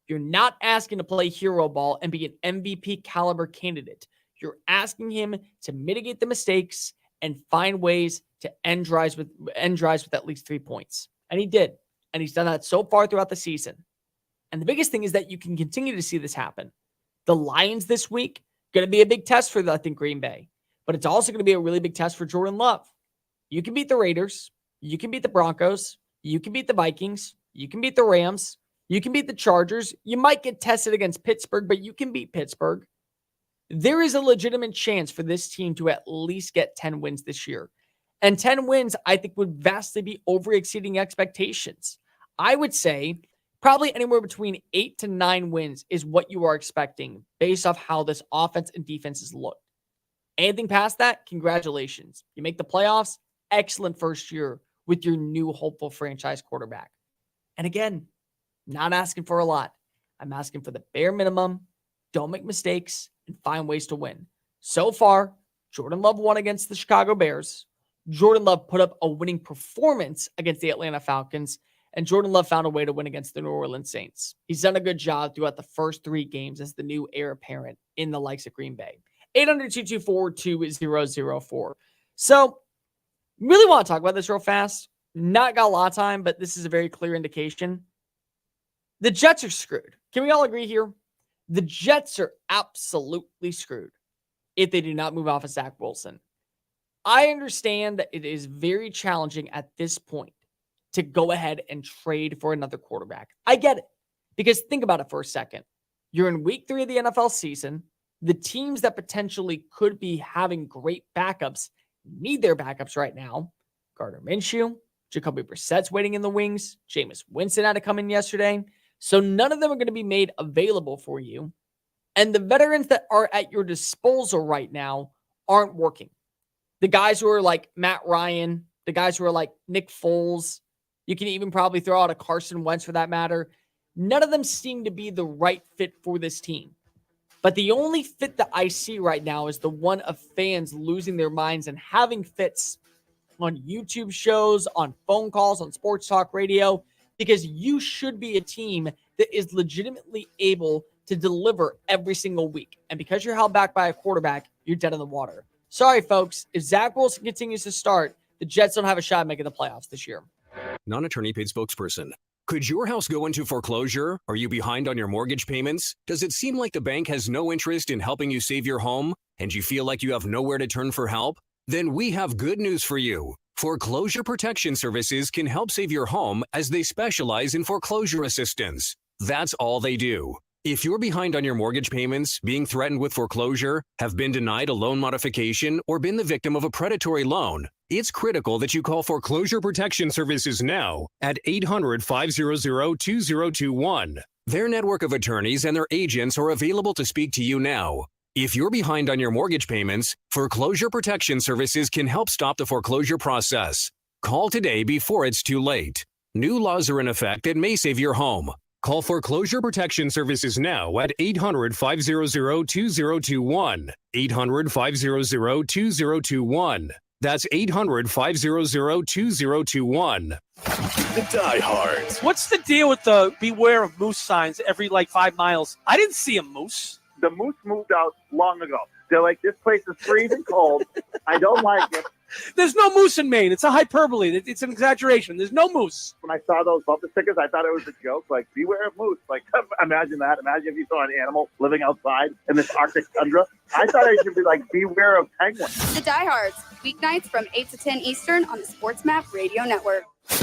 You're not asking to play hero ball and be an MVP caliber candidate. You're asking him to mitigate the mistakes and find ways to end drives with at least 3 points. And he did. And he's done that so far throughout the season. And the biggest thing is that you can continue to see this happen. The Lions this week, going to be a big test for, I think, Green Bay. But it's also going to be a really big test for Jordan Love. You can beat the Raiders. You can beat the Broncos. You can beat the Vikings. You can beat the Rams. You can beat the Chargers. You might get tested against Pittsburgh, but you can beat Pittsburgh. There is a legitimate chance for this team to at least get 10 wins this year. And 10 wins, I think, would vastly be over-exceeding expectations. I would say probably anywhere between 8 to 9 wins is what you are expecting based off how this offense and defenses look. Anything past that, congratulations. You make the playoffs, excellent first year with your new hopeful franchise quarterback. And again, not asking for a lot. I'm asking for the bare minimum. Don't make mistakes and find ways to win. So far, Jordan Love won against the Chicago Bears. Jordan Love put up a winning performance against the Atlanta Falcons, and Jordan Love found a way to win against the New Orleans Saints. He's done a good job throughout the first 3 games as the new heir apparent in the likes of Green Bay. 800-224-2004. So, really want to talk about this real fast. Not got a lot of time, but this is a very clear indication. The Jets are screwed. Can we all agree here? The Jets are absolutely screwed if they do not move off of Zach Wilson. I understand that it is very challenging at this point to go ahead and trade for another quarterback. I get it. Because think about it for a second. You're in week 3 of the NFL season. The teams that potentially could be having great backups need their backups right now. Gardner Minshew, Jacoby Brissett's waiting in the wings. Jameis Winston had to come in yesterday. So none of them are going to be made available for you. And the veterans that are at your disposal right now aren't working. The guys who are like Matt Ryan, the guys who are like Nick Foles, you can even probably throw out a Carson Wentz for that matter. None of them seem to be the right fit for this team. But the only fit that I see right now is the one of fans losing their minds and having fits on YouTube shows, on phone calls, on sports talk radio, because you should be a team that is legitimately able to deliver every single week. And because you're held back by a quarterback, you're dead in the water. Sorry, folks. If Zach Wilson continues to start, the Jets don't have a shot at making the playoffs this year. Non-attorney paid spokesperson. Could your house go into foreclosure? Are you behind on your mortgage payments? Does it seem like the bank has no interest in helping you save your home and you feel like you have nowhere to turn for help? Then we have good news for you. Foreclosure Protection Services can help save your home as they specialize in foreclosure assistance. That's all they do. If you're behind on your mortgage payments, being threatened with foreclosure, have been denied a loan modification, or been the victim of a predatory loan, it's critical that you call Foreclosure Protection Services now at 800-500-2021. Their network of attorneys and their agents are available to speak to you now. If you're behind on your mortgage payments, Foreclosure Protection Services can help stop the foreclosure process. Call today before it's too late. New laws are in effect that may save your home. Call Foreclosure Protection Services now at 800-500-2021. 800-500-2021. That's 800-500-2021. The diehards. What's the deal with the beware of moose signs every 5 miles? I didn't see a moose. The moose moved out long ago. They're like, this place is freezing cold. I don't like it. There's no moose in Maine. It's a hyperbole. It's an exaggeration. There's no moose. When I saw those bumper stickers, I thought it was a joke. Like, beware of moose. Like, imagine that. Imagine if you saw an animal living outside in this Arctic tundra. I thought it should be like, beware of penguins. The Diehards, weeknights from 8 to 10 Eastern on the Sports Map Radio Network.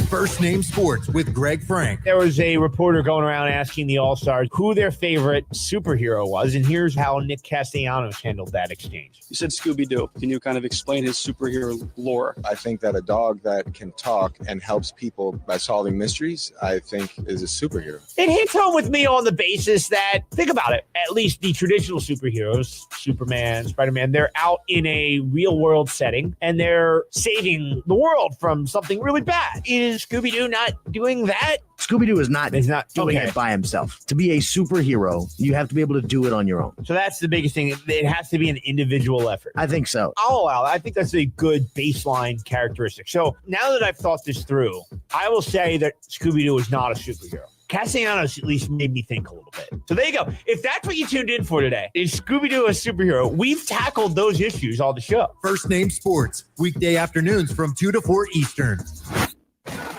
First Name Sports with Greg Frank. There was a reporter going around asking the All-Stars who their favorite superhero was, and here's how Nick Castellanos handled that exchange. You said Scooby-Doo. Can you kind of explain his superhero lore? I think that a dog that can talk and helps people by solving mysteries, I think is a superhero. It hits home with me on the basis that, think about it, at least the traditional superheroes, Superman, Spider-Man, they're out in a real-world setting, and they're saving the world from something really bad. Is Scooby-Doo not doing that? Scooby-Doo is not doing okay. it by himself. To be a superhero, you have to be able to do it on your own. So that's the biggest thing. It has to be an individual effort. I think so. I'll allow that. I think that's a good baseline characteristic. So now that I've thought this through, I will say that Scooby-Doo is not a superhero. Castellanos at least made me think a little bit. So there you go. If that's what you tuned in for today, is Scooby-Doo a superhero? We've tackled those issues on the show. First Name Sports, weekday afternoons from 2 to 4 Eastern.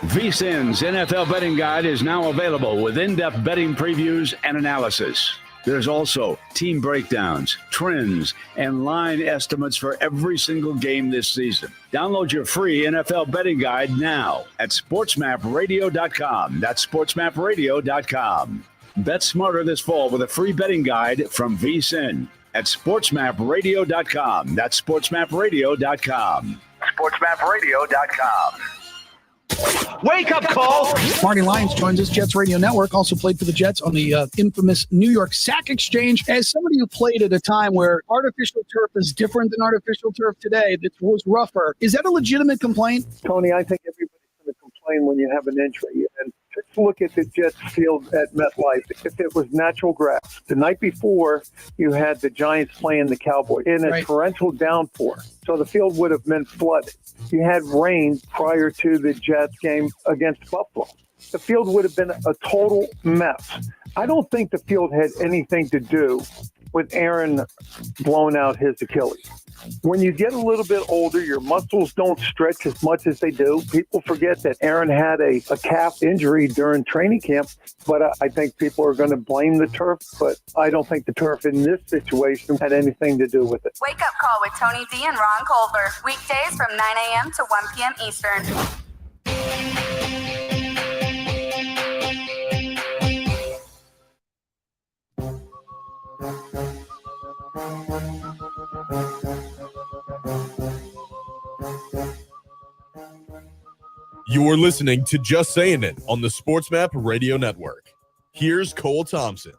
VSiN's NFL Betting Guide is now available with in-depth betting previews and analysis. There's also team breakdowns, trends, and line estimates for every single game this season. Download your free NFL Betting Guide now at sportsmapradio.com. That's sportsmapradio.com. Bet smarter this fall with a free betting guide from VSiN at sportsmapradio.com. That's sportsmapradio.com. sportsmapradio.com. Wake up call. Marty Lyons joins us, Jets Radio Network, also played for the Jets on the infamous New York Sack Exchange. As somebody who played at a time where artificial turf is different than artificial turf today, that was rougher, is that a legitimate complaint? Tony, I think everybody's going to complain when you have an injury. And just look at the Jets field at MetLife. If it was natural grass, the night before you had the Giants playing the Cowboys in a torrential downpour. So the field would have been flooded. You had rain prior to the Jets game against Buffalo. The field would have been a total mess. I don't think the field had anything to do with Aaron blowing out his Achilles. When you get a little bit older, your muscles don't stretch as much as they do. People forget that Aaron had a calf injury during training camp, but I think people are going to blame the turf, but I don't think the turf in this situation had anything to do with it. Wake up call with Tony D and Ron Culver. Weekdays from 9 a.m. to 1 p.m. Eastern. You're listening to Just Saying It on the SportsMap Radio Network. Here's Cole Thompson.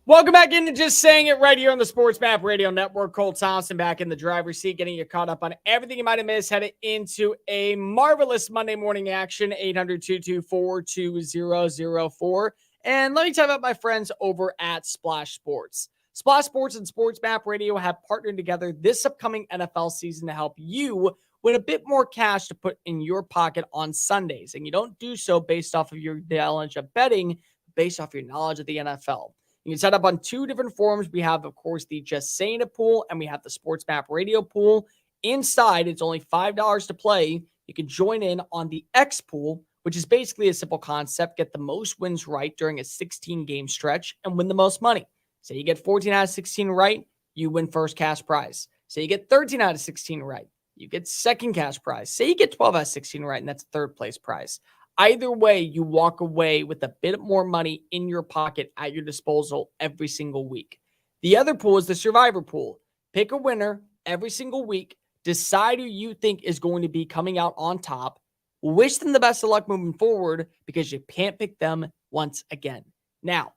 Welcome back into Just Saying It right here on the Sports Map Radio Network. Cole Thompson back in the driver's seat, getting you caught up on everything you might have missed headed into a marvelous Monday morning action, 800-224-2004. And let me tell you about my friends over at Splash Sports. Splash Sports and Sports Map Radio have partnered together this upcoming NFL season to help you win a bit more cash to put in your pocket on Sundays. And you don't do so based off of your knowledge of betting, based off your knowledge of the NFL. You can set up on two different forums. We have, of course, the Just Saying It pool, and we have the Sports Map Radio pool. Inside, it's only $5 to play. You can join in on the X pool, which is basically a simple concept. Get the most wins right during a 16-game stretch and win the most money. Say you get 14 out of 16 right, you win first cash prize. Say you get 13 out of 16 right, you get second cash prize. Say you get 12 out of 16 right, and that's third place prize. Either way, you walk away with a bit more money in your pocket at your disposal every single week. The other pool is the Survivor pool. Pick a winner every single week. Decide who you think is going to be coming out on top. Wish them the best of luck moving forward because you can't pick them once again. Now,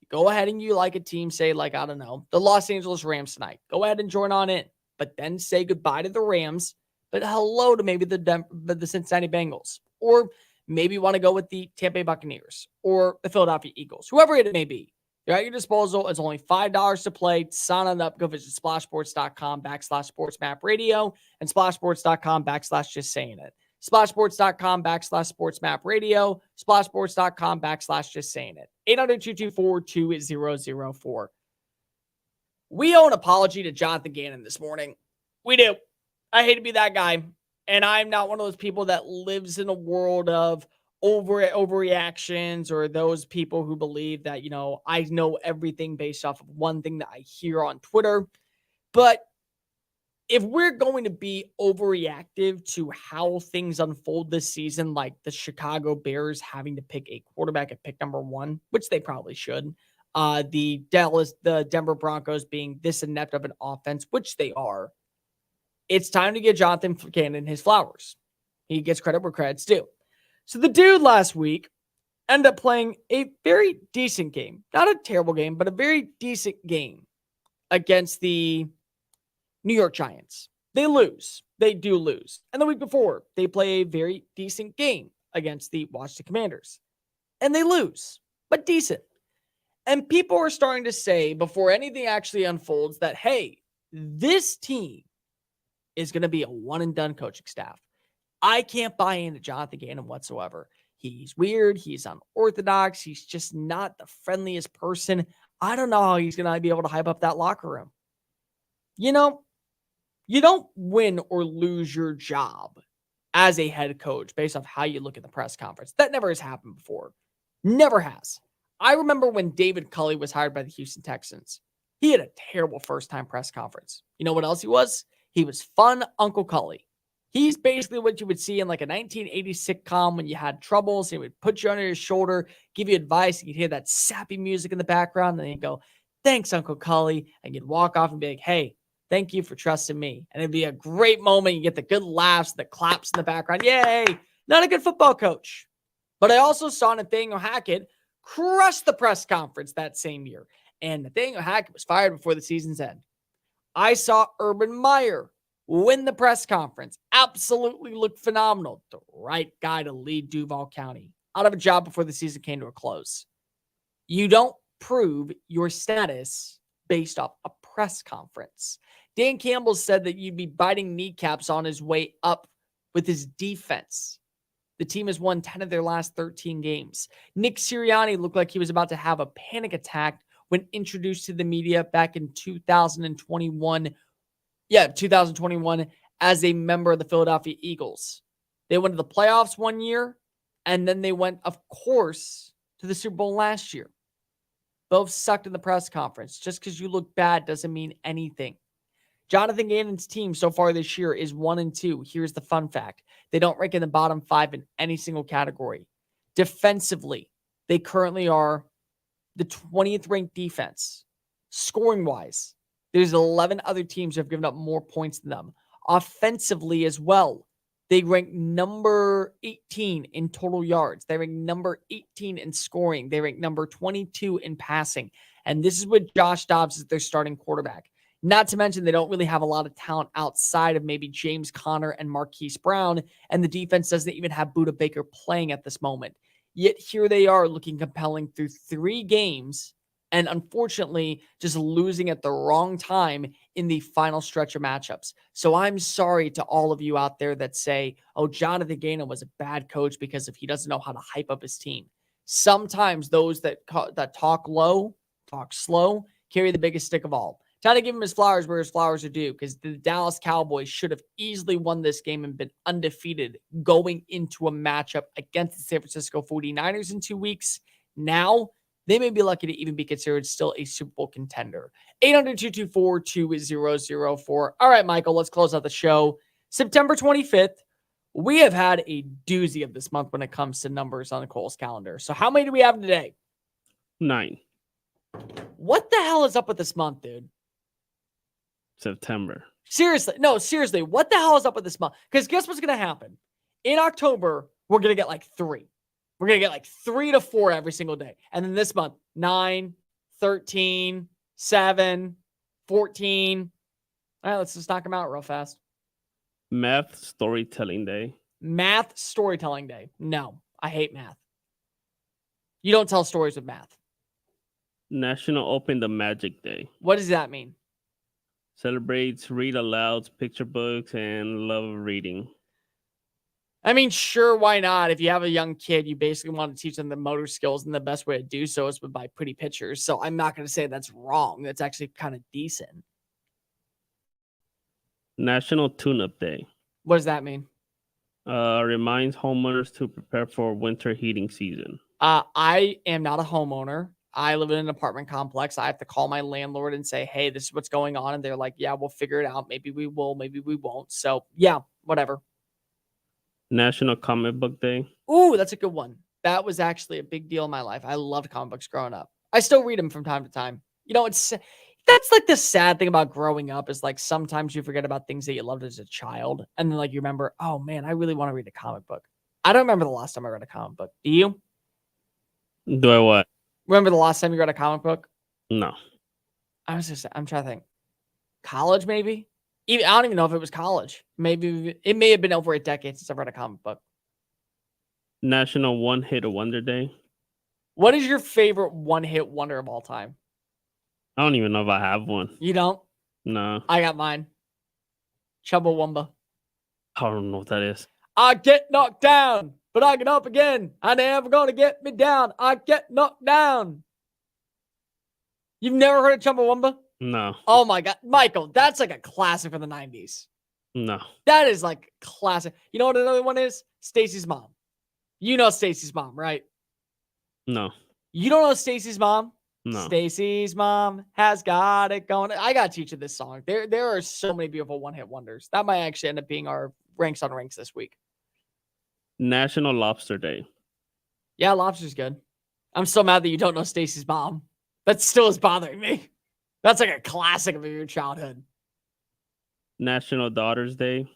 go ahead and you like a team, say like, I don't know, the Los Angeles Rams tonight. Go ahead and join on in, but then say goodbye to the Rams, but hello to maybe the Cincinnati Bengals, or maybe you want to go with the Tampa Bay Buccaneers or the Philadelphia Eagles, whoever it may be. They're at your disposal. It's only $5 to play. Sign on up. Go visit splashsports.com/sportsmapradio and splashsports.com/just saying it. Splashsports.com/sportsmapradio, splashsports.com/just saying it. 800-224-2004. We owe an apology to Jonathan Gannon this morning. We do. I hate to be that guy. And I'm not one of those people that lives in a world of overreactions or those people who believe that, you know, I know everything based off of one thing that I hear on Twitter. But if we're going to be overreactive to how things unfold this season, like the Chicago Bears having to pick a quarterback at pick number 1, which they probably should, the Denver Broncos being this inept of an offense, which they are, it's time to give Jonathan Gannon his flowers. He gets credit where credit's due. So the dude last week ended up playing a very decent game. Not a terrible game, but a very decent game against the New York Giants. They lose. They do lose. And the week before, they play a very decent game against the Washington Commanders. And they lose, but decent. And people are starting to say, before anything actually unfolds, that, hey, this team is going to be a one-and-done coaching staff. I can't buy into Jonathan Gannon whatsoever. He's weird. He's unorthodox. He's just not the friendliest person. I don't know how he's going to be able to hype up that locker room. You know, you don't win or lose your job as a head coach based off how you look at the press conference. That never has happened before. Never has. I remember when David Culley was hired by the Houston Texans. He had a terrible first-time press conference. You know what else he was? He was fun Uncle Culley. He's basically what you would see in like a 1980s sitcom when you had troubles. He would put you under his shoulder, give you advice, and you'd hear that sappy music in the background, and he'd go, "Thanks, Uncle Culley," and you'd walk off and be like, "Hey, thank you for trusting me." And it'd be a great moment. You get the good laughs, the claps in the background. Yay! Not a good football coach. But I also saw Nathaniel Hackett crush the press conference that same year. And Nathaniel Hackett was fired before the season's end. I saw Urban Meyer win the press conference. Absolutely looked phenomenal. The right guy to lead Duval County. Out of a job before the season came to a close. You don't prove your status based off a press conference. Dan Campbell said that you'd be biting kneecaps on his way up with his defense. The team has won 10 of their last 13 games. Nick Sirianni looked like he was about to have a panic attack when introduced to the media back in 2021. 2021 as a member of the Philadelphia Eagles. They went to the playoffs one year, and then they went, of course, to the Super Bowl last year. Both sucked in the press conference. Just because you look bad doesn't mean anything. Jonathan Gannon's team so far this year is 1-2. Here's the fun fact. They don't rank in the bottom 5 in any single category. Defensively, they currently are the 20th ranked defense. Scoring-wise, there's 11 other teams who have given up more points than them. Offensively as well, They rank number 18 in total yards. They rank number 18 in scoring. They rank number 22 in passing. And this is with Josh Dobbs as their starting quarterback. Not to mention, they don't really have a lot of talent outside of maybe James Conner and Marquise Brown. And the defense doesn't even have Budda Baker playing at this moment. Yet here they are looking compelling through 3 games. And unfortunately, just losing at the wrong time in the final stretch of matchups. So I'm sorry to all of you out there that say, oh, Jonathan Gaynor was a bad coach because if he doesn't know how to hype up his team. Sometimes those that talk low, talk slow, carry the biggest stick of all. Trying to give him his flowers where his flowers are due, because the Dallas Cowboys should have easily won this game and been undefeated going into a matchup against the San Francisco 49ers in 2 weeks. Now, they may be lucky to even be considered still a Super Bowl contender. 800-224-2004. All right, Michael, let's close out the show. September 25th, we have had a doozy of this month when it comes to numbers on the Coles calendar. So how many do we have today? 9. What the hell is up with this month, dude? September. Seriously. No, seriously. What the hell is up with this month? Because guess what's going to happen? In October, we're going to get like 3. We're going to get like 3 to 4 every single day. And then this month, 9, 13, 7, 14. All right, let's just knock them out real fast. Math Storytelling Day. Math Storytelling Day. No, I hate math. You don't tell stories with math. National Open the Magic Day. What does that mean? Celebrates read alouds, picture books, and love of reading. I mean, sure, why not? If you have a young kid, you basically want to teach them the motor skills, and the best way to do so is by pretty pictures. So I'm not going to say that's wrong. That's actually kind of decent. National Tune-Up Day. What does that mean? Reminds homeowners to prepare for winter heating season. I am not a homeowner. I live in an apartment complex. I have to call my landlord and say, hey, this is what's going on. And they're like, yeah, we'll figure it out. Maybe we will, maybe we won't. So yeah, whatever. National Comic Book Day. Ooh, that's a good one. That was actually a big deal in my life. I loved comic books growing up. I still read them from time to time. You know, that's like the sad thing about growing up is like sometimes you forget about things that you loved as a child. And then like you remember, oh man, I really want to read a comic book. I don't remember the last time I read a comic book. Do you? Do I what? Remember the last time you read a comic book? No. I'm trying to think. College, maybe? I don't even know if it was college. Maybe it may have been over a decade since I've read a comic book. National One Hit Wonder Day. What is your favorite one-hit wonder of all time? I don't even know if I have one. You don't? No. I got mine. Chumbawamba. I don't know what that is. I get knocked down, but I get up again. I never gonna get me down. I get knocked down. You've never heard of Chumbawamba? No. Oh my God. Michael, that's like a classic from the 90s. No. That is like classic. You know what another one is? Stacy's Mom. You know Stacy's mom, right? No. You don't know Stacy's mom? No. Stacy's mom has got it going. I got to teach you this song. There are so many beautiful one-hit wonders. That might actually end up being our ranks on ranks this week. National Lobster Day. Yeah, lobster's good. I'm so mad that you don't know Stacy's mom. That still is bothering me. That's like a classic of your childhood. National Daughters Day.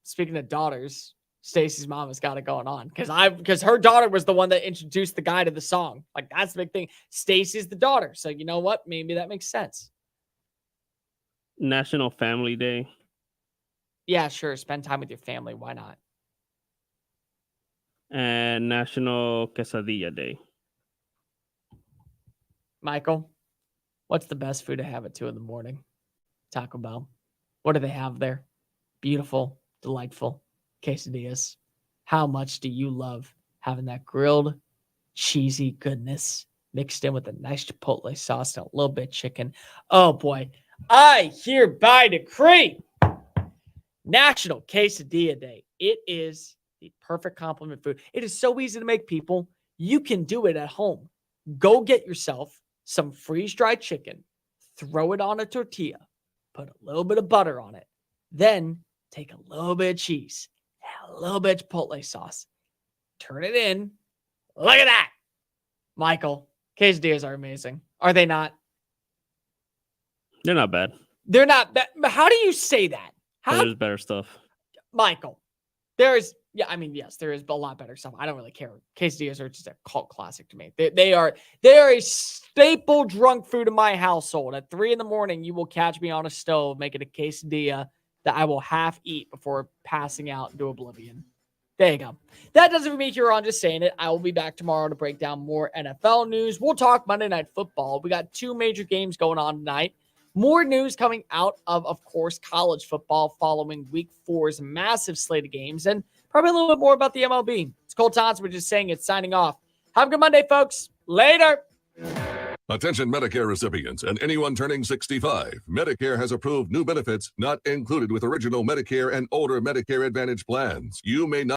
Speaking of daughters, Stacy's mom has got it going on because her daughter was the one that introduced the guy to the song. Like that's the big thing. Stacy's the daughter, so you know what? Maybe that makes sense. National Family Day. Yeah, sure. Spend time with your family. Why not? And National Quesadilla Day. Michael, what's the best food to have at 2 a.m? Taco Bell. What do they have there? Beautiful, delightful quesadillas. How much do you love having that grilled, cheesy goodness mixed in with a nice chipotle sauce and a little bit of chicken? Oh boy, I hereby decree National Quesadilla Day. It is the perfect complement food. It is so easy to make, people. You can do it at home. Go get yourself some freeze-dried chicken, throw it on a tortilla, put a little bit of butter on it, then take a little bit of cheese, a little bit of chipotle sauce, turn it in. Look at that. Michael, quesadillas are amazing. Are they not? They're not bad. They're not bad. How do you say that? There's better stuff. Michael, Yes, there is a lot better stuff. I don't really care. Quesadillas are just a cult classic to me. They are a staple drunk food in my household. At 3 a.m, you will catch me on a stove making a quesadilla that I will half eat before passing out into oblivion. There you go. That does it for me here on Just Saying It. I will be back tomorrow to break down more NFL news. We'll talk Monday Night Football. We got 2 major games going on tonight. More news coming out of course, college football following Week 4's massive slate of games, and probably a little bit more about the MLB. It's Cole Thompson. We're Just Saying It, signing off. Have a good Monday, folks. Later. Attention Medicare recipients and anyone turning 65. Medicare has approved new benefits not included with original Medicare and older Medicare Advantage plans. You may not